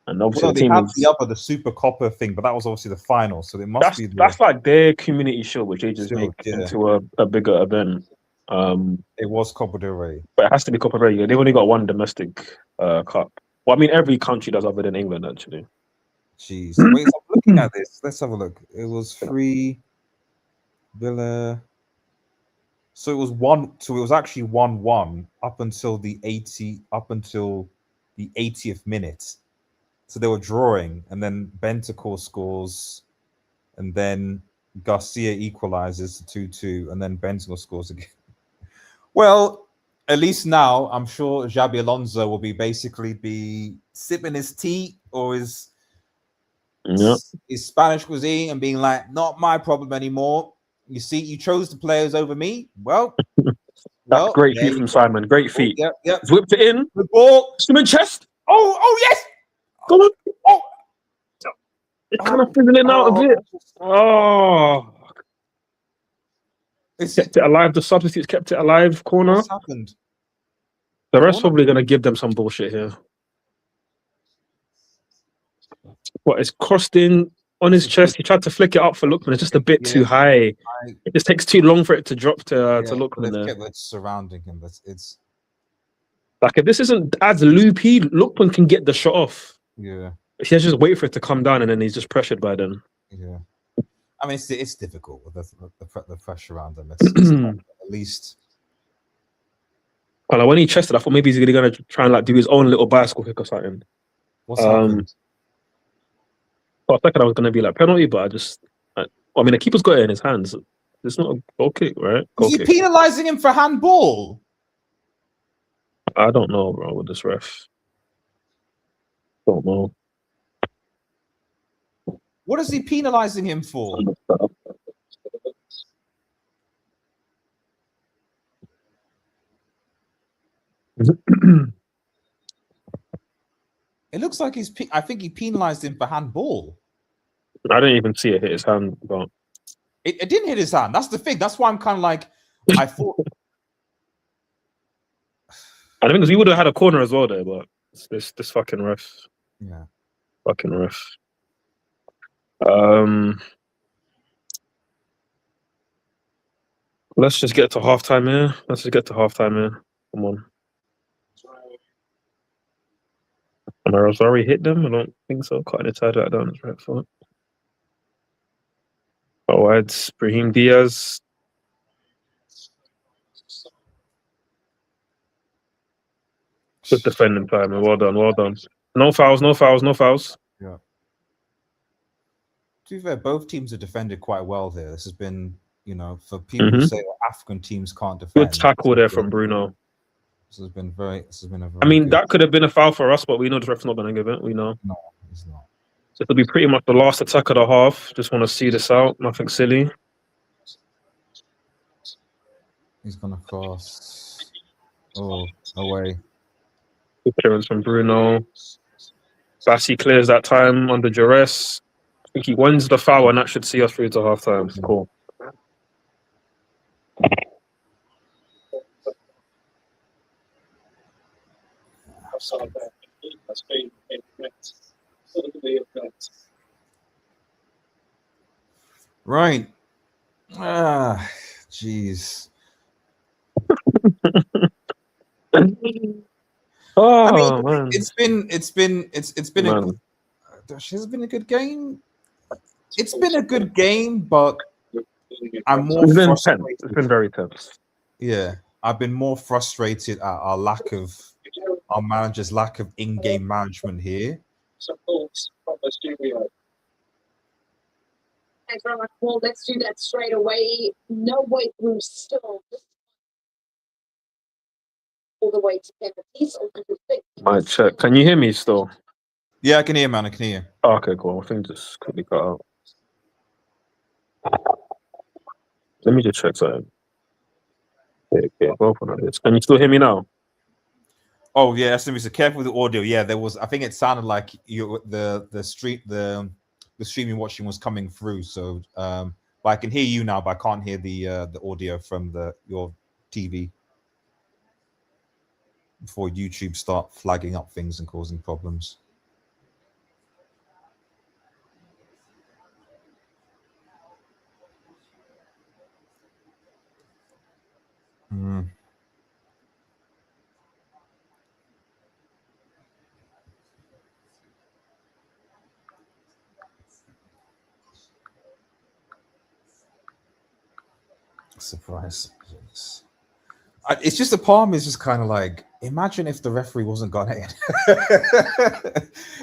And obviously, they had the Super Copper thing, but that was obviously the final, so it must be. That's like their community show, which they just make into a bigger event. It was Copa del Rey, but it has to be Copa del Rey. They've only got one domestic cup. Well, I mean, every country does other than England, actually. Jeez, wait, so I'm looking at this. Let's have a look. It was free Villa. So it was one. So it was actually 1-1 up until the 80th minute. So they were drawing, and then Bentancur scores, and then Garcia equalizes to 2-2, and then Bentancur scores again. Well, at least now I'm sure Xabi Alonso will be sipping his tea or his Spanish cuisine and being like, "Not my problem anymore. You see, you chose the players over me. Well, that's great feet from Simon. Great feet. Yep. He's whipped it in. The ball. Swim in chest. Oh yes. Go on. Oh. It's kind of fizzling out a bit. Oh. It's kept it alive. The substitutes kept it alive. Corner. What's happened? The rest probably going to give them some bullshit here. What, it's crossed in on his chest. He tried to flick it up for Lookman. It's just a bit too high. It just takes too long for it to drop to Lookman. They've kept surrounding him. It's like if this isn't as loopy, Lookman can get the shot off. Yeah. He has to just wait for it to come down, and then he's just pressured by them. Yeah. I mean, it's difficult with the pressure around them. It's at least. Well, like when he chested, I thought maybe he's going to try and like do his own little bicycle kick or something. What's happened? Well, I thought I was going to be like penalty, but I mean, the keeper's got it in his hands. It's not a goal kick, right? Is he penalising him for handball? I don't know, bro, with this ref. Don't know. What is he penalising him for? It looks like I think he penalised him for handball. I didn't even see it hit his hand, but it didn't hit his hand. That's the thing. That's why I'm kind of like, I thought. I think we would have had a corner as well there, but this fucking ref. Yeah. Fucking ref. Let's just get to halftime here. Come on. Rosari hit them? I don't think so. Cutting his head out down his right foot. Oh, it's Brahim Diaz. Good defending time. Well done. No fouls. Yeah. To be fair, both teams have defended quite well here. This has been, for people who say African teams can't defend. Good tackle there from Bruno. This has been a very that could have been a foul for us, but we know the ref's not going to give it. We know. No, he's not. So it'll be pretty much the last attack of the half. Just want to see this out. Nothing silly. He's going to cross. Oh, away. Good clearance from Bruno. Bassi clears that time under duress. I think he wins the foul, and that should see us through to half time. Cool. Right. Jeez. Man. It's been a good game. It's been a good game, but I'm more frustrated. It's been very tense. Yeah, I've been more frustrated at our manager's lack of in-game management here. Thanks very much, Paul. Let's do that straight away. No way through still. All the way to penalties. Might check. Can you hear me still? Yeah, I can hear, man. I can hear. Oh, okay, cool. I think just quickly cut out. Let me just check something. Okay, both of this. Can you still hear me now? Oh yeah, so careful with the audio. Yeah, there was. I think it sounded like the stream you're watching was coming through. So, but I can hear you now, but I can't hear the audio from your TV. before YouTube start flagging up things and causing problems. Surprise. It's just the palm is just kind of like, imagine if the referee wasn't Ghanaian.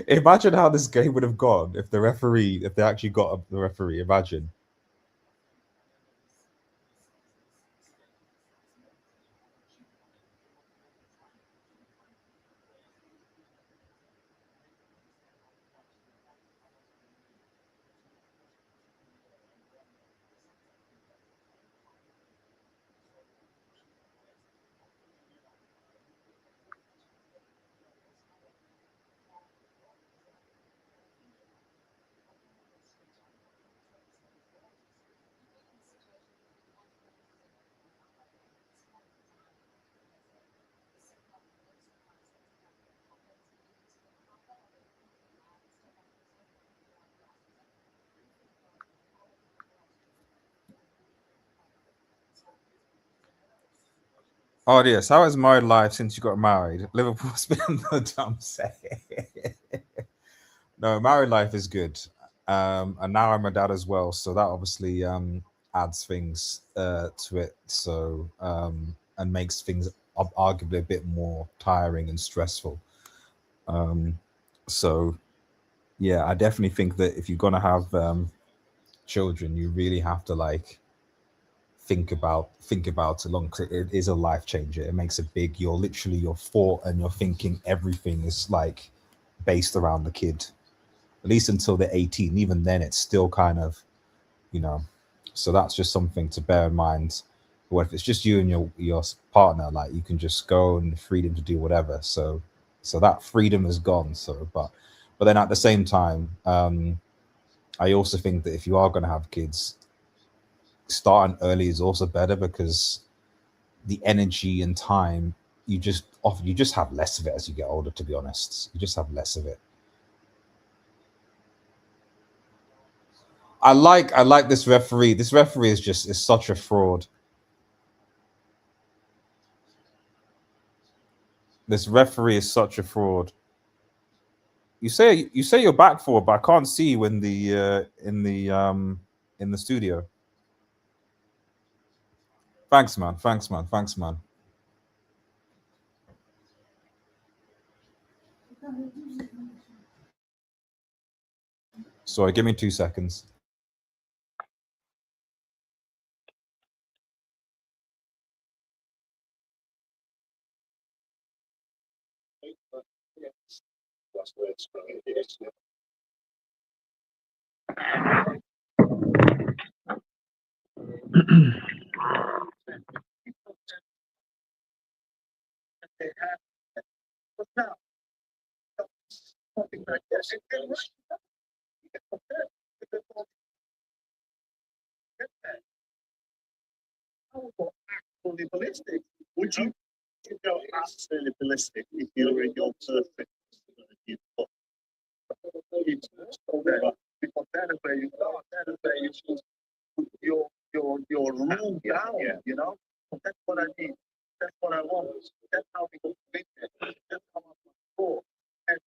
Imagine how this game would have gone if they actually got the referee. Imagine. Oh yes, how has married life since you got married? Liverpool's been on the dump set. No, married life is good. And now I'm a dad as well, so that obviously adds things to it. So and makes things arguably a bit more tiring and stressful. So yeah, I definitely think that if you're gonna have children, you really have to like think about it long, because it is a life changer. It makes a big, your thought and your thinking, everything is like based around the kid, at least until they're 18. Even then it's still kind of, so that's just something to bear in mind. Or if it's just you and your partner, like you can just go and freedom to do whatever, so that freedom is gone. So but then at the same time, I also think that if you are going to have kids, starting early is also better, because the energy and time you just have less of it as you get older. To be honest, you just have less of it. I like this referee. This referee is such a fraud. This referee is such a fraud. You say you're back for it, but I can't see you in the studio. Thanks, man. Sorry, give me 2 seconds. Absolutely ballistic. Would you go absolutely ballistic if you were in your perfect? Because that is where you start. That is where you put your rule down. You know, that's what I need. That's what I want. That's how we go business. That's how I score. And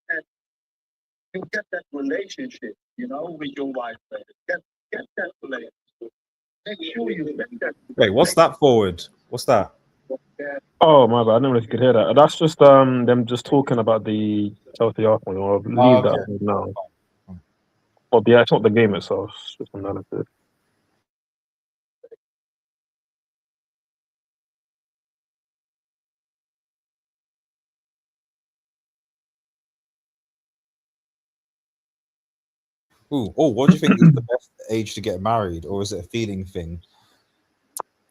you get that relationship, with your wife. Get that relationship. Make sure you get that. Wait, what's that forward? What's that? Oh my bad, I don't know if you could hear that. That's just them just talking about the Chelsea AFCON, or leave that now. Well, yeah, it's not the game itself, it's just analysis. Ooh, what do you think is the best age to get married, or is it a feeling thing?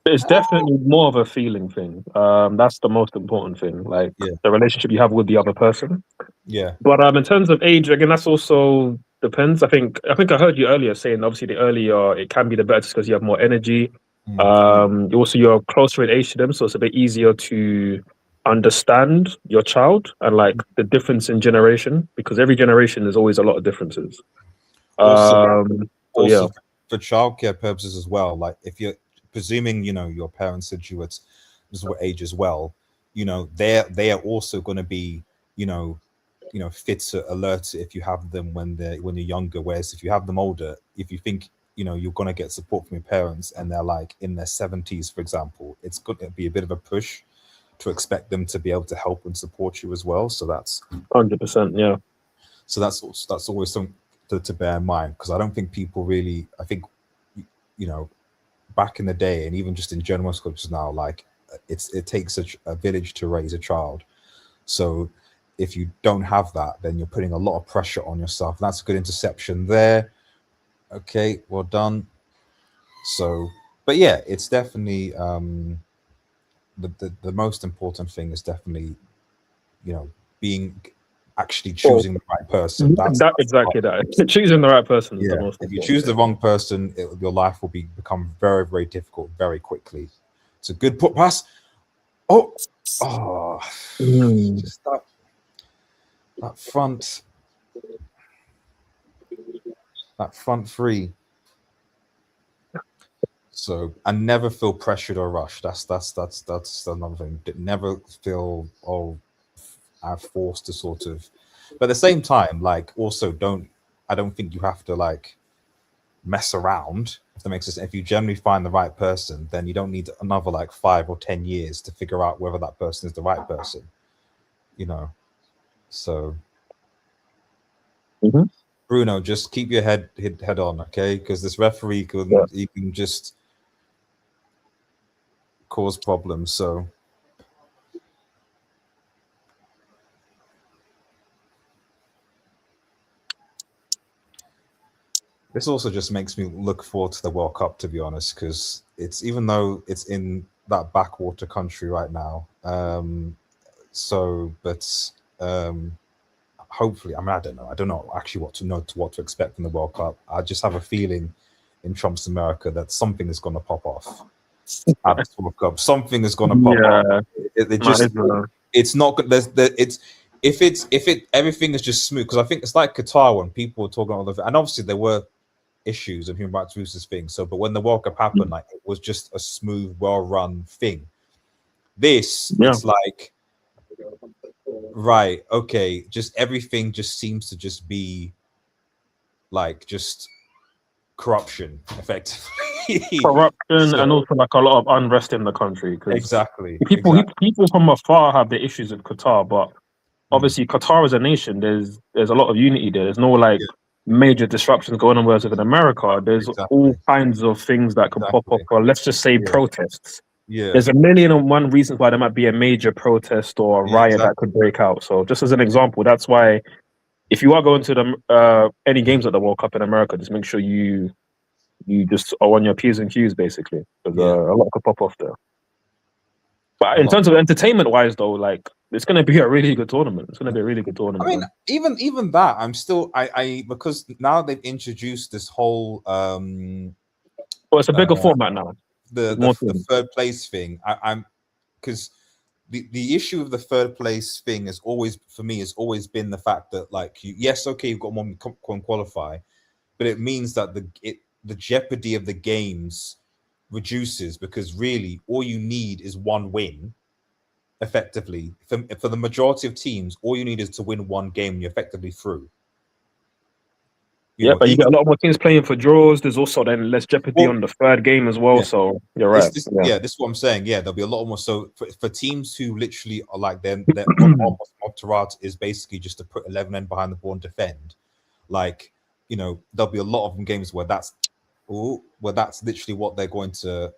It's definitely more of a feeling thing. That's the most important thing, like the relationship you have with the other person. Yeah. But in terms of age, again, that's also depends. I think I heard you earlier saying obviously the earlier it can be the better, just because you have more energy. Also you're closer in age to them, so it's a bit easier to understand your child and like the difference in generation, because every generation there's always a lot of differences. Also, yeah, for childcare purposes as well, like if you're presuming, you know, your parents said you at this age as well, you know, they are also going to be, you know, fit to alert if you have them when you're younger. Whereas if you have them older, if you think, you know, you're going to get support from your parents and they're like in their 70s, for example, it's going to be a bit of a push to expect them to be able to help and support you as well. So that's 100%. Yeah. So that's always something to bear in mind, because I don't think people really, I think, you know, back in the day and even just in general cultures now, like it takes a village to raise a child. So if you don't have that, then you're putting a lot of pressure on yourself. That's a good interception there. Okay, well done. So, but yeah, it's definitely the most important thing is definitely, you know, actually choosing the right person. That's exactly that. Choosing the right person is the most If important you choose thing. the wrong person, your life will become very, very difficult very quickly. It's a good put pass. Just that front three. So, and never feel pressured or rushed. That's another thing. Never feel I'm forced to sort of. But at the same time, like also I don't think you have to like mess around, if that makes sense. If you generally find the right person, then you don't need another like 5 or 10 years to figure out whether that person is the right person, you know. So Bruno, just keep your head on, okay? Because this referee can just cause problems. So this also just makes me look forward to the World Cup, to be honest, because it's, even though it's in that backwater country right now, hopefully, I mean, I don't know actually what to expect from the World Cup. I just have a feeling in Trump's America that something is going to pop off at this World Cup. Something is going to pop off. It's not good. If everything is just smooth, because I think it's like Qatar when people were talking about and obviously there were issues and human rights abuses thing. So, but when the World Cup happened, like it was just a smooth, well-run thing. It's like, right, okay, just everything just seems to just be like just corruption, effectively. Corruption and also like a lot of unrest in the country. Exactly. People from afar have the issues with Qatar, but obviously Qatar as a nation, there's a lot of unity there. There's no like major disruptions going on. Whereas in America, there's all kinds of things that can pop up, or let's just say protests. There's a million and one reasons why there might be a major protest or a riot that could break out. So just as an example, that's why if you are going to the any games at the World Cup in America, just make sure you just are on your P's and Q's basically, because a lot could pop off there. But in terms of entertainment wise, though, like it's going to be a really good tournament. It's going to be a really good tournament. I mean, even that, I'm still I because now they've introduced this whole well, it's a bigger format now. The third place thing. I'm because the issue of the third place thing has always, for me, has always been the fact that like you've got one qualify, but it means that the jeopardy of the games reduces, because really all you need is one win. Effectively, for the majority of teams, all you need is to win one game and you're effectively through. But you get a lot more teams playing for draws. There's also then less jeopardy on the third game as well. So you're right. This is what I'm saying. Yeah, there'll be a lot more. So for teams who literally are like their almost is basically just to put 11 men behind the ball and defend. Like, there'll be a lot of games where that's literally what they're going to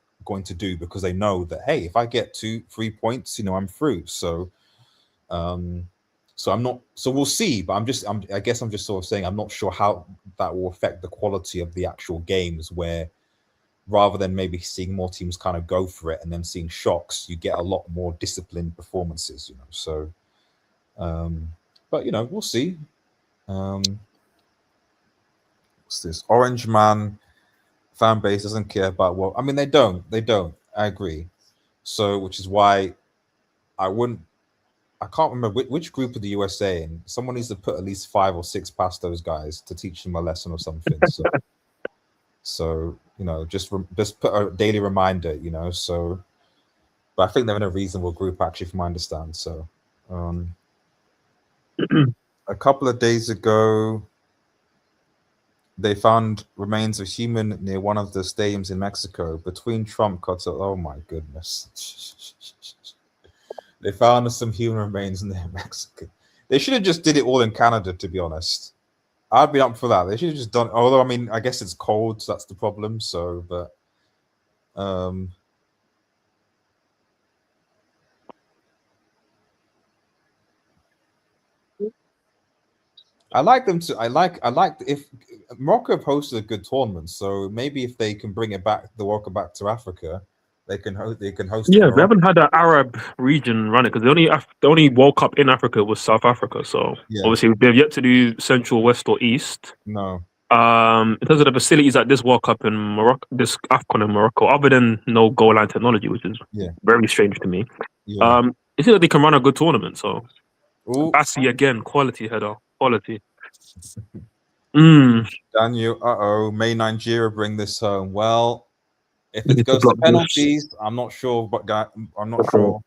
do, because they know that, hey, if I get 2-3 points, I'm through. So I'm not. So we'll see. But I guess I'm just sort of saying I'm not sure how that will affect the quality of the actual games, where rather than maybe seeing more teams kind of go for it and then seeing shocks, you get a lot more disciplined performances. So, but we'll see. What's this? Orange Man fan base doesn't care about they don't. I agree. So, which is why I wouldn't I can't remember which group of the USA in. Someone needs to put at least 5 or 6 past those guys to teach them a lesson or something. So you know, just put a daily reminder. You know, so. But I think they're in a reasonable group, actually, from my understand. So, a couple of days ago, they found remains of human near one of the stadiums in Mexico between Trump cuts. Oh my goodness! They found some human remains near Mexico. They should have just did it all in Canada, to be honest. I'd be up for that. They should have just done. Although I mean, I guess it's cold, so that's the problem. So, but I like them to. I like if Morocco have hosted a good tournament. So maybe if they can bring it back, the World Cup back to Africa, they can host. Yeah, we haven't had an Arab region run it because the only World Cup in Africa was South Africa. So obviously they've yet to do Central, West, or East. No. In terms of the facilities at this World Cup in Morocco, this AFCON in Morocco, other than no goal line technology, which is very strange to me. Yeah. It seems like they can run a good tournament. So, Bassi again, quality header, quality. Daniel, may Nigeria bring this home? Well, if it goes to penalties, I'm not sure. But I'm not sure.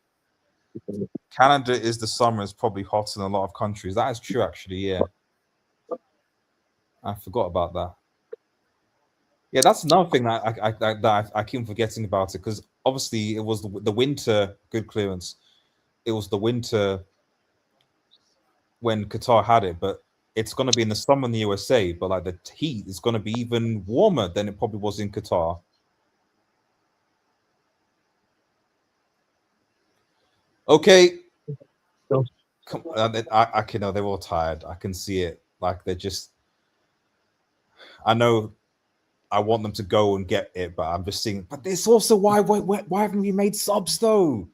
Canada is the summer is probably hot in a lot of countries. That is true, actually. Yeah. I forgot about that. Yeah, that's another thing that I keep forgetting about it because obviously it was the winter good clearance. It was the winter when Qatar had it, but it's going to be in the summer in the USA. But like the heat is going to be even warmer than it probably was in Qatar. Okay, come on, I can know they're all tired. I can see it. Like they're just. I know I want them to go and get it, but I'm just seeing. But it's also why haven't we made subs though?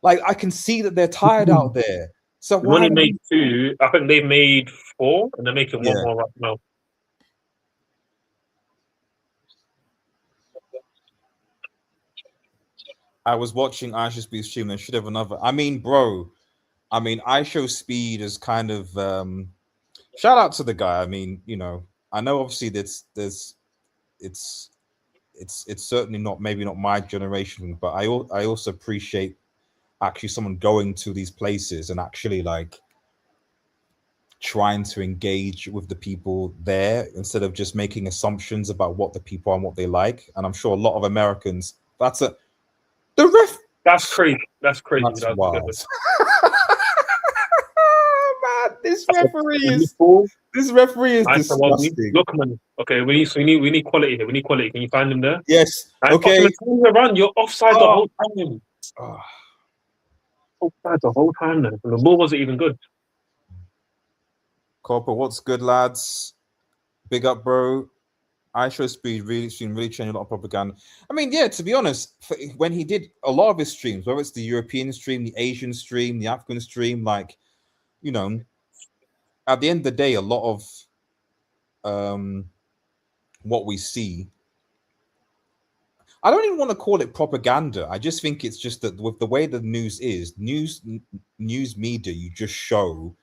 Like I can see that they're tired out there. So we only made 2. I think they made 4, and they're making 1 more right now. I was watching Aisha Speed's stream and should have another. I mean, bro. I mean, Aisha Speed is kind of shout out to the guy. I mean, you know, I know obviously it's certainly not maybe not my generation, but I also appreciate actually someone going to these places and actually like trying to engage with the people there instead of just making assumptions about what the people are and what they like. And I'm sure a lot of Americans that's crazy. That's crazy. That's wild. Man, this referee is disgusting. Look, man. Okay, we need quality here. We need quality. Can you find him there? Yes. Okay. Run. You're offside the whole time. Offside the whole time. Then the ball wasn't even good. Copper, what's good, lads? Big up, bro. Aisha Speed really changed a lot of propaganda. I mean, yeah, to be honest, when he did a lot of his streams, whether it's the European stream, the Asian stream, the African stream, like, you know, at the end of the day, a lot of what we see, I don't even want to call it propaganda. I just think it's just that with the way the news is, news media, you just show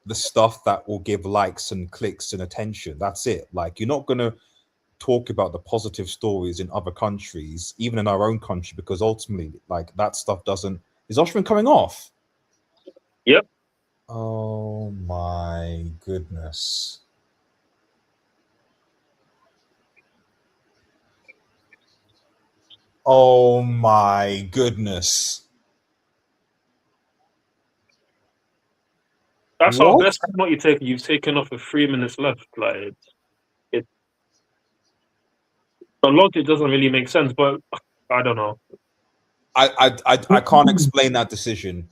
the stuff that will give likes and clicks and attention. That's it. Like, you're not going to talk about the positive stories in other countries, even in our own country, because ultimately, like, that stuff doesn't. Is Oshman coming off? Yep. Oh my goodness. Oh my goodness. That's our best penalty you take. You've taken off with 3 minutes left. Like the logic doesn't really make sense, but I don't know. I can't explain that decision.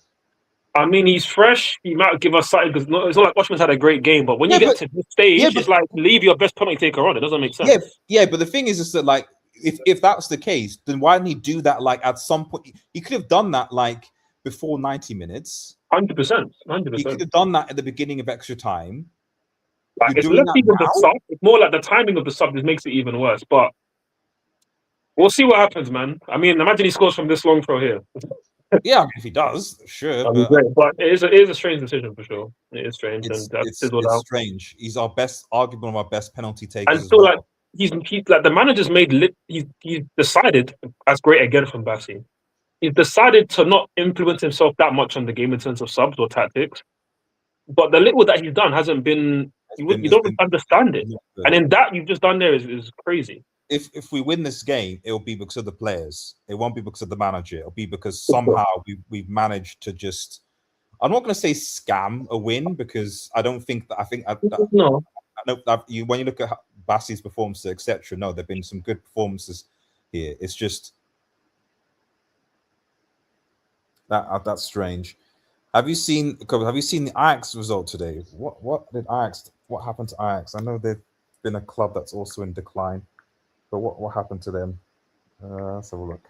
I mean, he's fresh. He might give us something because it's not like Oshman's had a great game. But when you get to this stage, it's like leave your best penalty taker on. It doesn't make sense. Yeah. But the thing is that like if that's the case, then why didn't he do that? Like at some point, he could have done that like before 90 minutes. 100%. He could have done that at the beginning of extra time. Like, it's less even the sub. It's more like the timing of the sub that makes it even worse. But we'll see what happens, man. I mean, imagine he scores from this long throw here. Yeah, if he does, sure. That'd be great. But it is a strange decision for sure. It is strange, and that's it's strange. He's arguably one of our best penalty takers and as still well. like he's like the manager's he's decided, as great again from Bassi. He's decided to not influence himself that much on the game in terms of subs or tactics. But the little that he's done hasn't been. You don't understand it, and in that you've just done there is crazy. If we win this game, it'll be because of the players. It won't be because of the manager. It'll be because somehow we've managed to just. I'm not going to say scam a win because I don't think that. I think no. When you look at Bassi's performances, etc. No, there've been some good performances here. It's just that's strange. Have you seen the Ajax result today? What happened to Ajax? I know they've been a club that's also in decline, but what happened to them? Let's have a look.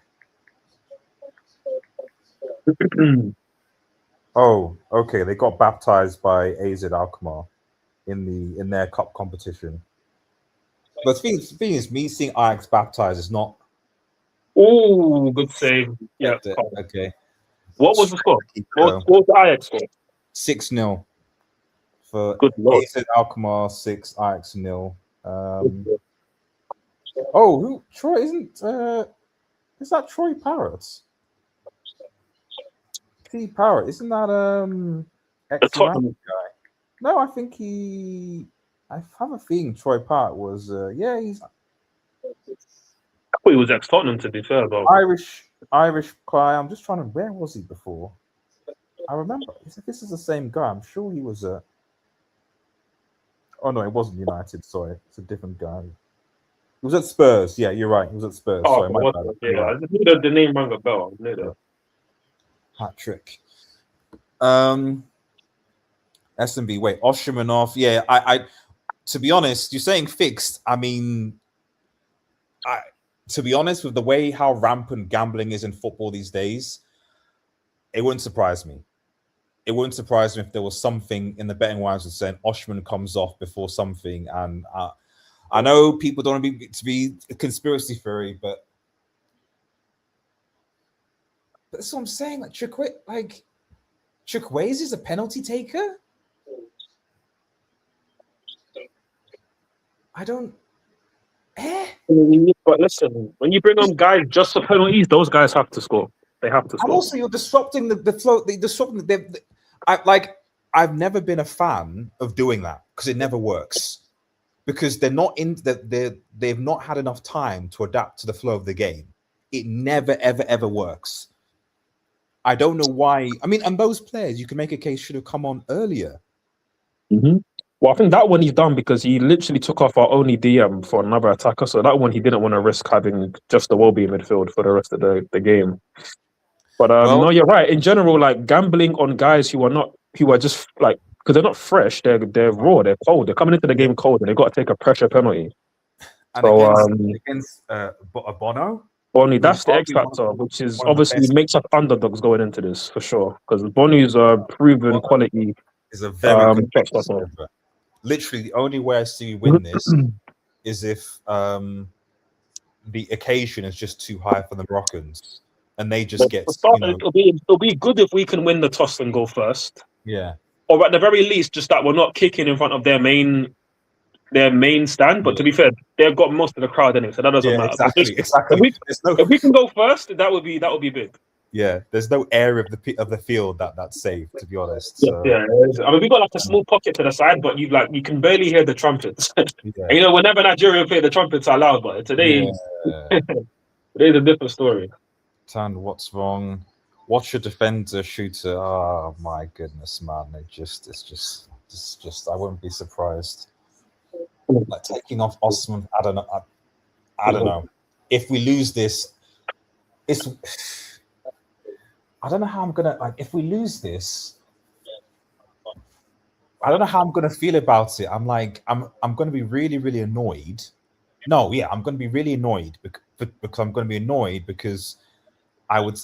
Oh, okay. They got baptized by AZ Alkmaar in their cup competition. But the thing is, me seeing Ajax baptized is not. Oh, good save. Yeah. Okay. What was the score? What was the Ajax score? 6-0 for AZ Alkmaar, 6 Ajax 0. Who Troy isn't? Is that Troy Parrott? T Parrott, isn't that ex-United guy? No, I think I have a feeling Troy Parrott was. He's. I thought he was ex-Tottenham, to be fair, though. Irish guy. I'm just trying to. Where was he before? I remember. This is the same guy. I'm sure he was a. Oh no, it wasn't United. Sorry, it's a different guy. He was at Spurs. Yeah, you're right. He was at Spurs. Oh, sorry, my bad. Yeah, I just knew the name rang a bell. I knew that. Hat trick. SMB. Wait, Oshermanov. Yeah, I. To be honest, you're saying fixed. I mean, to be honest, with the way how rampant gambling is in football these days, it wouldn't surprise me. It wouldn't surprise me if there was something in the betting wires that saying Oshman comes off before something. And I know people don't want to be a conspiracy theory, but that's what I'm saying. Like Chukwueze is a penalty taker. I don't. But listen, when you bring on guys just for penalties, those guys have to score. They have to score. And also, you're disrupting the flow. I've never been a fan of doing that because it never works. Because they're not in that they've not had enough time to adapt to the flow of the game. It never, ever works. I don't know why. I mean, and those players, you can make a case should have come on earlier. Mm-hmm. Well, I think that one he's done because he literally took off our only DM for another attacker. So that one he didn't want to risk having just a Wobie in midfield for the rest of the game. But no, you're right. In general, like gambling on guys who are just like, because they're not fresh, they're raw, they're cold, they're coming into the game cold, and they've got to take a pressure penalty. And so, against Bono. Bonnie, that's the X factor, which is obviously makes us underdogs going into this for sure. Because Bonnie's a proven quality. Is a very good literally the only way I see you win this is if the occasion is just too high for the Moroccans and they just get. It'll be good if we can win the toss and go first. Yeah. Or at the very least, just that we're not kicking in front of their main stand. But to be fair, they've got most of the crowd anyway, so that doesn't matter. Exactly. If we can go first, that would be big. Yeah, there's no area of the field that's safe, to be honest. So. Yeah. I mean, we got like a small pocket to the side, but you can barely hear the trumpets. Yeah. And, whenever Nigeria play, the trumpets are loud, but today, today's a different story. Tan, what's wrong? Watch your defender, shooter. Oh my goodness, man! It's just. I wouldn't be surprised. Like taking off Osman, I don't know. I don't know. If we lose this, I don't know how I'm gonna if we lose this. I don't know how I'm gonna feel about it. I'm gonna be really, really annoyed. No, yeah, I'm gonna be really annoyed because I'm gonna be annoyed because I would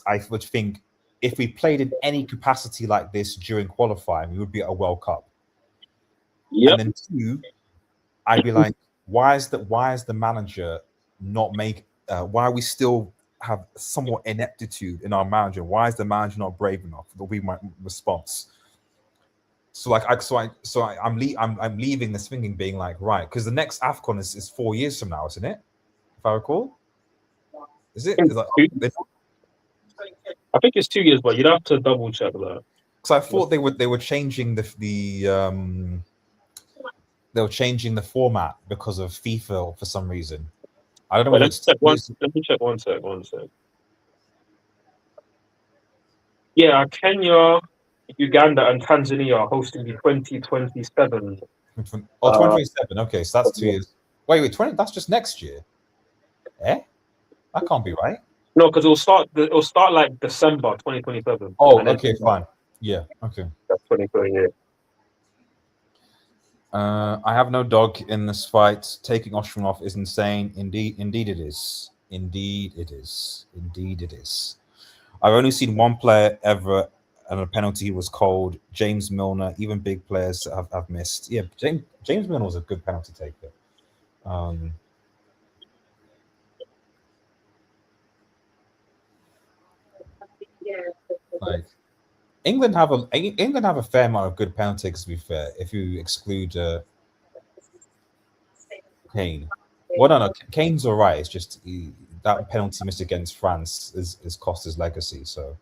think if we played in any capacity like this during qualifying, we would be at a World Cup. Yeah. And then two, I'd be like, why is the manager not make? Why are we still have somewhat ineptitude in our manager. Why is the manager not brave enough? That'll be my response. So like I'm leaving this thinking, being like, right, because the next AFCON is 4 years from now, isn't it? If I recall, is it? I think it's 2 years, but you'd have to double check that. Because I thought they were changing the format because of FIFA for some reason. I don't know. Wait, let me check one sec. Yeah, Kenya, Uganda, and Tanzania are hosting the 2027. Oh, 2027. Okay, so that's 2 years. Wait, 20? That's just next year. Eh? That can't be right. No, because it'll start like December 2027. Oh, okay, fine. Yeah, okay. That's 2028. I have no dog in this fight. Taking Oshmanov is insane. Indeed it is. Indeed it is. I've only seen one player ever and a penalty was called. James Milner. Even big players have missed. Yeah, James Milner was a good penalty taker. Like England have a fair amount of good penalty takers, to be fair, if you exclude Kane. Well, no, Kane's all right. It's just that penalty missed against France is cost his legacy. So,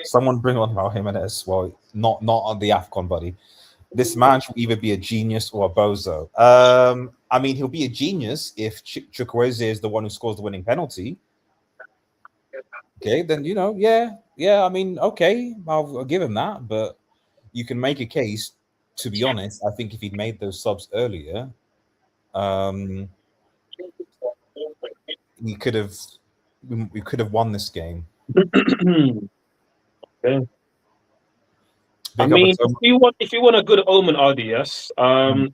someone bring on Raul Jimenez. Well, not on the AFCON, buddy. This man should either be a genius or a bozo. I mean, he'll be a genius if Chukwueze is the one who scores the winning penalty. Okay, then yeah. I mean, okay, I'll give him that. But you can make a case. To be honest, I think if he'd made those subs earlier, we could have won this game. Okay. I mean, if you want a good omen, RDS,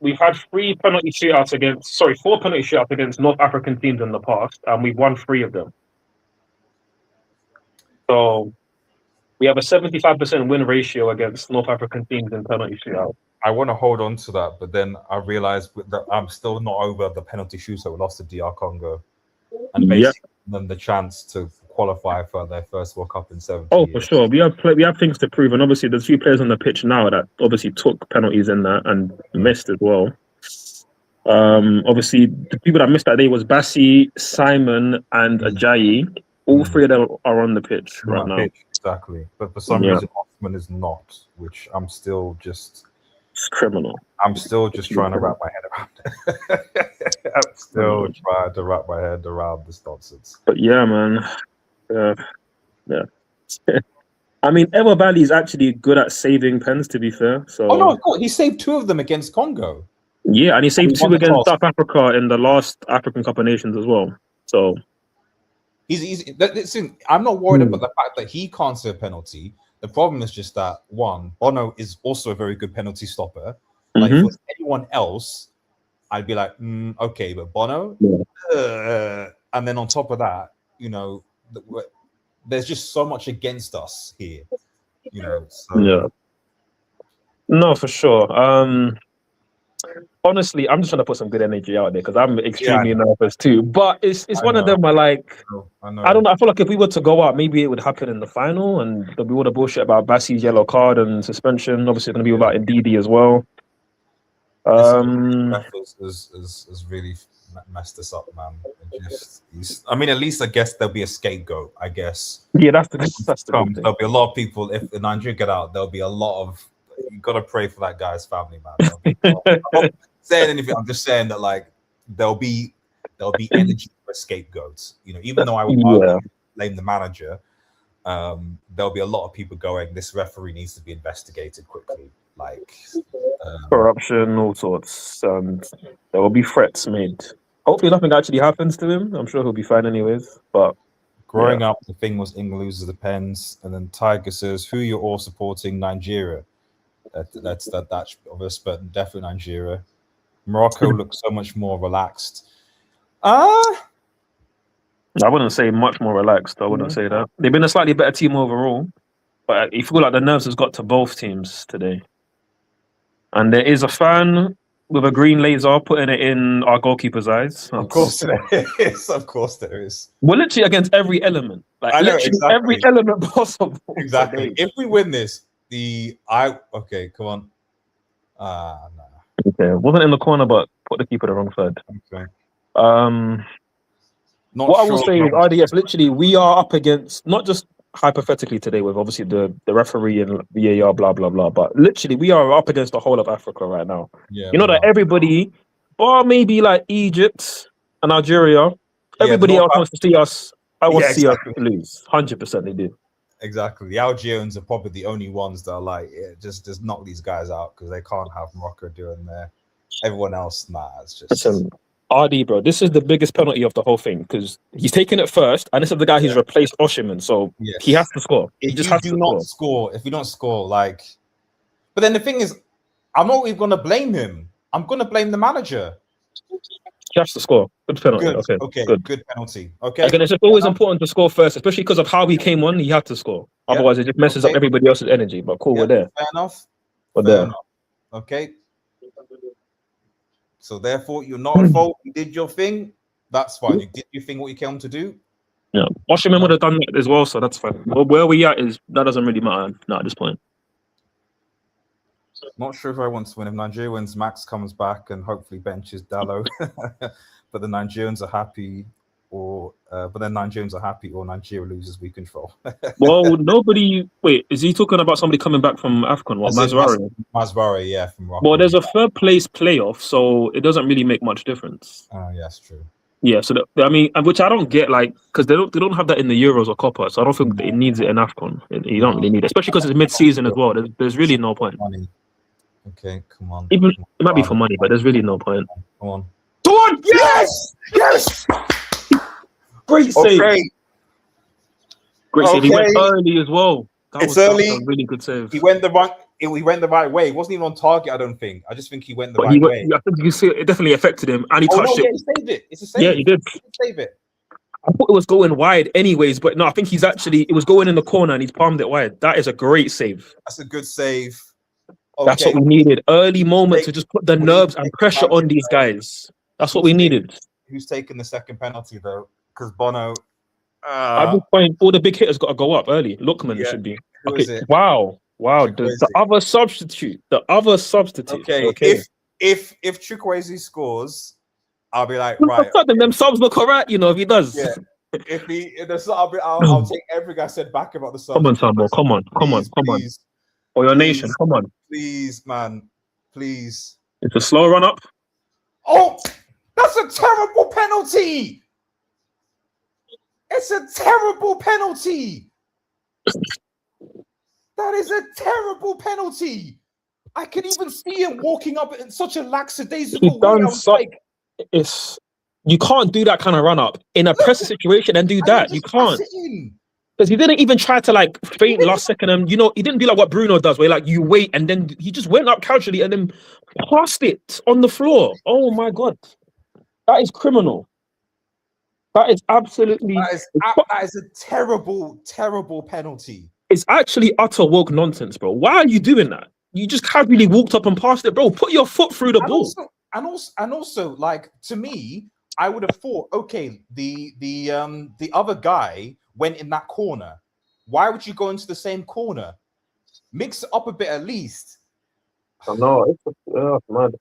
we've had 4 penalty shootouts against North African teams in the past, and we've won 3 of them. So we have a 75% win ratio against North African teams in penalty shootout. I want to hold on to that, but then I realized that I'm still not over the penalty shootout we lost to DR Congo, and basically them the chance to qualify for their first World Cup in 7 years. For sure. We have things to prove, and obviously there's a few players on the pitch now that obviously took penalties in that and missed as well. Obviously the people that missed that day was Bassi, Simon, and Ajayi. All 3 of them are on the pitch right now. Exactly, but for some reason Osman is not, which I'm still just. It's criminal. I'm still just trying to wrap my head around it. I'm still trying to wrap my head around this nonsense. But yeah, man. Yeah. I mean, Ewa Bali is actually good at saving pens, to be fair. So. Oh no, of course. He saved 2 of them against Congo. Yeah, and he saved 2 against South Africa in the last African Cup of Nations as well. So I'm not worried about the fact that he can't save a penalty. The problem is just that, one, Bono is also a very good penalty stopper. Like, if it was anyone else, I'd be like, okay, but Bono? And then on top of that, there's just so much against us here. So. Yeah. No, for sure. Honestly, I'm just trying to put some good energy out there because I'm extremely nervous too. But it's one of them where, like, I don't know. I feel like if we were to go out, maybe it would happen in the final, and there'll be all the bullshit about Bassi's yellow card and suspension. Obviously, going to be without Ndidi as well. Is really messed this up, man. I mean, at least I guess there'll be a scapegoat. I guess. Yeah, that's the thing. There'll be a lot of people. If the Nigeria get out, there'll be a lot of. You gotta pray for that guy's family, man. I'm not saying anything. I'm just saying that, like, there'll be energy for scapegoats. Even though I would blame the manager, there'll be a lot of people going, this referee needs to be investigated quickly. Like corruption, all sorts. And there will be threats made. Hopefully nothing actually happens to him. I'm sure he'll be fine anyways. But growing up, the thing was England loses the pens, and then Tiger says, who you're all supporting? Nigeria. That's obvious, but definitely Nigeria. Morocco looks so much more relaxed. I wouldn't say much more relaxed. I wouldn't say that. They've been a slightly better team overall, but you feel like the nerves has got to both teams today. And there is a fan with a green laser, putting it in our goalkeeper's eyes. Of course there is. Of course there is. We're literally against every element. Like I know, literally exactly. every element possible. Exactly. If we win this, okay, come on. No. Okay, wasn't in the corner, but put the keeper the wrong side. Okay. What I will say is RDS, literally, we are up against, not just hypothetically today with obviously the referee and VAR, blah, blah, blah, but literally we are up against the whole of Africa right now. Yeah, you know that everybody, or maybe like Egypt and Nigeria, everybody else wants to see us. I want to see us lose. 100% they do. Exactly. The Algerians are probably the only ones that are like, just knock these guys out because they can't have Morocco doing there. Everyone else, nah, it's just. Listen, RD, bro, this is the biggest penalty of the whole thing because he's taking it first, and this is the guy who's replaced Osimhen, so he has to score. He just has to score. If you don't score, like, but then the thing is, I'm not even going to blame him. I'm going to blame the manager. He has to score. Good penalty. Okay, good penalty. Okay. Again, it's just always important to score first, especially because of how he came on. He had to score. Otherwise, it just messes up everybody else's energy. But cool, we're there. Fair enough. We're there. Enough. Okay. So therefore, you're not at fault. You did your thing. That's fine. You did your thing. What you came to do. Yeah, Osimhen would have done that as well, so that's fine. But where we at is that doesn't really matter at this point. Not sure if I want to win. If Nigeria wins, Max comes back and hopefully benches Dallo. But the Nigerians are happy, or Nigeria loses, we control. Well, nobody. Wait, is he talking about somebody coming back from AFCON? What, Mazraoui? Mazraoui, yeah, from Morocco. Well, there's a third place playoff, so it doesn't really make much difference. Oh, yeah, that's true. Yeah, so which I don't get, like, because they don't have that in the Euros or Copa, so I don't think it needs it in AFCON. You don't really need it, especially because it's mid-season as well. There's really no point. Money. Okay, come on. It might be for money, but there's really no point. Come on. Come on! Yes! Yes! Great save. Okay. Great save. He went early as well. That was early. A really good save. He went the right way. He wasn't even on target, I don't think. I just think he went the right way. I think you see it definitely affected him, and he touched it. Yeah, he saved it. It's a save. Yeah, he did. Save it. I thought it was going wide anyways, but no, I think it was going in the corner and he's palmed it wide. That is a great save. That's a good save. Okay. That's what we needed. Early moment to just put the nerves and pressure on these guys. That's what we needed. Who's taking the second penalty though? Because Bono. At this point, all the big hitters got to go up early. Lookman should be. Okay. Wow. The other substitute. Okay. If Chukwueze scores, I'll be like, right. Them subs look alright, if he does. Yeah. I'll take everything I said back about the subs. Come on, Sambo. Come on. For your nation, come on. Please, man. Please. It's a slow run up. Oh, that's a terrible penalty. It's a terrible penalty. That is a terrible penalty. I can even see him walking up in such a lackadaisical way. You can't do that kind of run up in a pressure situation and do that. You can't. Because he didn't even try to feint last second, and he didn't do like what Bruno does, where you wait and then he just went up casually and then passed it on the floor. Oh my god, that is criminal. That is absolutely. That is a terrible penalty. It's actually utter woke nonsense, bro. Why are you doing that? You just casually walked up and passed it, bro. Put your foot through the ball. Also, to me, I would have thought, okay, the other guy went in that corner. Why would you go into the same corner? Mix it up a bit at least. I know. It's mad.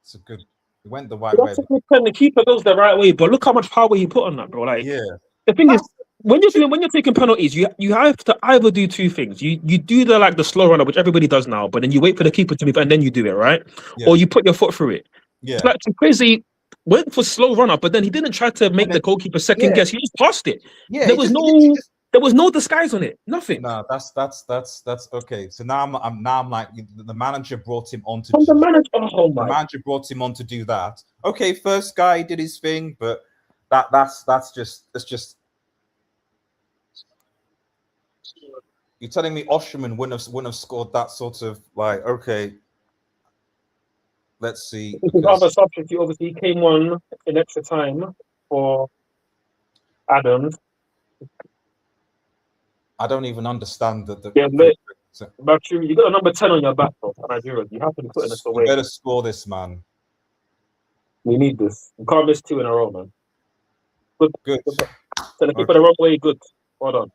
It's a good. It went the right way. The keeper goes the right way, but look how much power he put on that, bro. The thing is, when you're taking penalties, you have to either do two things. You do the slow runner, which everybody does now, but then you wait for the keeper to move and then you do it, right? Yeah. Or you put your foot through it. Yeah. It's Chukwueze went for slow run up, but then he didn't try to make the goalkeeper second guess. He just passed it. Yeah, there was no disguise on it. Nothing. No, that's okay. So now I'm like the manager brought him on to. The manager brought him on to do that. Okay, first guy did his thing, but that's just. You're telling me Osimhen wouldn't have scored that sort of okay. Let's see. Because other substitute obviously came on in extra time for Adams. I don't even understand that. So, Batshuayi, you got a number 10 on your back, bro, for Nigeria. You have to be putting this away. you better score this, man. We need this. You can't miss 2 in a row, man. Good. Good. Tell the people the wrong way. Good. Well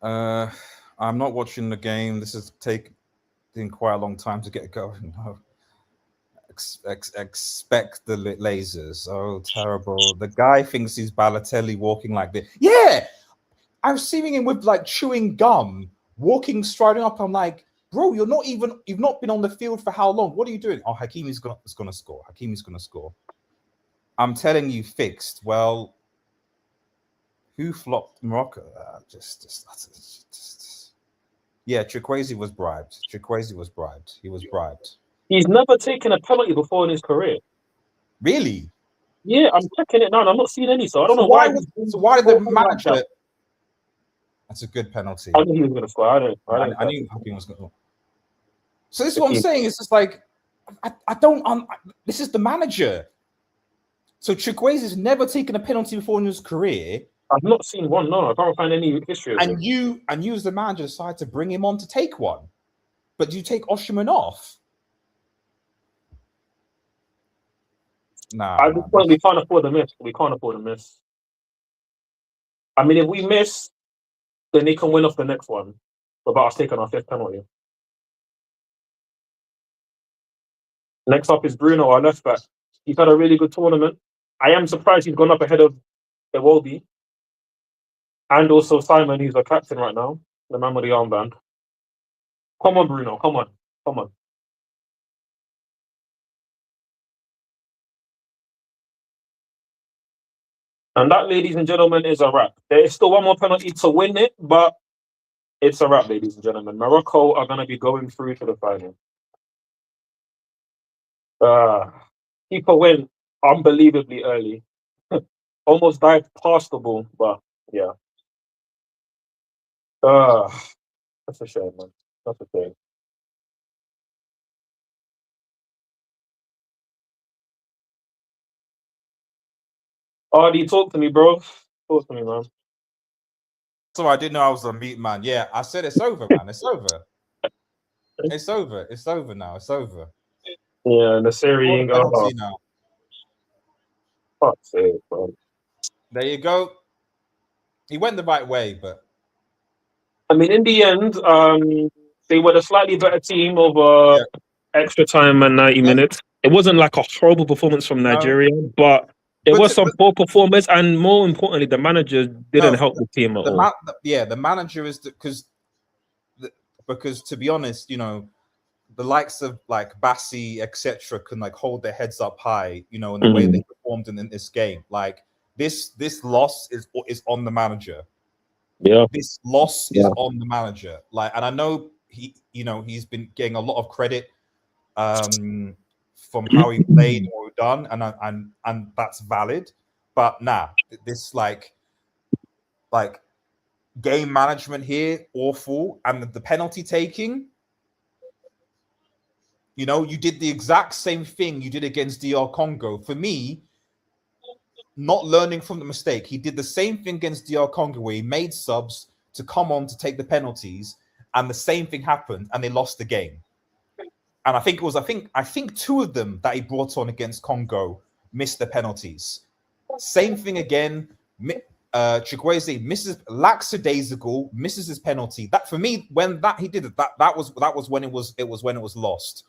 done. I'm not watching the game. This is taking quite a long time to get going. No. Expect the lasers. Oh, terrible. The guy thinks he's Balotelli walking like this. Yeah, I'm seeing him with like chewing gum, walking, striding up. I'm like, bro, you've not been on the field for how long? What are you doing? Oh, Hakimi's gonna score. Hakimi's gonna score. I'm telling you, fixed. Well, who flopped Morocco? Yeah, Chukwueze was bribed. He was bribed. He's never taken a penalty before in his career. Really? Yeah, I'm checking it now, and I'm not seeing any. So I don't know why. Why did the manager? Like that's a good penalty. I knew he was going to score. I knew Hakimi was going to. So this is what I'm saying. It's just like I don't. This is the manager. So Chukwueze's never taken a penalty before in his career. I've not seen one. No, I can't find any history of it. You as the manager decide to bring him on to take one, but you take Osimhen off. Nah, at this point, we can't afford a miss. We can't afford a miss. I mean, if we miss, then they can win off the next one without us taking our 5th penalty. Next up is Bruno, our left back. He's had a really good tournament. I am surprised he's gone up ahead of Iwobi. And also Simon, who's our captain right now, the man with the armband. Come on, Bruno. Come on. And that, ladies and gentlemen, is a wrap. There is still one more penalty to win it, but it's a wrap, ladies and gentlemen. Morocco are going to be going through to the final. Keeper went unbelievably early. Almost dived past the ball, but yeah. That's a shame, man. That's a shame. Ardy, talk to me, bro. Talk to me, man. So I didn't know I was on mute, man. Yeah, I said it's over, man. It's over. It's over. It's over now. It's over. Yeah, and the Syrian now. Fuck's sake, bro. There you go. He went the right way, but I mean, in the end, they were a slightly better team over extra time and 90 minutes. It wasn't like a horrible performance from Nigeria, but there was some poor performance, and more importantly, the manager didn't help the team at all. The manager is because to be honest, you know, the likes of like Bassi, etc., can like hold their heads up high, you know, in the way they performed in this game. Like this loss is on the manager. Yeah, this loss is on the manager. Like, and I know he's been getting a lot of credit from how he played or done, and that's valid. But this like game management here, awful, and the penalty taking. You know, you did the exact same thing you did against DR Congo. For me, not learning from the mistake, he did the same thing against DR Congo where he made subs to come on to take the penalties, and the same thing happened, and they lost the game. And I think it was 2 of them that he brought on against Congo missed the penalties. Same thing again. Chukwueze misses lackadaisical, misses his penalty. That for me, when he did it, that was when it was lost.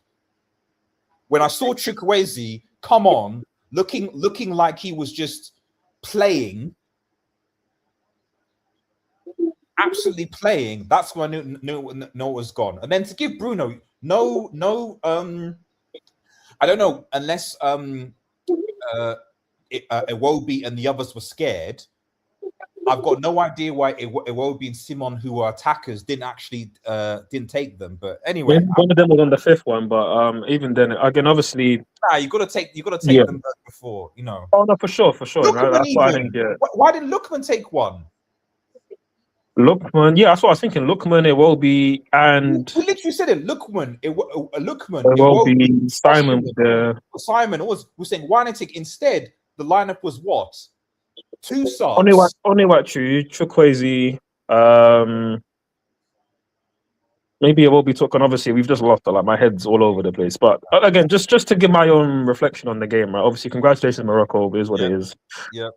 When I saw Chukwueze come on, looking like he was just playing, absolutely playing, that's when I knew it was gone. And then to give Bruno I don't know, unless Iwobi and the others were scared. I've got no idea why Iwobi and Simon, who are attackers, didn't take them. But anyway, one of them was on the 5th one. But even then, again, obviously, you got to take them before, you know. Oh no, for sure. That's why I didn't get. Why didn't Lookman take one? Lookman, yeah, that's what I was thinking. Lookman, Iwobi, and we literally said it. Lookman, Iwobi, Simon. Simon was saying why not take instead. The lineup was what? 2 subs. Oniwachu, Chukwueze, Maybe it will be talking. Obviously, we've just lost a lot. My head's all over the place. But again, just to give my own reflection on the game, right? Obviously, congratulations, Morocco. It is what it is. Yeah.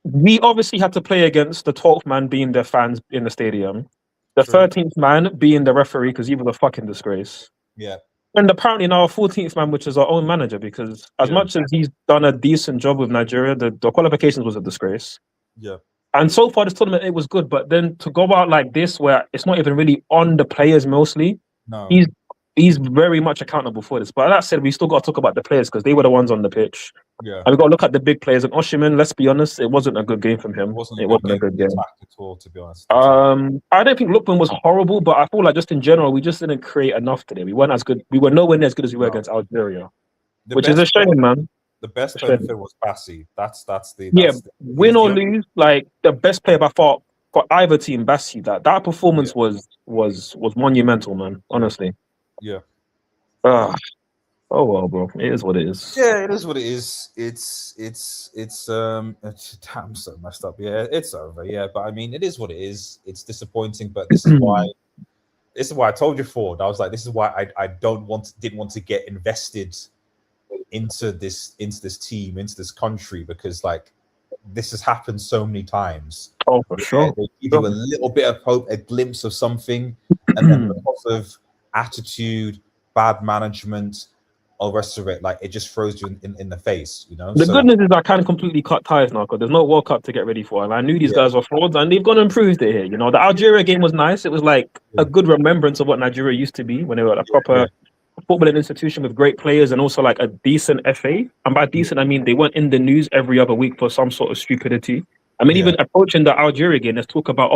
We obviously had to play against the 12th man being the fans in the stadium, the 13th man being the referee because he was a fucking disgrace. Yeah. And apparently now our 14th man, which is our own manager, because as much as he's done a decent job with Nigeria, the qualifications was a disgrace. Yeah. And so far this tournament, it was good. But then to go out like this, where it's not even really on the players mostly, no, he's very much accountable for this. But that said, we still got to talk about the players because they were the ones on the pitch. Yeah. And we got to look at the big players. And Osimhen, let's be honest, it wasn't a good game from him. It wasn't a good game at all, to be honest. I don't think Lookman was horrible, but I feel like just in general, we just didn't create enough today. We weren't as good. We were nowhere near as good as we were against Algeria, which is a shame, man. The best player was Bassi. That's win or lose, like the best player by far for either team, Bassi. That performance was monumental, man. Honestly. Yeah. Oh well, bro. It is what it is. Yeah, it is what it is. It's damn so messed up. Yeah, it's over. Yeah, but I mean, it is what it is. It's disappointing, but this is why. This is why I told you, Ford. I was like, this is why I didn't want to get invested into this team, into this country, because like this has happened so many times. Oh, for sure. They give you a little bit of hope, a glimpse of something, and then because of attitude, bad management, all the rest of it, like it just throws you in the face, you know. The goodness is I can't completely cut ties now because there's no World Cup to get ready for, and I knew these guys were frauds, and they've gone and improved it here. You know, the Algeria game was nice. It was like a good remembrance of what Nigeria used to be when they were a proper footballing institution with great players and also like a decent FA. And by decent, I mean they weren't in the news every other week for some sort of stupidity. I mean, even approaching the Algeria game, let's talk about,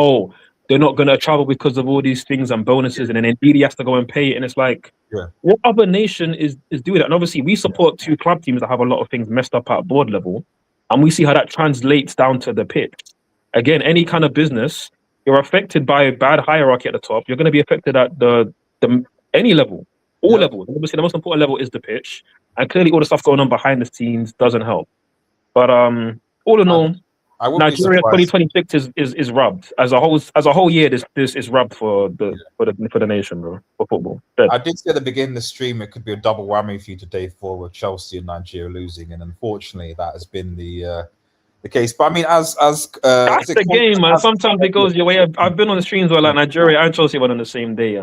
they're not going to travel because of all these things and bonuses, and then Ndidi has to go and pay it. And it's like, what other nation is doing that? And obviously, we support two club teams that have a lot of things messed up at board level, and we see how that translates down to the pitch. Again, any kind of business, you're affected by a bad hierarchy at the top. You're going to be affected at the any level, all levels. Obviously, the most important level is the pitch, and clearly, all the stuff going on behind the scenes doesn't help. But all in all, Nigeria 2026 is rubbed as a whole year. This is rubbed for the nation, bro, for football. I did say at the beginning of the stream it could be a double whammy for you today with Chelsea and Nigeria losing, and unfortunately that has been the case. But I mean, as that's the game, man. Sometimes it goes your way. I've been on the streams where like Nigeria and Chelsea won on the same day,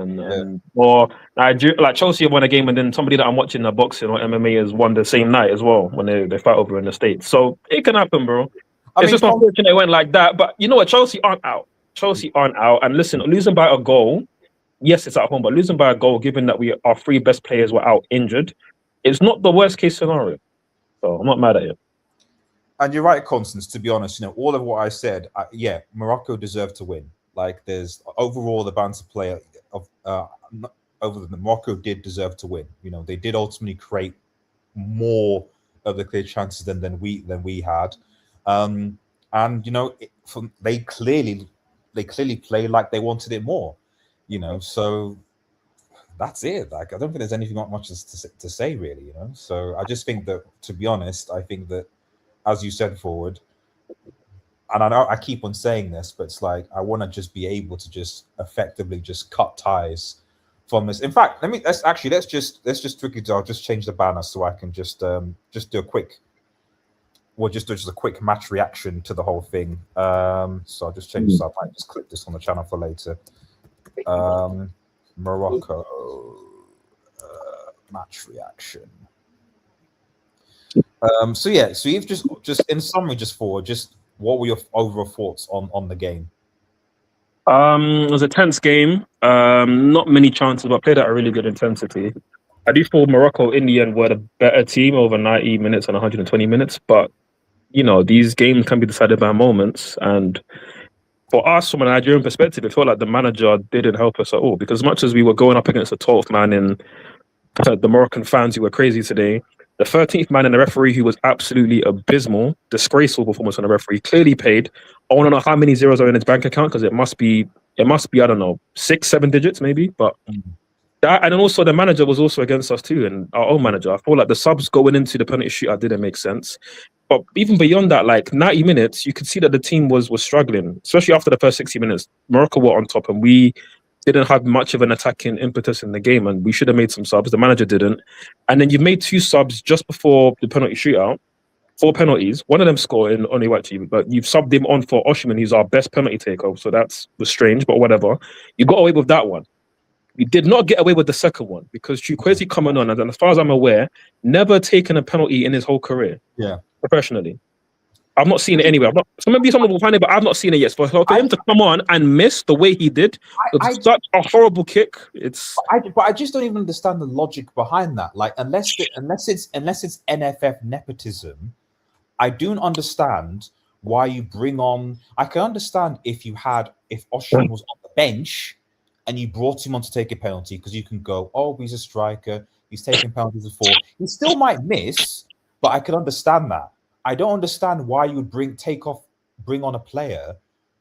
or Nigeria, like Chelsea won a game, and then somebody that I'm watching the boxing or MMA has won the same night as well when they fight over in the States. So it can happen, bro. It's just unfortunate it went like that. But you know what? Chelsea aren't out. And listen, losing by a goal, yes, it's at home, but losing by a goal, given that our three best players were out injured, it's not the worst case scenario. So I'm not mad at it. And you're right, Constance, to be honest, you know, all of what I said, Morocco deserved to win. Like there's overall the banter player of over the Morocco did deserve to win. You know, they did ultimately create more of the clear chances than we had. And you know, they clearly play like they wanted it more, you know. So that's it. Like I don't think there's anything much to say really, you know. So I just think that, to be honest, I think that, as you said, Forward, and I know I keep on saying this, but it's like I want to just be able to just effectively just cut ties from this. In fact, let's just trick it. I'll just change the banner so I can just do a quick. We'll just do a quick match reaction to the whole thing. So I'll just change this up. I might just clip this on the channel for later. Morocco match reaction. So you've just in summary, what were your overall thoughts on the game? It was a tense game. Not many chances, but played at a really good intensity. I do feel Morocco in the end were the better team over 90 minutes and 120 minutes, but you know, these games can be decided by moments. And for us, from a Nigerian perspective, it felt like the manager didn't help us at all. Because as much as we were going up against the 12th man in the Moroccan fans who were crazy today, the 13th man and the referee who was absolutely abysmal, disgraceful performance on the referee, clearly paid. I want to know how many zeros are in his bank account, because it must be, I don't know, 6-7 digits maybe. But that, and then also the manager was also against us too, and our own manager. I feel like the subs going into the penalty shootout didn't make sense. But even beyond that, like 90 minutes, you could see that the team was struggling, especially after the first 60 minutes. Morocco were on top, and we didn't have much of an attacking impetus in the game, and we should have made some subs. The manager didn't. And then you made 2 subs just before the penalty shootout, 4 penalties. One of them scoring on Iwachi, but you've subbed him on for Osimhen, who's our best penalty taker. So that was strange, but whatever. You got away with that one. You did not get away with the second one because Chukwueze coming on, and as far as I'm aware, never taken a penalty in his whole career. Yeah. Professionally. I've not seen it anywhere. So maybe someone will find it, but I've not seen it yet. For him to come on and miss the way he did, such a horrible kick. But I just don't even understand the logic behind that. Like, unless it's NFF nepotism, I don't understand why you bring on. I can understand if Osimhen was on the bench and you brought him on to take a penalty because you can go, oh, he's a striker, he's taking penalties before. He still might miss, but I can understand that. I don't understand why you would bring on a player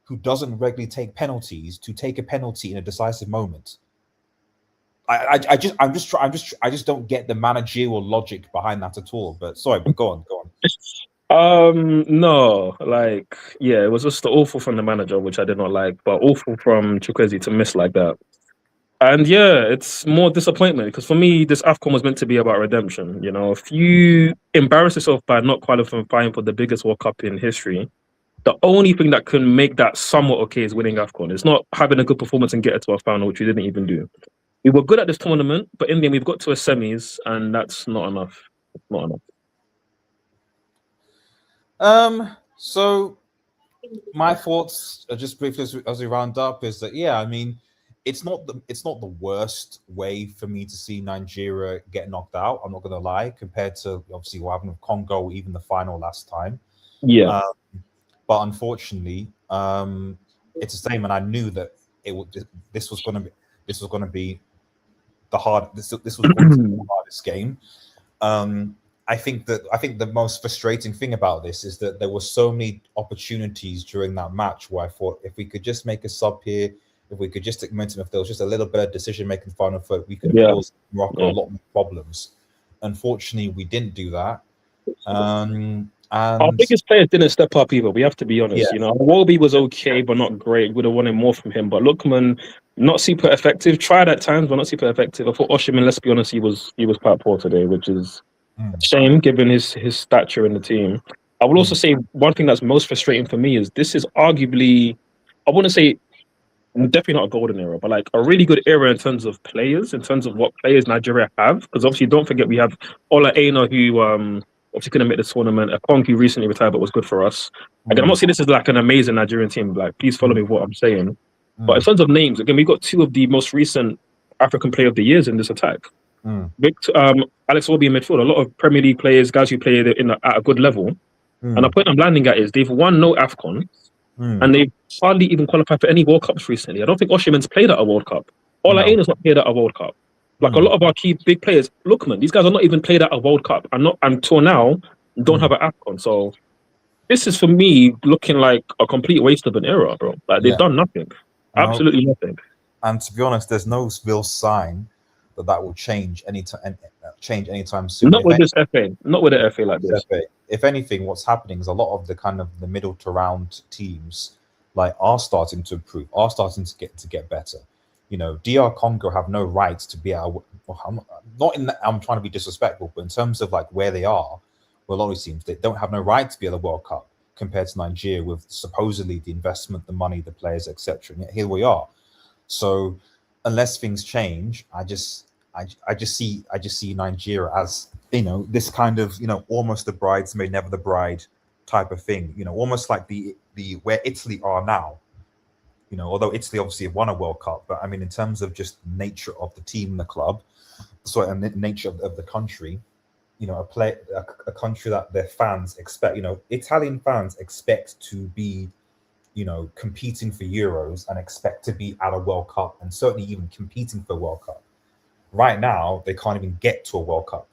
who doesn't regularly take penalties to take a penalty in a decisive moment. I just don't get the managerial logic behind that at all. But sorry, but go on. No, like, yeah, it was just awful from the manager, which I did not like, but awful from Chukwueze to miss like that. And yeah, it's more disappointment because for me, this AFCON was meant to be about redemption. You know, if you embarrass yourself by not qualifying for the biggest World Cup in history, the only thing that can make that somewhat okay is winning AFCON. It's not having a good performance and get it to a final, which we didn't even do. We were good at this tournament, but in the end, we've got to a semis, and that's not enough. It's not enough. So my thoughts, just briefly as we round up, is that yeah, I mean, it's not the worst way for me to see Nigeria get knocked out. I'm not going to lie, compared to obviously what happened with Congo, or even the final last time. Yeah. But unfortunately, it's the same, and I knew that this was going to be the hardest game. I think the most frustrating thing about this is that there were so many opportunities during that match where I thought if we could just make a sub here, if we could just take momentum, if there was just a little bit of decision-making final foot, we could have caused Morocco a lot more problems. Unfortunately, we didn't do that. And our biggest players didn't step up either. We have to be honest. Yeah. You know, Wolby was okay, but not great. Would have wanted more from him. But Lookman, not super effective. Tried at times, but not super effective. I thought Osimhen, let's be honest, he was quite poor today, which is a shame given his stature in the team. I will also say one thing that's most frustrating for me is this is arguably, I wouldn't say definitely not a golden era, but like a really good era in terms of players, in terms of what players Nigeria have. Because obviously, don't forget we have Ola Aina, who obviously couldn't make the tournament. Akon, who recently retired, but was good for us. Again, I'm not saying this is like an amazing Nigerian team. Like, please follow me with what I'm saying. But in terms of names, again, we've got 2 of the most recent African Player of the Years in this attack. Alex Iwobi in midfield. A lot of Premier League players, guys who play at a good level. And the point I'm landing at is they've won no AFCON. And they've hardly even qualified for any World Cups recently. I don't think Osimhen's played at a World Cup. Ola Aina's not played at a World Cup. Like a lot of our key big players, Lookman, these guys are not even played at a World Cup. And not until now, don't have an AFCON. So this is for me looking like a complete waste of an era, bro. Like they've done nothing. Absolutely nothing. And to be honest, there's no real sign that will change anytime soon. Not with this FA. Not with the FA like this. FA. If anything, what's happening is a lot of the middle to round teams are starting to improve, are starting to get better. You know, DR Congo have no right to be at. I'm trying to be disrespectful, but in terms of like where they are, well, a lot of teams they don't have no right to be at the World Cup compared to Nigeria with supposedly the investment, the money, the players, etc. And here we are. So unless things change, I just see Nigeria as, you know, this kind of, you know, almost the bridesmaid, never the bride type of thing. You know, almost like the where Italy are now. You know, although Italy obviously have won a World Cup, but I mean, in terms of just nature of the team and the club, and the nature of the country, you know, a country that their fans expect, you know, Italian fans expect to be, you know, competing for Euros and expect to be at a World Cup and certainly even competing for a World Cup. Right now, they can't even get to a World Cup.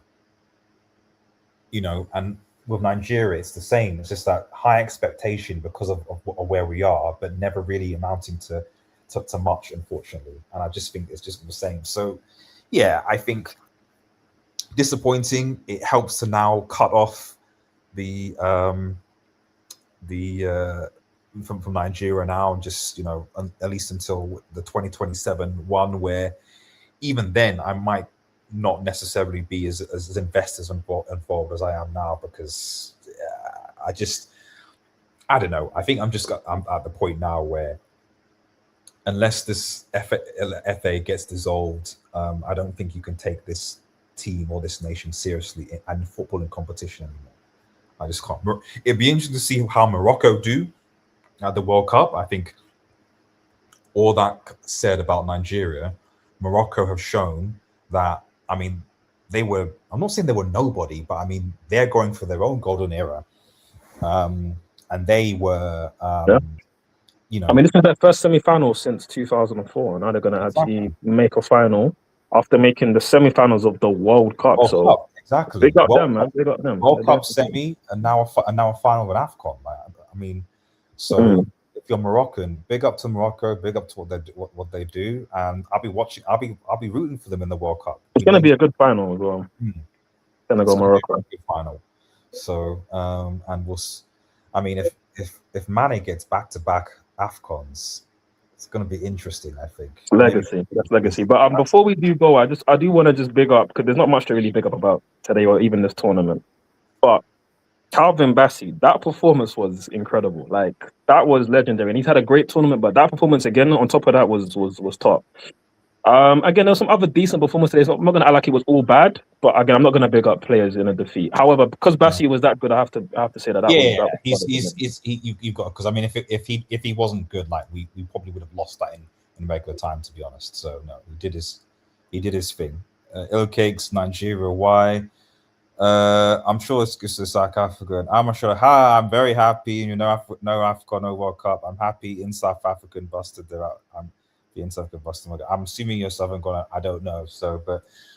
You know, and with Nigeria, it's the same. It's just that high expectation because of where we are, but never really amounting to much, unfortunately. And I just think it's just the same. So, yeah, I think disappointing. It helps to now cut off from Nigeria now, and just at least until the 2027 one, where even then I might not necessarily be as investors involved as I am now, because I don't know. I think I'm at the point now where, unless this FA gets dissolved, I don't think you can take this team or this nation seriously in football and competition anymore. I just can't. It'd be interesting to see how Morocco do at the World Cup. I think all that said about Nigeria, Morocco have shown that, I mean, I'm not saying they were nobody, but I mean, they're going for their own golden era. And they were, I mean, this is their first semi-final since 2004. Now they're going to actually make a final after making the semi-finals of the World Cup. Exactly. Big up them, man. Big up them. World Cup semi, and now a final of an AFCON. I mean, so if you're Moroccan, big up to Morocco, big up to what they do, and I'll be watching. I'll be rooting for them in the World Cup. It's going to be a good final as well. Senegal, Morocco final. So, and I mean, if Mane gets back-to-back AFCONs, it's going to be interesting, I think. Legacy. That's legacy. But before we do go, I do want to just big up, because there's not much to really big up about today or even this tournament. But Calvin Bassey, that performance was incredible. Like, that was legendary. And he's had a great tournament, but that performance again on top of that was top. Again, there was some other decent performances today. So I'm not going to act like it was all bad, but again, I'm not going to big up players in a defeat. However, because Bassey was that good, I have to say that. You've got, because I mean, if he wasn't good, like we probably would have lost that in regular time, to be honest. So no, he did his thing. Ilcakes, Nigeria, why? I'm sure it's South Africa. And I'm sure. I'm very happy. No AFCON, no World Cup. I'm happy in South Africa and busted there out. The inside of Boston. I'm assuming you're Southern Ghana. I don't know. So,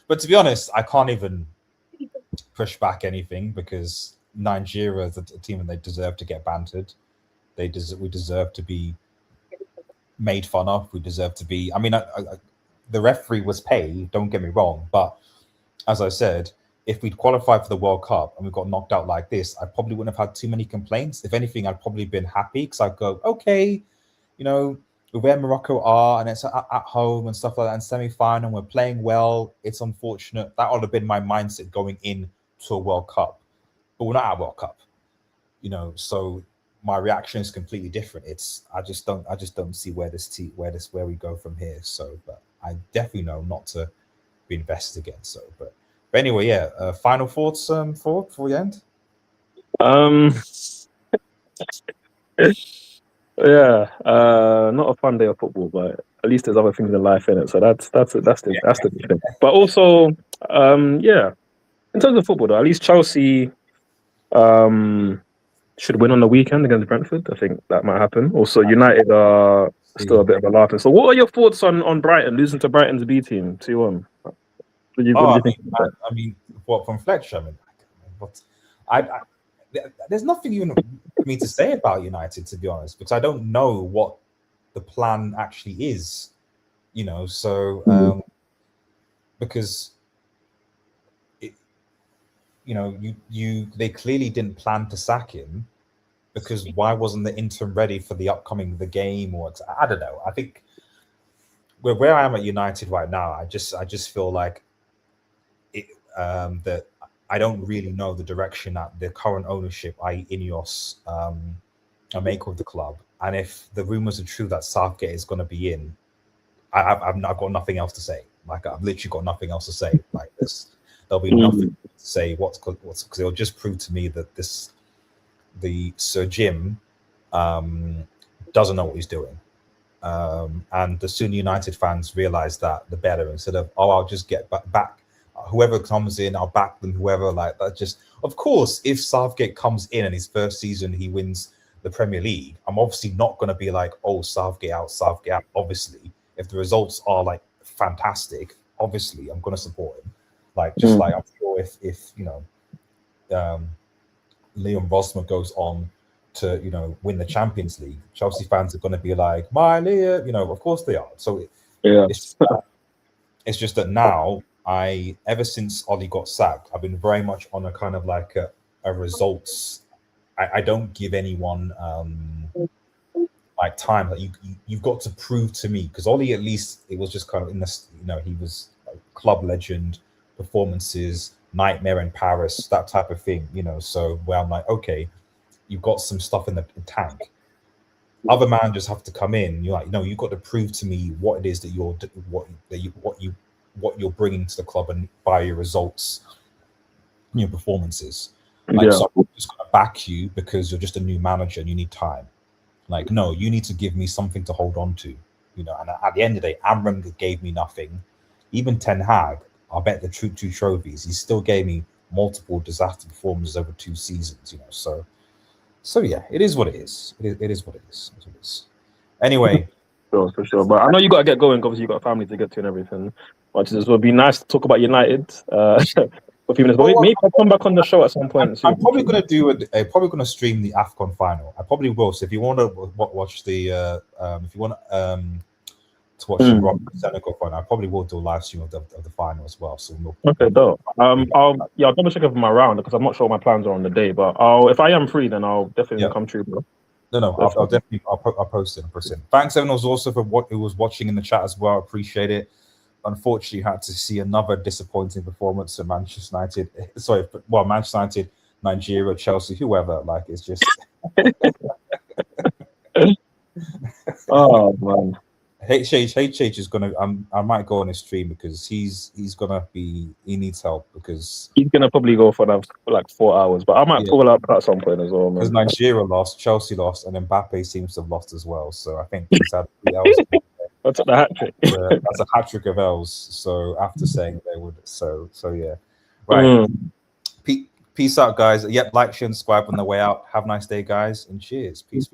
but to be honest, I can't even push back anything, because Nigeria is a team and they deserve to get bantered. We deserve to be made fun of. We deserve to be. I mean, the referee was paid. Don't get me wrong, but as I said, if we'd qualified for the World Cup and we got knocked out like this, I probably wouldn't have had too many complaints. If anything, I'd probably been happy, because I'd go, okay, where Morocco are, and it's at home and stuff like that, and semi-final, we're playing well. It's unfortunate. That would have been my mindset going in to a World Cup, but we're not at a World Cup, So my reaction is completely different. I just don't see where we go from here. So, but I definitely know not to be invested again. So, but anyway, yeah. Final thoughts, before we end. Yeah, not a fun day of football, but at least there's other things in life in it. So that's the good thing. But also, yeah, in terms of football, though, at least Chelsea should win on the weekend against Brentford. I think that might happen. Also, United are still a bit of a laughing. So, what are your thoughts on Brighton losing to Brighton's B team 2-1? What do you think? I mean, what from Fletcher? I mean, there's nothing even for me to say about United, to be honest, because I don't know what the plan actually is, So, because they clearly didn't plan to sack him, because why wasn't the interim ready for the game? Or I don't know. I think where I am at United right now, I just feel like that I don't really know the direction that the current ownership, i.e. Ineos, are making with the club. And if the rumors are true that Southgate is going to be in, I've got nothing else to say. Like, I've literally got nothing else to say. Like this, there'll be nothing to say. Because it'll just prove to me that the Sir Jim doesn't know what he's doing. And the sooner United fans realize that, the better. Instead of, I'll just get back. Whoever comes in, I'll back them. Whoever, like that. Just, of course, if Southgate comes in and his first season he wins the Premier League, I'm obviously not going to be like, Southgate out. Obviously, if the results are like fantastic, obviously I'm going to support him. Like, just like I'm sure if Leon Rosmer goes on to win the Champions League, Chelsea fans are going to be like, my Leon, of course they are. So it's just that now, ever since Ollie got sacked, I've been very much on a kind of like a results. I don't give anyone like time. Like you've got to prove to me, because Ollie, at least it was just kind of in this, he was like club legend, performances, nightmare in Paris, that type of thing, So where I'm like, okay, you've got some stuff in the tank. Other managers have to come in. You're like, no, you've got to prove to me what it is that what you're bringing to the club, and by your results, your performances. Like, so I'm just going to back you because you're just a new manager and you need time. Like, no, you need to give me something to hold on to, And at the end of the day, Amram gave me nothing. Even Ten Hag, I bet the two trophies, he still gave me multiple disaster performances over 2 seasons, So yeah, it is what it is. It is what it is. It is. Anyway. Sure, for sure. But I know you got to get going. Obviously, you got a family to get to and everything. But it would be nice to talk about United for a few minutes. But maybe I'll come back on the show at some point. I'm probably going to do probably going to stream the AFCON final. I probably will. So if you want to watch the, if you want to watch the Morocco Senegal final, I probably will do a live stream of the final as well. So okay, dope. I'll double check if I'm around, because I'm not sure what my plans are on the day. But if I am free, then I'll definitely come through, bro. No, I'll definitely post it. Thanks, everyone was also for who was watching in the chat as well. I appreciate it. Unfortunately, had to see another disappointing performance at Manchester United. Manchester United, Nigeria, Chelsea, whoever. Like, it's just. Oh man. HH is gonna. I might go on his stream because he's gonna be. He needs help because he's gonna probably go for like 4 hours. But I might pull up at some point as well, man. Because Nigeria lost, Chelsea lost, and Mbappe seems to have lost as well. So I think he's had 3 L's. That's a hat trick. That's a hat trick of L's. So after saying they would, so yeah, right. Peace out, guys. Yep, like, share, and subscribe on the way out. Have a nice day, guys, and cheers. Peace.